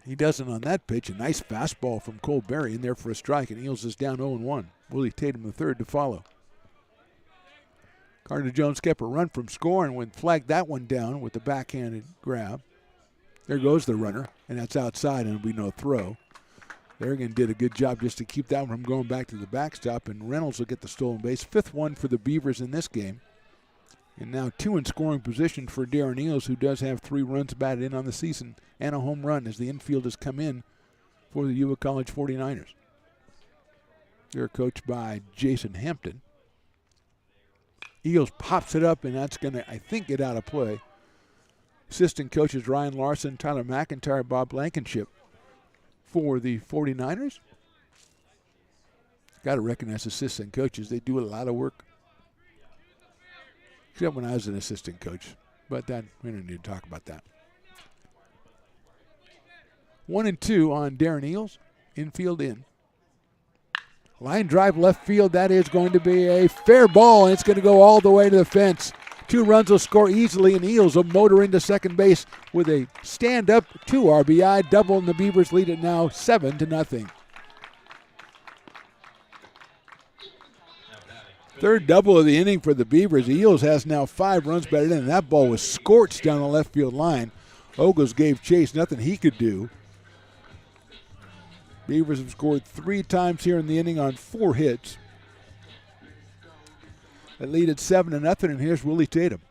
He doesn't on that pitch. A nice fastball from Cole Berry in there for a strike, and Eels is down 0-1. Willie Tatum the third to follow. Carter Jones kept a run from scoring when flagged that one down with the backhanded grab. There goes the runner, and that's outside, and it'll be no throw. Larrigan did a good job just to keep that one from going back to the backstop, and Reynolds will get the stolen base. 5th one for the Beavers in this game. And now 2 in scoring position for Darren Eels, who does have 3 runs batted in on the season and a home run as the infield has come in for the Yuba College 49ers. They're coached by Jason Hampton. Eels pops it up, and that's going to, I think, get out of play. Assistant coaches Ryan Larson, Tyler McIntyre, Bob Blankenship for the 49ers. Got to recognize assistant coaches. They do a lot of work. Except when I was an assistant coach. But that we don't need to talk about that. 1-2 on Darren Eels. Infield in. Line drive left field. That is going to be a fair ball, and it's going to go all the way to the fence. 2 runs will score easily, and Eels will motor into second base with a stand-up 2 RBI double, and the Beavers lead it now 7-0. Third double of the inning for the Beavers. Eels has now 5 runs batted in, and that ball was scorched down the left field line. Ogles gave chase, nothing he could do. Beavers have scored 3 times here in the inning on 4 hits. That lead at 7-0, and here's Willie Tatum.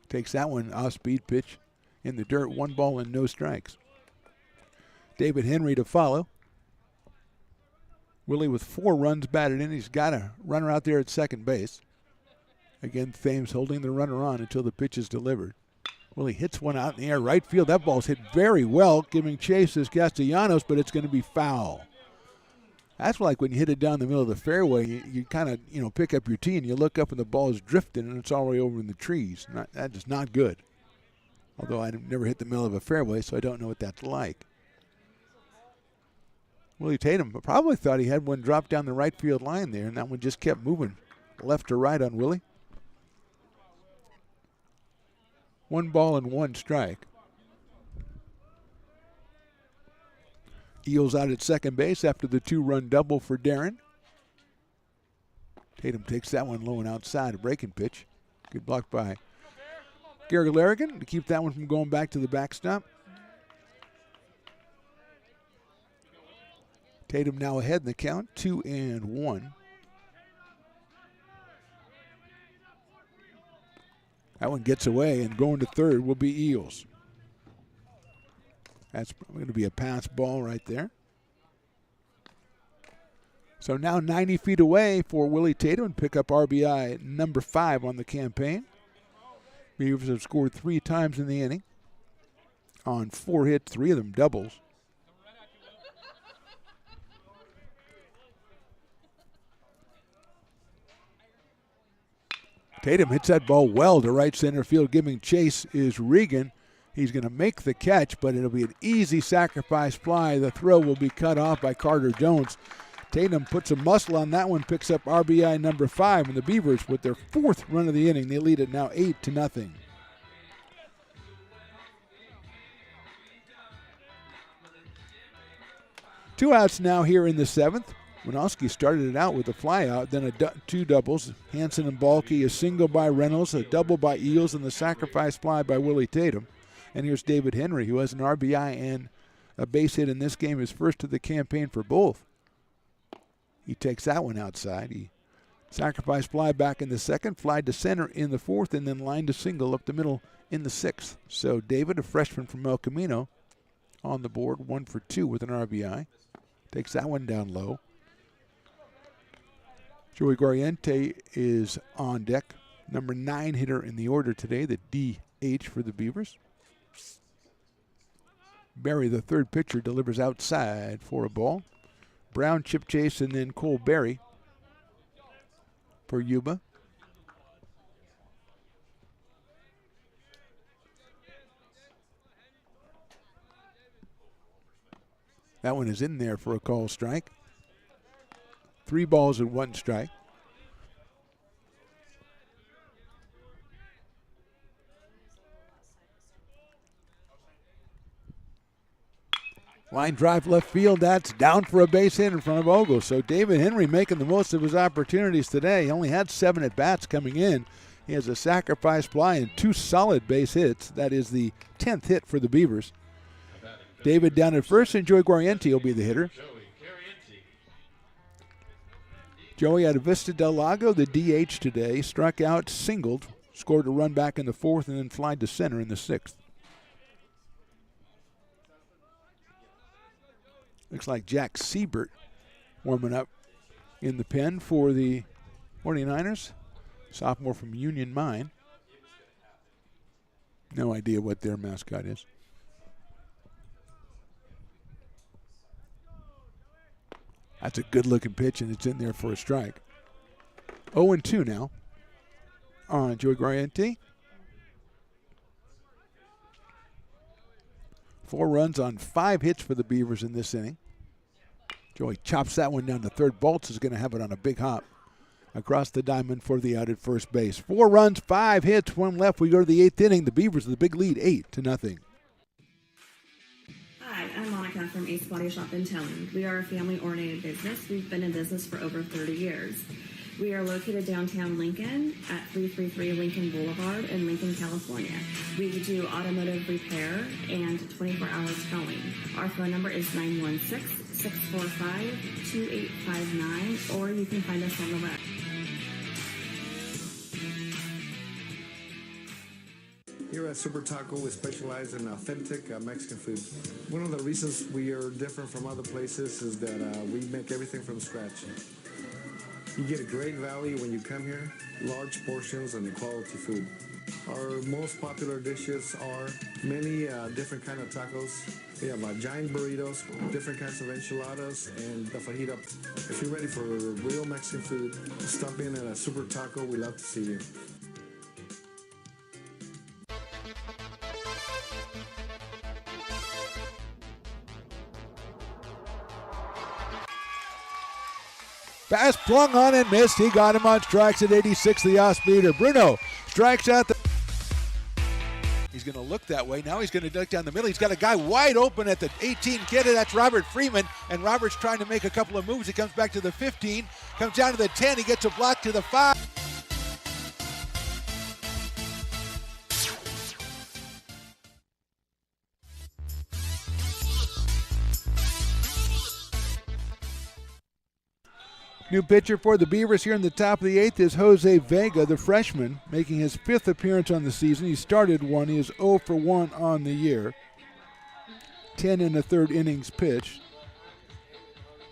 Takes that one off-speed pitch in the dirt. 1 ball and no strikes. David Henry to follow. Willie with 4 runs batted in. He's got a runner out there at second base. Again, Thames holding the runner on until the pitch is delivered. Willie hits one out in the air, right field. That ball's hit very well, giving chase is Castellanos, but it's going to be foul. That's like when you hit it down the middle of the fairway, you kind of, pick up your tee and you look up and the ball is drifting and it's all the way over in the trees. That is not good. Although I've never hit the middle of a fairway, so I don't know what that's like. Willie Tatum probably thought he had one drop down the right field line there, and that one just kept moving left to right on Willie. 1 ball and 1 strike. Eels out at second base after the 2-run double for Darren. Tatum takes that one low and outside, a breaking pitch. Good block by Gary Larrigan to keep that one from going back to the backstop. Tatum now ahead in the count, 2-1. That one gets away, and going to third will be Eels. That's going to be a pass ball right there. So now 90 feet away for Willie Tatum and pick up RBI number 5 on the campaign. Beavers have scored 3 times in the inning on 4 hits, 3 of them doubles. Tatum hits that ball well to right center field. Giving chase is Regan. He's going to make the catch, but it'll be an easy sacrifice fly. The throw will be cut off by Carter Jones. Tatum puts a muscle on that one, picks up RBI number 5, and the Beavers, with their 4th run of the inning, they lead it now 8-0. 2 outs now here in the 7th. Winowski started it out with a fly out, then 2 doubles. Hanson and Balke, a single by Reynolds, a double by Eels, and the sacrifice fly by Willie Tatum. And here's David Henry, who has an RBI and a base hit in this game, his first of the campaign for both. He takes that one outside. He sacrifice fly back in the 2nd, fly to center in the 4th, and then lined a single up the middle in the 6th. So David, a freshman from El Camino, on the board, 1 for 2 with an RBI. Takes that one down low. Joey Guariente is on deck. Number 9 hitter in the order today, the DH for the Beavers. Barry, the 3rd pitcher, delivers outside for a ball. Brown, Chip Chase, and then Cole Berry for Yuba. That one is in there for a call strike. 3 balls and 1 strike. Line drive left field. That's down for a base hit in front of Ogle. So David Henry making the most of his opportunities today. He only had 7 at-bats coming in. He has a sacrifice fly and 2 solid base hits. That is the 10th hit for the Beavers. David down at first, and Joey Guariente will be the hitter. Joey out of Vista Del Lago, the DH today, struck out, singled, scored a run back in the 4th, and then flied to center in the 6th. Looks like Jack Siebert warming up in the pen for the 49ers. Sophomore from Union Mine. No idea what their mascot is. That's a good-looking pitch, and it's in there for a strike. 0-2 now on Joey Guariente. 4 runs on 5 hits for the Beavers in this inning. Joey chops that one down to third. Bolts is going to have it on a big hop across the diamond for the out at first base. 4 runs, 5 hits, 1 left. We go to the 8th inning. The Beavers with the big lead, 8-0. Hi, I'm Monica from Ace Body Shop in Towing. We are a family-oriented business. We've been in business for over 30 years. We are located downtown Lincoln at 333 Lincoln Boulevard in Lincoln, California. We do automotive repair and 24-hour towing. Our phone number is 916-645-2859, or you can find us on the web. Here at Super Taco, we specialize in authentic Mexican food. One of the reasons we are different from other places is that we make everything from scratch. You get a great value when you come here, large portions and quality food. Our most popular dishes are many different kind of tacos. We have giant burritos, different kinds of enchiladas, and the fajita. If you're ready for real Mexican food, stop in at a Super Taco. We'd love to see you. Pass flung on and missed. He got him on strikes at 86, the off-speeder. Bruno strikes out the... He's going to look that way. Now he's going to duck down the middle. He's got a guy wide open at the 18 kid. That's Robert Freeman. And Robert's trying to make a couple of moves. He comes back to the 15, comes down to the 10. He gets a block to the 5. New pitcher for the Beavers here in the top of the 8th is Jose Vega, the freshman, making his 5th appearance on the season. He started one. He is 0 for 1 on the year. 10 in the third innings pitched.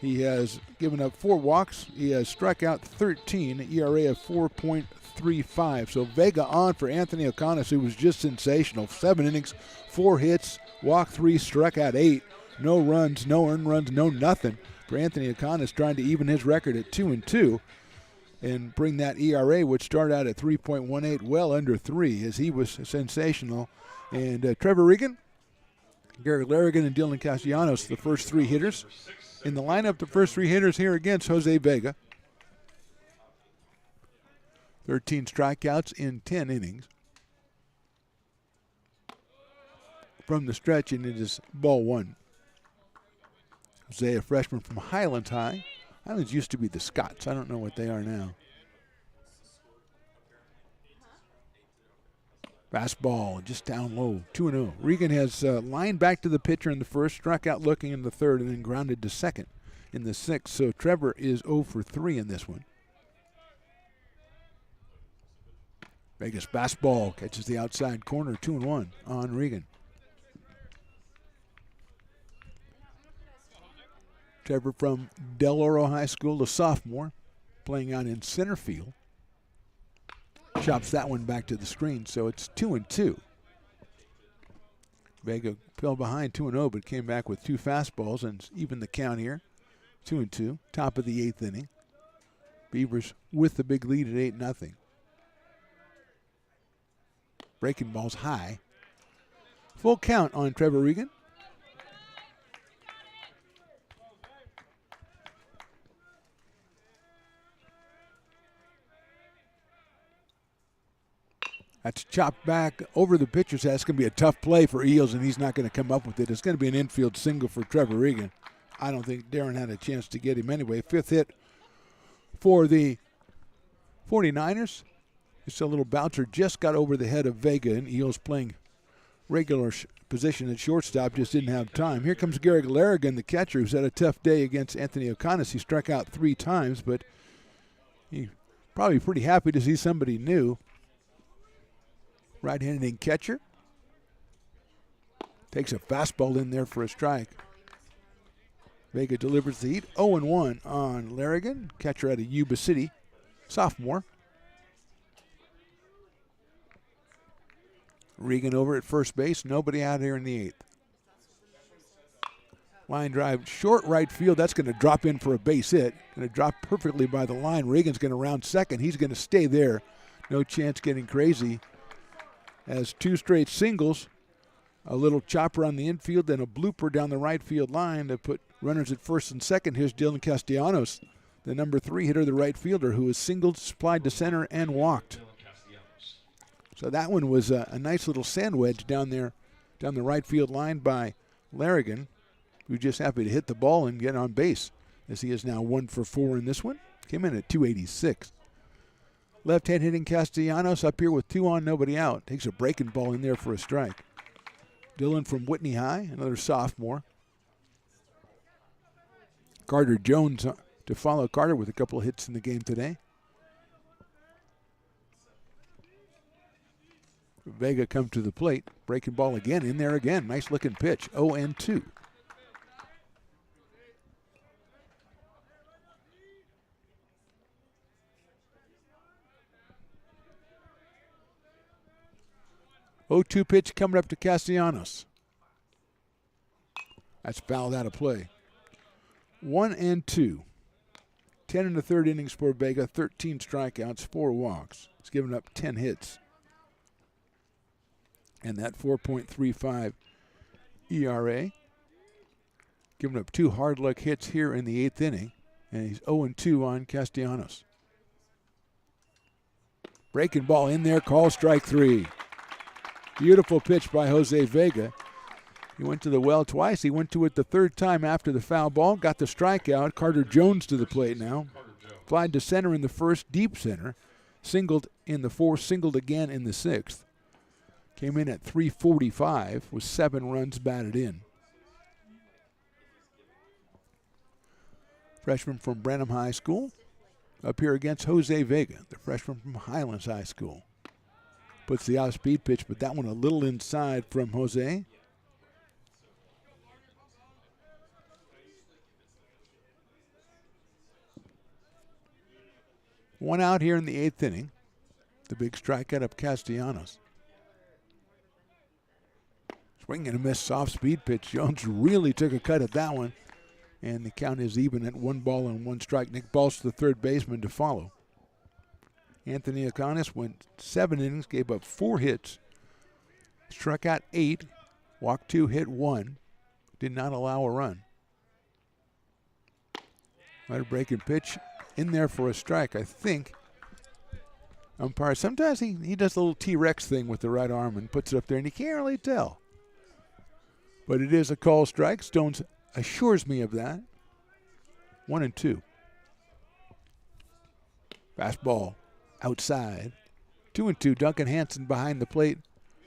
He has given up 4 walks. He has struck out 13, an ERA of 4.35. So Vega on for Anthony O'Connor, who was just sensational. 7 innings, 4 hits, walked 3, struck out 8. No runs, no earned runs, no nothing. For Anthony O'Connor, trying to even his record at 2-2 and bring that ERA, which started out at 3.18, well under 3, as he was sensational. And Trevor Regan, Gary Larrigan, and Dylan Castellanos, the first 3 hitters. In the lineup, the first 3 hitters here against Jose Vega. 13 strikeouts in 10 innings. From the stretch, and it is ball 1. Jose, a freshman from Highlands High. Highlands used to be the Scots. I don't know what they are now. Fastball just down low, 2-0. Regan has lined back to the pitcher in the first, struck out looking in the third, and then grounded to second in the 6th. So Trevor is 0 for 3 in this one. Vegas fastball catches the outside corner, 2-1 on Regan. Trevor from Del Oro High School, a sophomore, playing out in center field. Chops that one back to the screen, so it's 2-2. Vega fell behind 2-0, but came back with 2 fastballs and even the count here. 2-2, top of the 8th inning. Beavers with the big lead at 8-0. Breaking balls high. Full count on Trevor Regan. That's chopped back over the pitcher's head. It's going to be a tough play for Eels, and he's not going to come up with it. It's going to be an infield single for Trevor Regan. I don't think Darren had a chance to get him anyway. 5th hit for the 49ers. It's a little bouncer, just got over the head of Vega, and Eels playing regular position at shortstop, just didn't have time. Here comes Garrick Larrigan, the catcher, who's had a tough day against Anthony O'Connor. He struck out 3 times, but he's probably pretty happy to see somebody new. Right-handed catcher. Takes a fastball in there for a strike. Vega delivers the heat. 0-1 on Larrigan, catcher out of Yuba City, sophomore. Regan over at first base. Nobody out here in the 8th. Line drive, short right field. That's going to drop in for a base hit. Going to drop perfectly by the line. Regan's going to round second. He's going to stay there. No chance getting crazy. Has 2 straight singles, a little chopper on the infield, and a blooper down the right field line to put runners at first and second. Here's Dylan Castellanos, the number 3 hitter, the right fielder, who has singled, supplied to center, and walked. So that one was a nice little sand wedge down there, down the right field line by Larrigan, who's just happy to hit the ball and get on base, as he is now 1 for 4 in this one. Came in at 286. Left-hand hitting Castellanos up here with 2 on, nobody out. Takes a breaking ball in there for a strike. Dylan from Whitney High, another sophomore. Carter Jones to follow Carter with a couple of hits in the game today. Vega comes to the plate. Breaking ball again, in there again. Nice looking pitch, 0-2. Oh, 2 pitch coming up to Castellanos. That's fouled out of play. 1-2. 10 in the third innings for Vega. 13 strikeouts, 4 walks. He's given up 10 hits. And that 4.35 ERA. Giving up 2 hard luck hits here in the 8th inning. And he's 0-2 on Castellanos. Breaking ball in there, call strike 3. Beautiful pitch by Jose Vega. He went to the well twice. He went to it the 3rd time after the foul ball. Got the strikeout. Carter Jones to the plate now. Flied to center in the 1st, deep center. Singled in the 4th, singled again in the 6th. Came in at 345 with 7 runs batted in. Freshman from Branham High School. up here against Jose Vega, the freshman from Highlands High School. Puts the off-speed pitch, but that one a little inside from Jose. One out here in the 8th inning. The big strikeout of Castellanos. Swing and a miss, soft speed pitch. Jones really took a cut at that one. And the count is even at 1-1 strike. Nick Balch, the third baseman, to follow. Anthony Ocanis went 7 innings, gave up 4 hits, struck out 8, walked 2, hit 1, did not allow a run. Let a breaking pitch in there for a strike, I think. Umpire, sometimes he does a little T-Rex thing with the right arm and puts it up there, and you can't really tell. But it is a call strike. Stones assures me of that. 1-2. Fastball outside. 2-2. Duncan Hansen behind the plate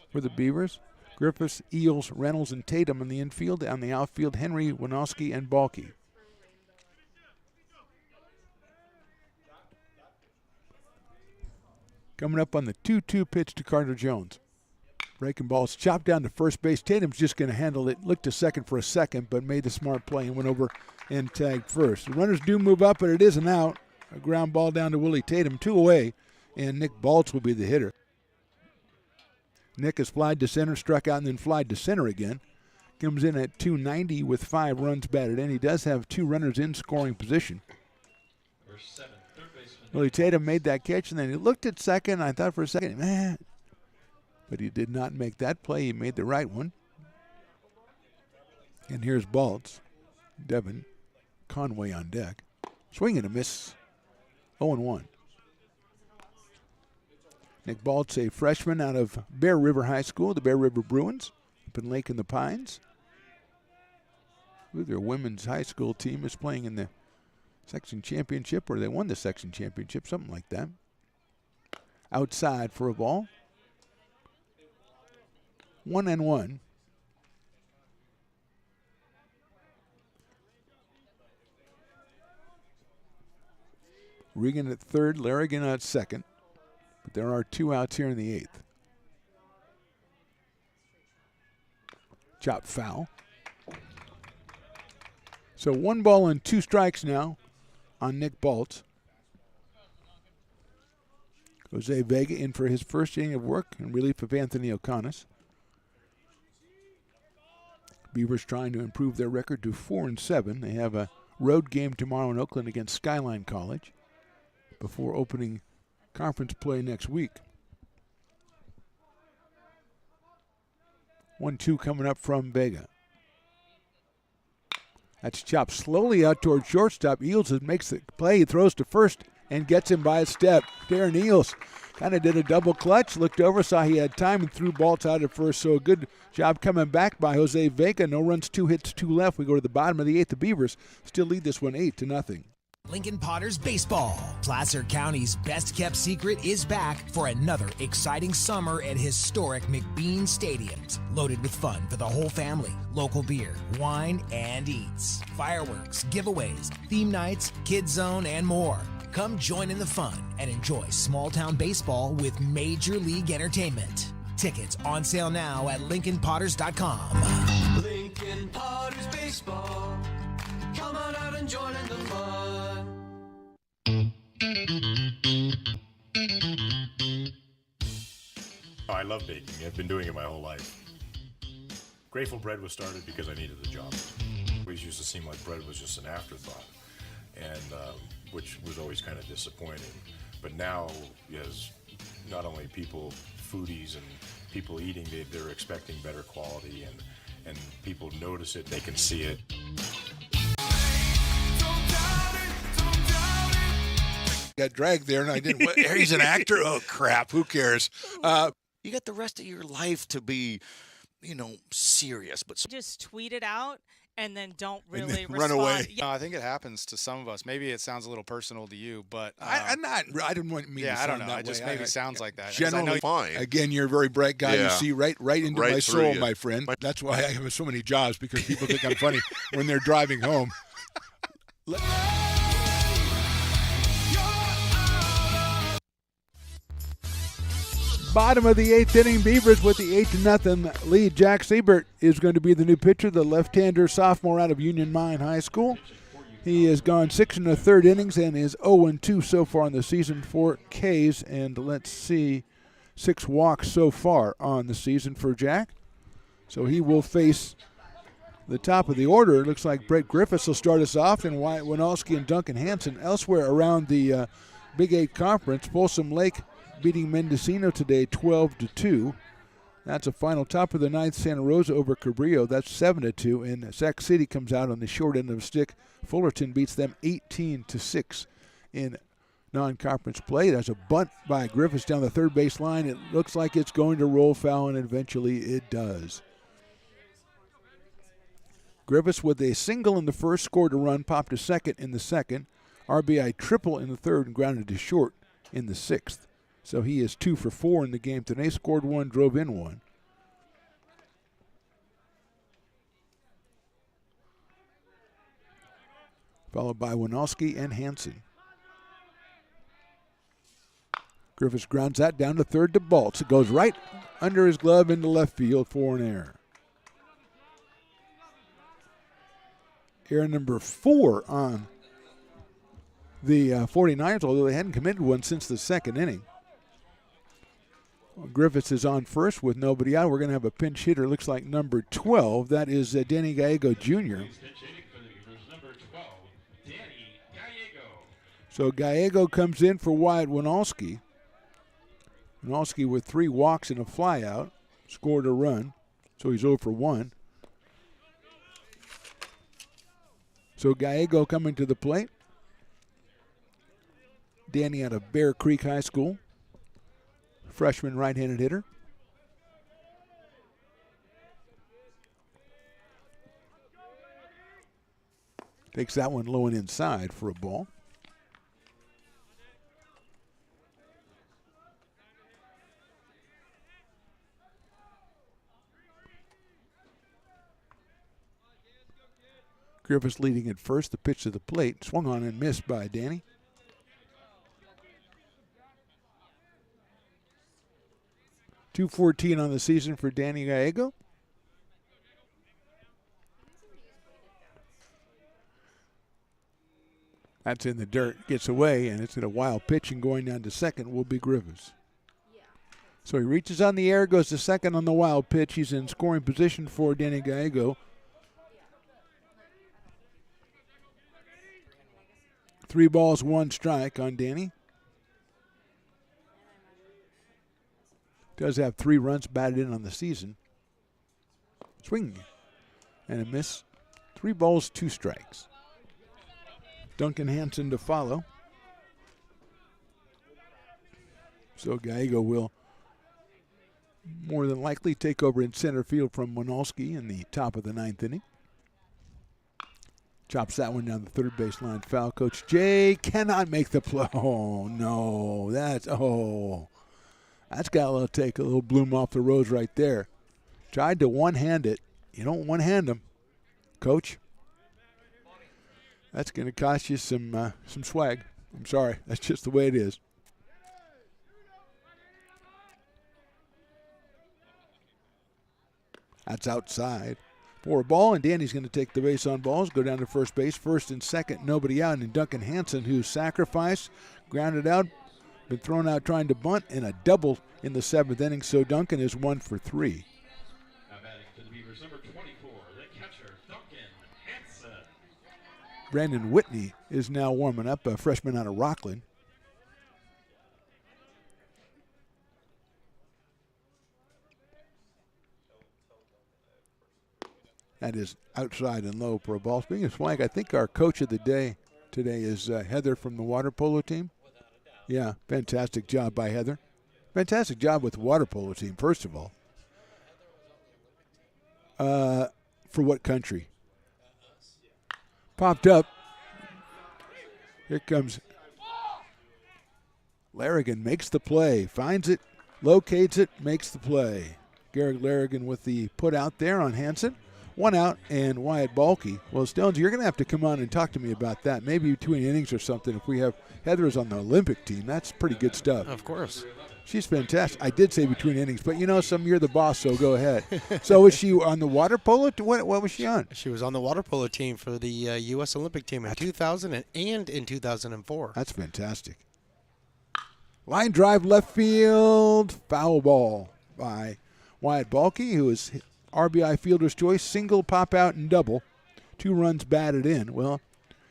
for the Beavers. Griffiths, Eels, Reynolds, and Tatum in the infield. On the outfield, Henry, Winowski, and Balke. Coming up on the 2-2 pitch to Carter Jones. Breaking ball is chopped down to first base. Tatum's just going to handle it. Looked to second for a second, but made the smart play and went over and tagged first. The runners do move up, but it is an out. A ground ball down to Willie Tatum, 2 away, and Nick Balch will be the hitter. Nick has flied to center, struck out, and then flied to center again. Comes in at 290 with 5 runs batted in. He does have 2 runners in scoring position. Number 7, third baseman. Willie Tatum made that catch, and then he looked at second. I thought for a second, man, but he did not make that play. He made the right one. And here's Balch. Devin Conway on deck. Swing and a miss. 0-1. Nick Balch, a freshman out of Bear River High School, the Bear River Bruins, up in Lake in the Pines. Their women's high school team is playing in the section championship, or they won the section championship, something like that. Outside for a ball. 1-1. Regan at third, Larrigan at second. But there are 2 outs here in the 8th. Chop foul. So 1 ball and 2 strikes now on Nick Balch. Jose Vega in for his first inning of work in relief of Anthony Ocanis. Beavers trying to improve their record to 4-7. They have a road game tomorrow in Oakland against Skyline College before opening conference play next week. 1-2 coming up from Vega. That's chopped slowly out toward shortstop. Eels makes the play. He throws to first and gets him by a step. Darren Eels kind of did a double clutch, looked over, saw he had time, and threw Balch out at first. So a good job coming back by Jose Vega. No runs, 2 hits, 2 left. We go to the bottom of the 8th. The Beavers still lead this one 8-0. Lincoln Potters Baseball. Placer County's best-kept secret is back for another exciting summer at historic McBean Stadiums. Loaded with fun for the whole family, local beer, wine, and eats. Fireworks, giveaways, theme nights, kids zone, and more. Come join in the fun and enjoy small-town baseball with Major League Entertainment. Tickets on sale now at LincolnPotters.com. Lincoln Potters Baseball. Come on out and join in the fun. Oh, I love baking. I've been doing it my whole life. Grateful Bread was started because I needed the job. It always used to seem like bread was just an afterthought, and which was always kind of disappointing. But now, as not only people, foodies and people eating, they're expecting better quality, and people notice it, they can see it. Got dragged there, and I didn't. He's an actor? Oh, crap. Who cares? You got the rest of your life to be, serious. But Just tweet it out and then don't really then respond. run away. No, I think it happens to some of us. Maybe it sounds a little personal to you, but I didn't want me to yeah, I don't sound know. that It just way. maybe sounds like that. 'Cause Generally, I know fine. Again, you're a very bright guy. Yeah. You see right into Right my through soul, you. my friend. That's why I have so many jobs, because people think I'm funny when they're driving home. Your Bottom of the 8th inning, Beavers with the 8-0 lead. Jack Siebert is going to be the new pitcher, the left-hander sophomore out of Union Mine High School. He has gone 6 1/3 innings and is 0-2 so far in the season, 4 Ks, and let's see, 6 walks so far on the season for Jack. So he will face the top of the order. It looks like Brett Griffiths will start us off, and Wyatt Winalski and Duncan Hansen. Elsewhere around the Big 8 Conference, Folsom Lake beating Mendocino today 12-2. That's a final. Top of the 9th, Santa Rosa over Cabrillo. That's 7-2. And Sac City comes out on the short end of the stick. Fullerton beats them 18-6 in non-conference play. There's a bunt by Griffiths down the third base line. It looks like it's going to roll foul, and eventually it does. Griffiths with a single in the first, scored a run, popped a second in the second. RBI triple in the third and grounded to short in the 6th. So he is 2 for 4 in the game today. Scored 1, drove in 1. Followed by Winalski and Hansen. Griffiths grounds that down to third to Baltz. It goes right under his glove into left field for an error. Error number 4 on the 49ers, although they hadn't committed one since the second inning. Griffiths is on first with nobody out. We're going to have a pinch hitter. Looks like number 12. That is Danny Gallego Jr. So Gallego comes in for Wyatt Winalski. Winalski with 3 walks and a flyout. Scored a run. So he's 0 for 1. So Gallego coming to the plate. Danny out of Bear Creek High School. Freshman right-handed hitter. Takes that one low and inside for a ball. Griffiths leading at first. The pitch to the plate. Swung on and missed by Danny. .214 on the season for Danny Gallego. That's in the dirt. Gets away, and it's in a wild pitch, and going down to second will be Griffiths. So he reaches on the air, goes to second on the wild pitch. He's in scoring position for Danny Gallego. 3 balls, 1 strike on Danny. Does have 3 runs batted in on the season. Swing and a miss. 3 balls, 2 strikes. Duncan Hansen to follow. So Gallego will more than likely take over in center field from Winalski in the top of the 9th inning. Chops that one down the third baseline. Foul. Coach Jay cannot make the play. Oh, no. That's got to take a little bloom off the rose right there. Tried to one-hand it. You don't one-hand them, Coach. That's going to cost you some swag. I'm sorry. That's just the way it is. That's outside. For a ball, and Danny's going to take the base on balls, go down to first base. First and second, nobody out. And Duncan Hansen, who sacrificed, grounded out, been thrown out trying to bunt, and a double in the 7th inning. So Duncan is 1 for 3. Now batting for the Beavers, number 24, the catcher, Duncan Hansen. Brandon Whitney is now warming up, a freshman out of Rockland. That is outside and low for a ball. Speaking of swag, I think our coach of the day today is Heather from the water polo team. Yeah, fantastic job by Heather. Fantastic job with the water polo team, first of all. For what country? Popped up. Here comes Larrigan, makes the play, finds it, locates it, makes the play. Garrett Larrigan with the put out there on Hansen. One out and Wyatt Balky. Well, Stones, you're going to have to come on and talk to me about that. Maybe between innings or something. If we have Heather's on the Olympic team, that's pretty good stuff. Of course. She's fantastic. I did say between innings, but you're the boss, so go ahead. So was she on the water polo? What was she on? She was on the water polo team for the U.S. Olympic team in 2000 and in 2004. That's fantastic. Line drive left field, foul ball by Wyatt Balky, who is RBI fielder's choice, single, pop out, and double. 2 runs batted in. Well,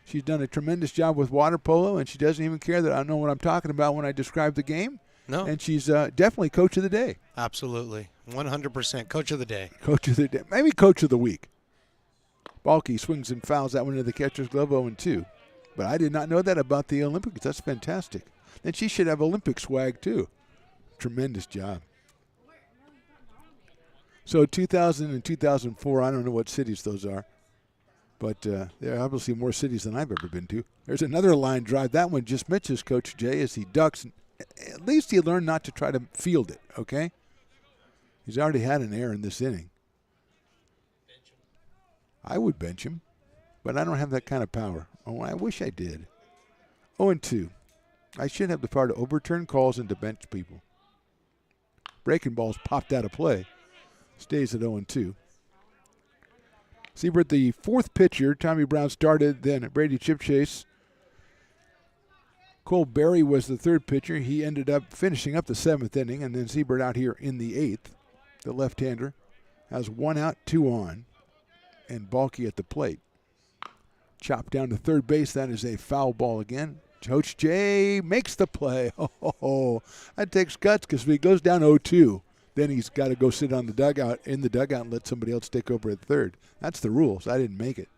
she's done a tremendous job with water polo, and she doesn't even care that I know what I'm talking about when I describe the game. No. And she's definitely coach of the day. Absolutely. 100% coach of the day. Coach of the day. Maybe coach of the week. Balky swings and fouls that one into the catcher's glove 0-2. But I did not know that about the Olympics. That's fantastic. Then she should have Olympic swag, too. Tremendous job. So 2000 and 2004, I don't know what cities those are. But there are obviously more cities than I've ever been to. There's another line drive. That one just misses Coach Jay as he ducks. At least he learned not to try to field it, okay? He's already had an error in this inning. I would bench him, but I don't have that kind of power. Oh, I wish I did. 0-2. I should have the power to overturn calls and to bench people. Breaking ball's popped out of play. Stays at 0-2. Siebert, the 4th pitcher. Tommy Brown started, then Brady Chipchase. Cole Berry was the 3rd pitcher. He ended up finishing up the 7th inning, and then Siebert out here in the 8th. The left-hander has 1 out, 2 on, and Balky at the plate. Chopped down to third base. That is a foul ball again. Coach Jay makes the play. Oh, that takes guts because if he goes down 0-2, then he's got to go sit in the dugout and let somebody else take over at third. That's the rules. I didn't make it.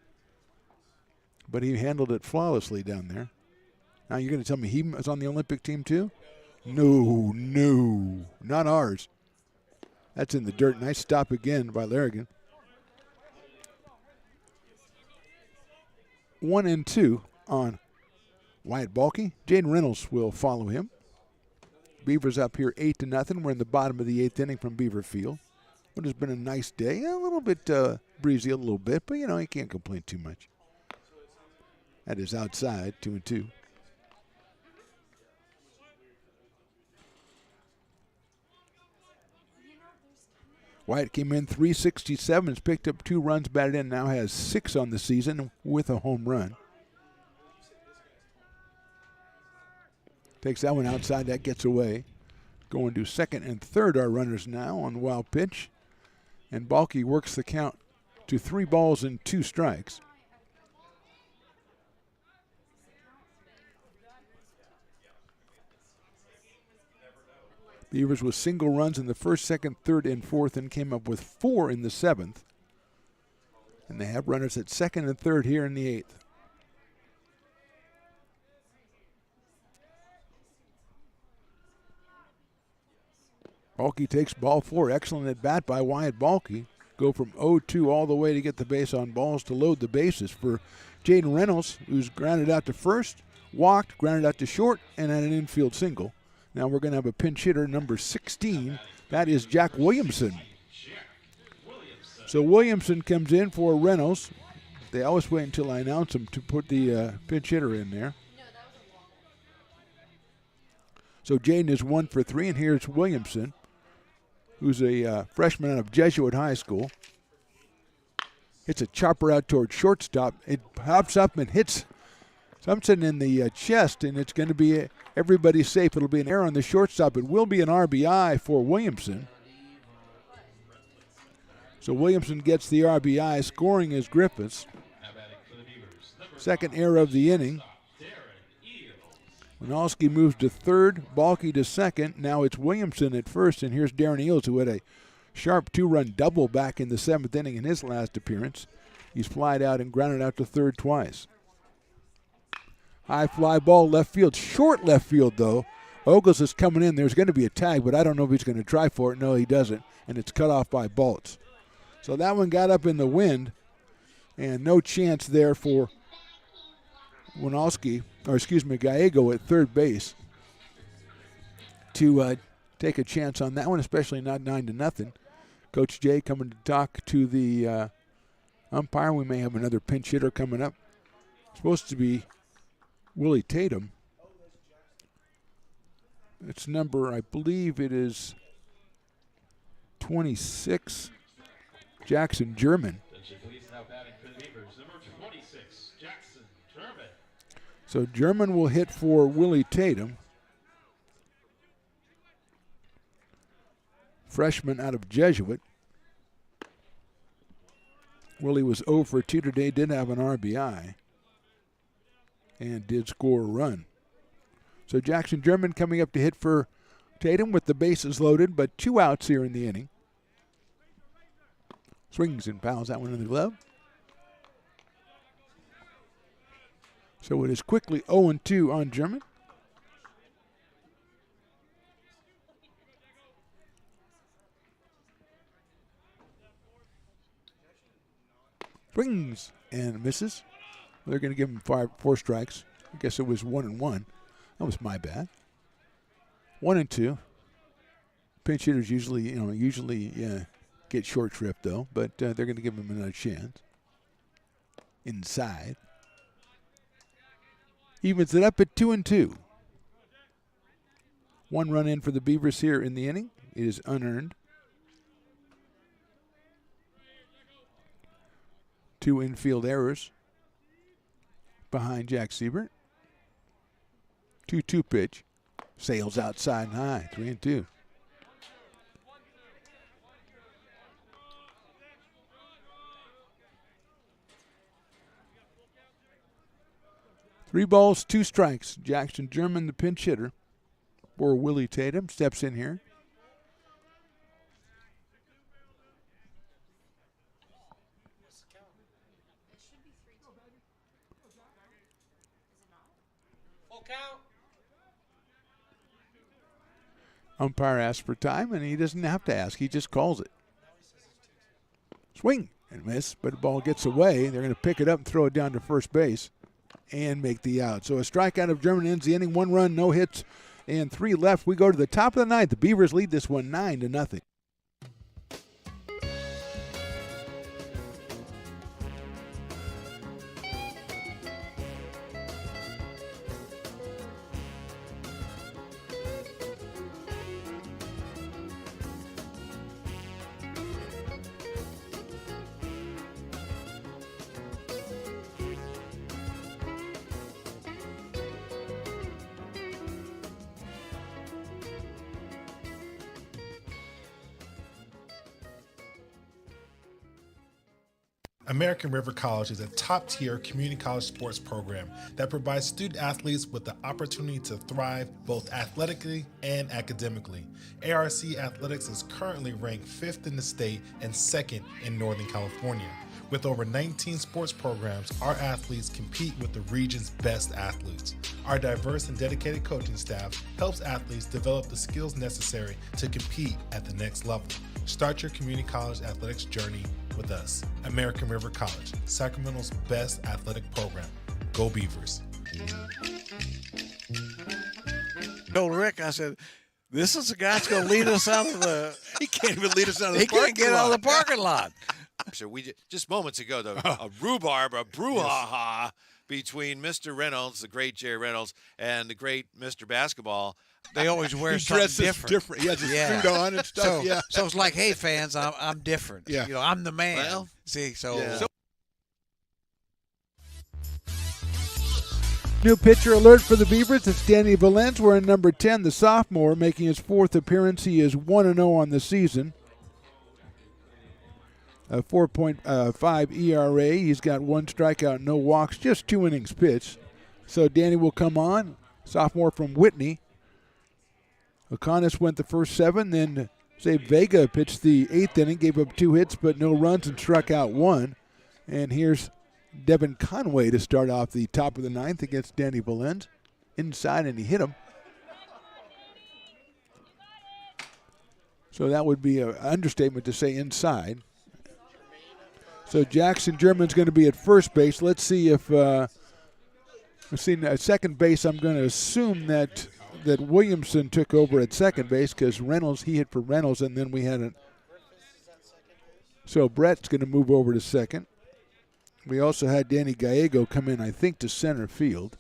But he handled it flawlessly down there. Now you're going to tell me he was on the Olympic team too? No, not ours. That's in the dirt. Nice stop again by Larrigan. 1-2 on Wyatt Balky. Jaden Reynolds will follow him. Beavers up here 8-0. We're in the bottom of the 8th inning from Beaver Field. It has been a nice day. A little bit breezy, a little bit, but you can't complain too much. That is outside, 2-2. Wyatt came in 367, has picked up 2 runs batted in, now has 6 on the season with a home run. Takes that one outside, that gets away. Going to second and third are runners now on the wild pitch. And Balky works the count to 3 balls and 2 strikes. Beavers with single runs in the first, second, third, and fourth, and came up with 4 in the 7th. And they have runners at second and third here in the 8th. Balky takes ball 4. Excellent at bat by Wyatt Balky. Go from 0-2 all the way to get the base on balls to load the bases for Jaden Reynolds, who's grounded out to first, walked, grounded out to short, and had an infield single. Now we're going to have a pinch hitter, number 16. That is Jack Williamson. So Williamson comes in for Reynolds. They always wait until I announce him to put the pinch hitter in there. So Jaden is 1 for 3, and here's Williamson, who's a freshman out of Jesuit High School. Hits a chopper out toward shortstop. It pops up and hits something in the chest, and it's going to be everybody's safe. It'll be an error on the shortstop. It will be an RBI for Williamson. So Williamson gets the RBI. Scoring is Griffiths. Second error of the inning. Winalski moves to third, Balky to second. Now it's Williamson at first, and here's Darren Eels, who had a sharp 2-run double back in the 7th inning in his last appearance. He's flied out and grounded out to third twice. High fly ball left field, short left field though. Ogles is coming in. There's going to be a tag, but I don't know if he's going to try for it. No, he doesn't, and it's cut off by Baltz. So that one got up in the wind, and no chance there for Gallego at third base to take a chance on that one, especially not 9-0. Coach Jay coming to talk to the Umpire, we may have another pinch hitter coming up. Supposed to be Willie Tatum. It's number, I believe it is 26, Jackson German. So German will hit for Willie Tatum. Freshman out of Jesuit. Willie was 0 for 2 today, did have an RBI, and did score a run. So Jackson German coming up to hit for Tatum with the bases loaded, but 2 outs here in the inning. Swings and fouls that one in the glove. So it is quickly 0-2 on German. Swings and misses. They're going to give him 4 strikes. I guess it was 1-1. That was my bad. 1-2. Pinch hitters usually get short shrift though, but they're going to give him another chance. Inside. Evens it up at 2-2. 1 run in for the Beavers here in the inning. It is unearned. 2 infield errors behind Jack Siebert. 2-2 pitch. Sails outside and high. 3-2. Three balls, 2 strikes. Jackson German, the pinch hitter for Willie Tatum, steps in here. Umpire asks for time, and he doesn't have to ask. He just calls it. Swing and miss, but the ball gets away. They're going to pick it up and throw it down to first base and make the out. So a strikeout of German ends the inning. 1 run, no hits, and 3 left. We go to the top of the 9th. The Beavers lead this one 9-0. American River College is a top-tier community college sports program that provides student athletes with the opportunity to thrive both athletically and academically. ARC Athletics is currently ranked 5th in the state and 2nd in Northern California. With over 19 sports programs, our athletes compete with the region's best athletes. Our diverse and dedicated coaching staff helps athletes develop the skills necessary to compete at the next level. Start your community college athletics journey with us. American River College, Sacramento's best athletic program. Go Beavers. Told Rick, I said, this is the guy that's going to lead us out of the... He can't even lead us out of the He parking can't get out of the parking lot. So we just moments ago, a rhubarb, a brouhaha between Mr. Reynolds, the great Jerry Reynolds, and the great Mr. Basketball. They always wear He something dresses different. He has his suit on and stuff. So it's like, hey, fans, I'm different. Yeah. You know, I'm the man. Well, see, so New pitcher alert for the Beavers. It's Danny Valens wearing number 10, the sophomore, making his 4th appearance. He is 1-0 on the season. A 4.5 ERA. He's got 1 strikeout, no walks, just 2 innings pitched. So Danny will come on, sophomore from Whitney. O'Connor went the first 7, then Vega pitched the 8th inning, gave up 2 hits but no runs and struck out 1. And here's Devin Conway to start off the top of the 9th against Danny Valens. Inside, and he hit him. So that would be an understatement to say inside. So Jackson German's going to be at first base. Let's see if at second base. I'm going to assume that Williamson took over at second base because he hit for Reynolds, and then we had so Brett's going to move over to second. We also had Danny Gallego come in, I think, to center field.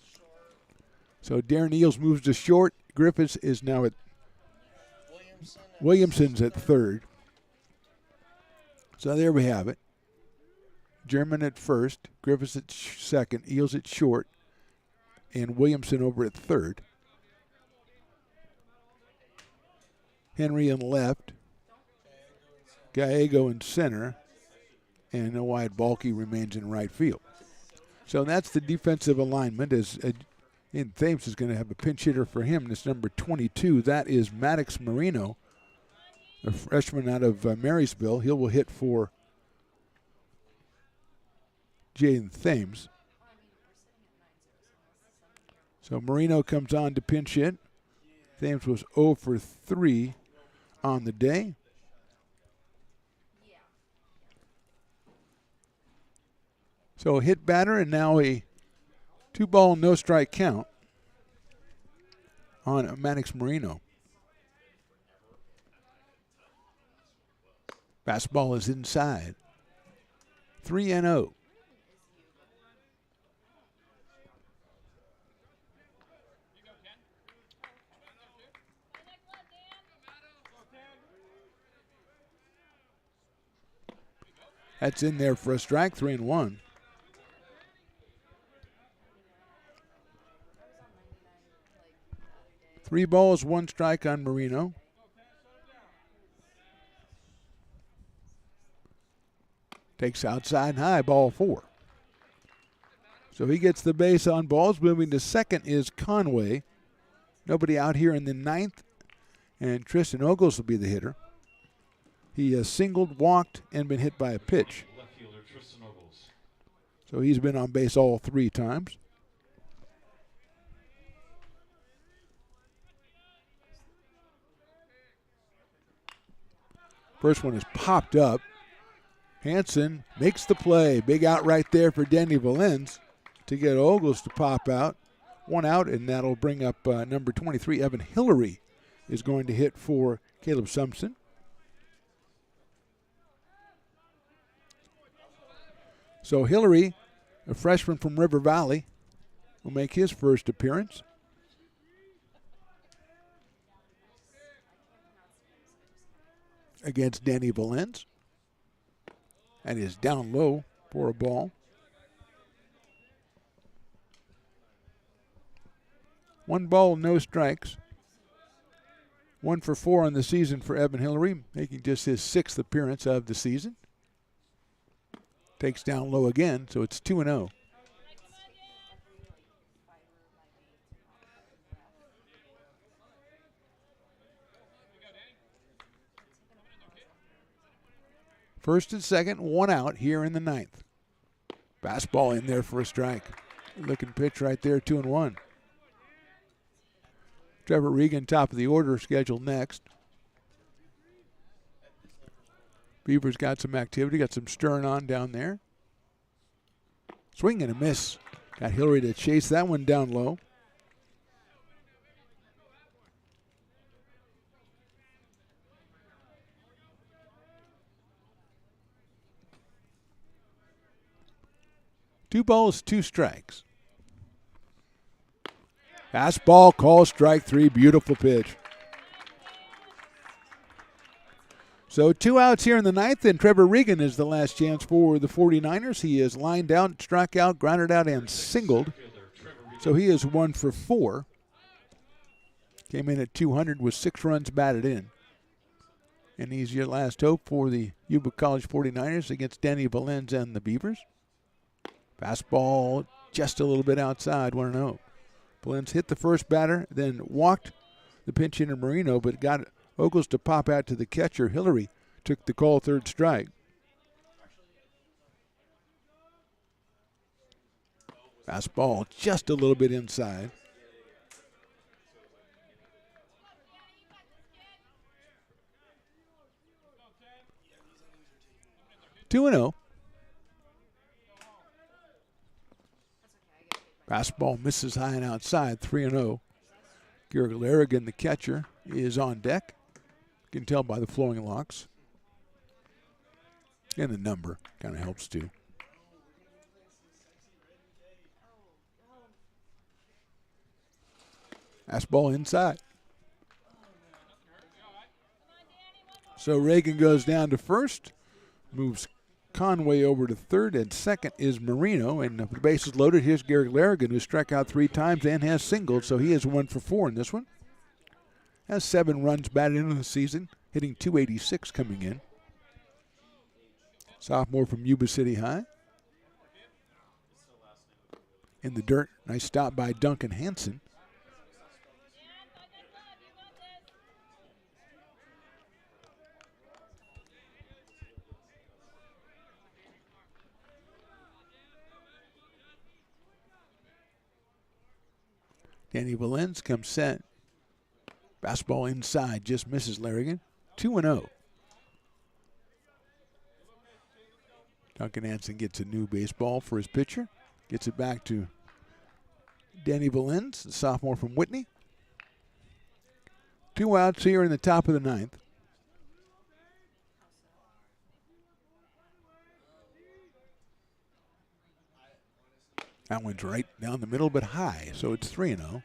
So Darren Eels moves to short. Griffiths is now at Williamson's at third. So there we have it. German at first, Griffiths at second, Eels at short, and Williamson over at third. Henry in left, Gallego in center, and Wyatt Balky remains in right field. So that's the defensive alignment. As in Thames is going to have a pinch hitter for him. This number 22, that is Maddox Marino, a freshman out of Marysville. He will hit for Jaden Thames. So Marino comes on to pinch hit. Thames was 0 for 3 on the day. So a hit batter and now a 2-ball, no strike count on Maddox Marino. Fastball is inside. 3-0. That's in there for a strike, 3-1. Three balls, one strike on Marino. Takes outside high, ball 4. So he gets the base on balls. Moving to second is Conway. Nobody out here in the 9th, and Tristan Ogles will be the hitter. He has singled, walked, and been hit by a pitch. So he's been on base all 3 times. First one is popped up. Hansen makes the play. Big out right there for Denny Valens to get Ogles to pop out. 1 out, and that'll bring up number 23, Evan Hillary, is going to hit for Caleb Sumpson. So Hillary, a freshman from River Valley, will make his first appearance. Against Danny Valens. That is down low for a ball. 1 ball, no strikes. 1 for 4 on the season for Evan Hillary, making just his 6th appearance of the season. Takes down low again, so it's 2-0. First and second, 1 out here in the 9th. Fastball in there for a strike. Looking pitch right there, 2-1. Trevor Regan, top of the order, scheduled next. Beavers got some activity, got some stirring on down there. Swing and a miss. Got Hillary to chase that one down low. Two balls, 2 strikes. Fastball, call, strike 3. Beautiful pitch. So 2 outs here in the 9th, and Trevor Regan is the last chance for the 49ers. He is lined out, struck out, grounded out, and singled. So he is 1 for 4. Came in at 200 with 6 runs batted in. And he's your last hope for the Yuba College 49ers against Danny Valens and the Beavers. Fastball just a little bit outside, 1-0. Valens hit the first batter, then walked the pinch hitter Marino, but got Ogles to pop out to the catcher. Hillary took the call, 3rd strike. Fastball just a little bit inside. Two and 0. Fastball misses high and outside, 3-0. Garrett Larrigan, the catcher, is on deck. You can tell by the flowing locks. And the number kind of helps too. Fastball inside. So Reagan goes down to first, moves Conway over to third, and second is Marino. And the bases loaded. Here's Garrett Larrigan, who struck out 3 times and has singled, so he is 1 for 4 in this one. Has 7 runs batted into the season, hitting .286 coming in. Sophomore from Yuba City High. In the dirt, nice stop by Duncan Hansen. Danny Valens comes set. Fastball inside, just misses Larrigan. 2-0. Duncan Hansen gets a new baseball for his pitcher. Gets it back to Danny Valens, the sophomore from Whitney. 2 outs here in the top of the 9th. That one's right down the middle, but high, so it's 3-0.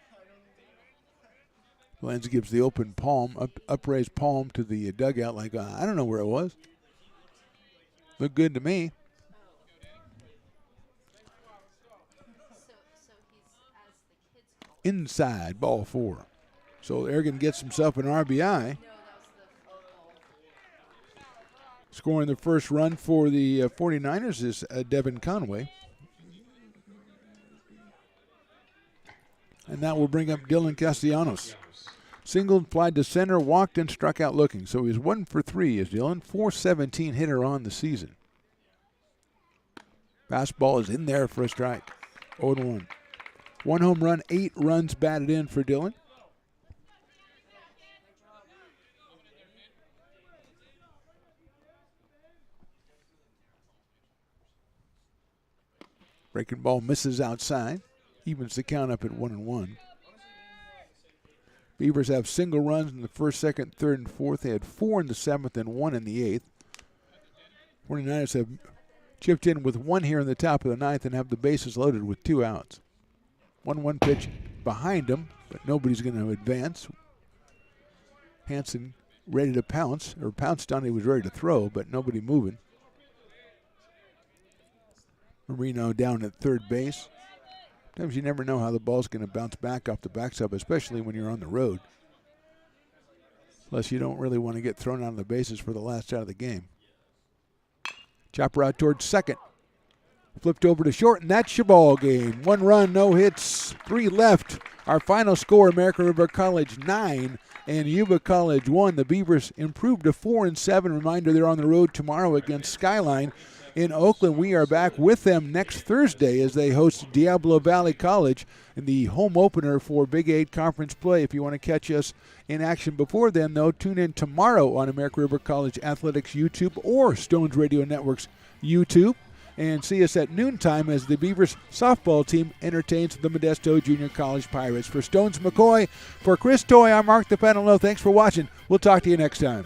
Valens gives the open palm, upraised palm to the dugout like, I don't know where it was. Looked good to me. Inside, ball 4. So Larrigan gets himself an RBI. Scoring the first run for the 49ers is Devin Conway. And that will bring up Dylan Castellanos. Singled, flied to center, walked, and struck out looking. So he's 1 for 3 is Dylan. .417 hitter on the season. Fastball is in there for a strike. 0-1. 1 home run, 8 runs batted in for Dylan. Breaking ball misses outside. Evens the count up at 1-1. Beavers have single runs in the first, second, third, and fourth. They had 4 in the 7th and 1 in the 8th. 49ers have chipped in with 1 here in the top of the 9th and have the bases loaded with 2 outs. 1-1 pitch behind them, but nobody's going to advance. Hansen ready to pounce, or pounced on, he was ready to throw, but nobody moving. Marino down at third base. Sometimes you never know how the ball's going to bounce back off the backstop, especially when you're on the road. Plus, you don't really want to get thrown out of the bases for the last out of the game. Chopper out towards second. Flipped over to short, and that's your ball game. 1 run, no hits, 3 left. Our final score, American River College 9 and Yuba College 1. The Beavers improved to 4-7. Reminder, they're on the road tomorrow against Skyline in Oakland. We are back with them next Thursday as they host Diablo Valley College in the home opener for Big 8 conference play. If you want to catch us in action before then, though, tune in tomorrow on American River College Athletics YouTube or Stones Radio Network's YouTube. And see us at noontime as the Beavers softball team entertains the Modesto Junior College Pirates. For Stones McCoy, for Chris Toy, I'm Mark the Panelo. Thanks for watching. We'll talk to you next time.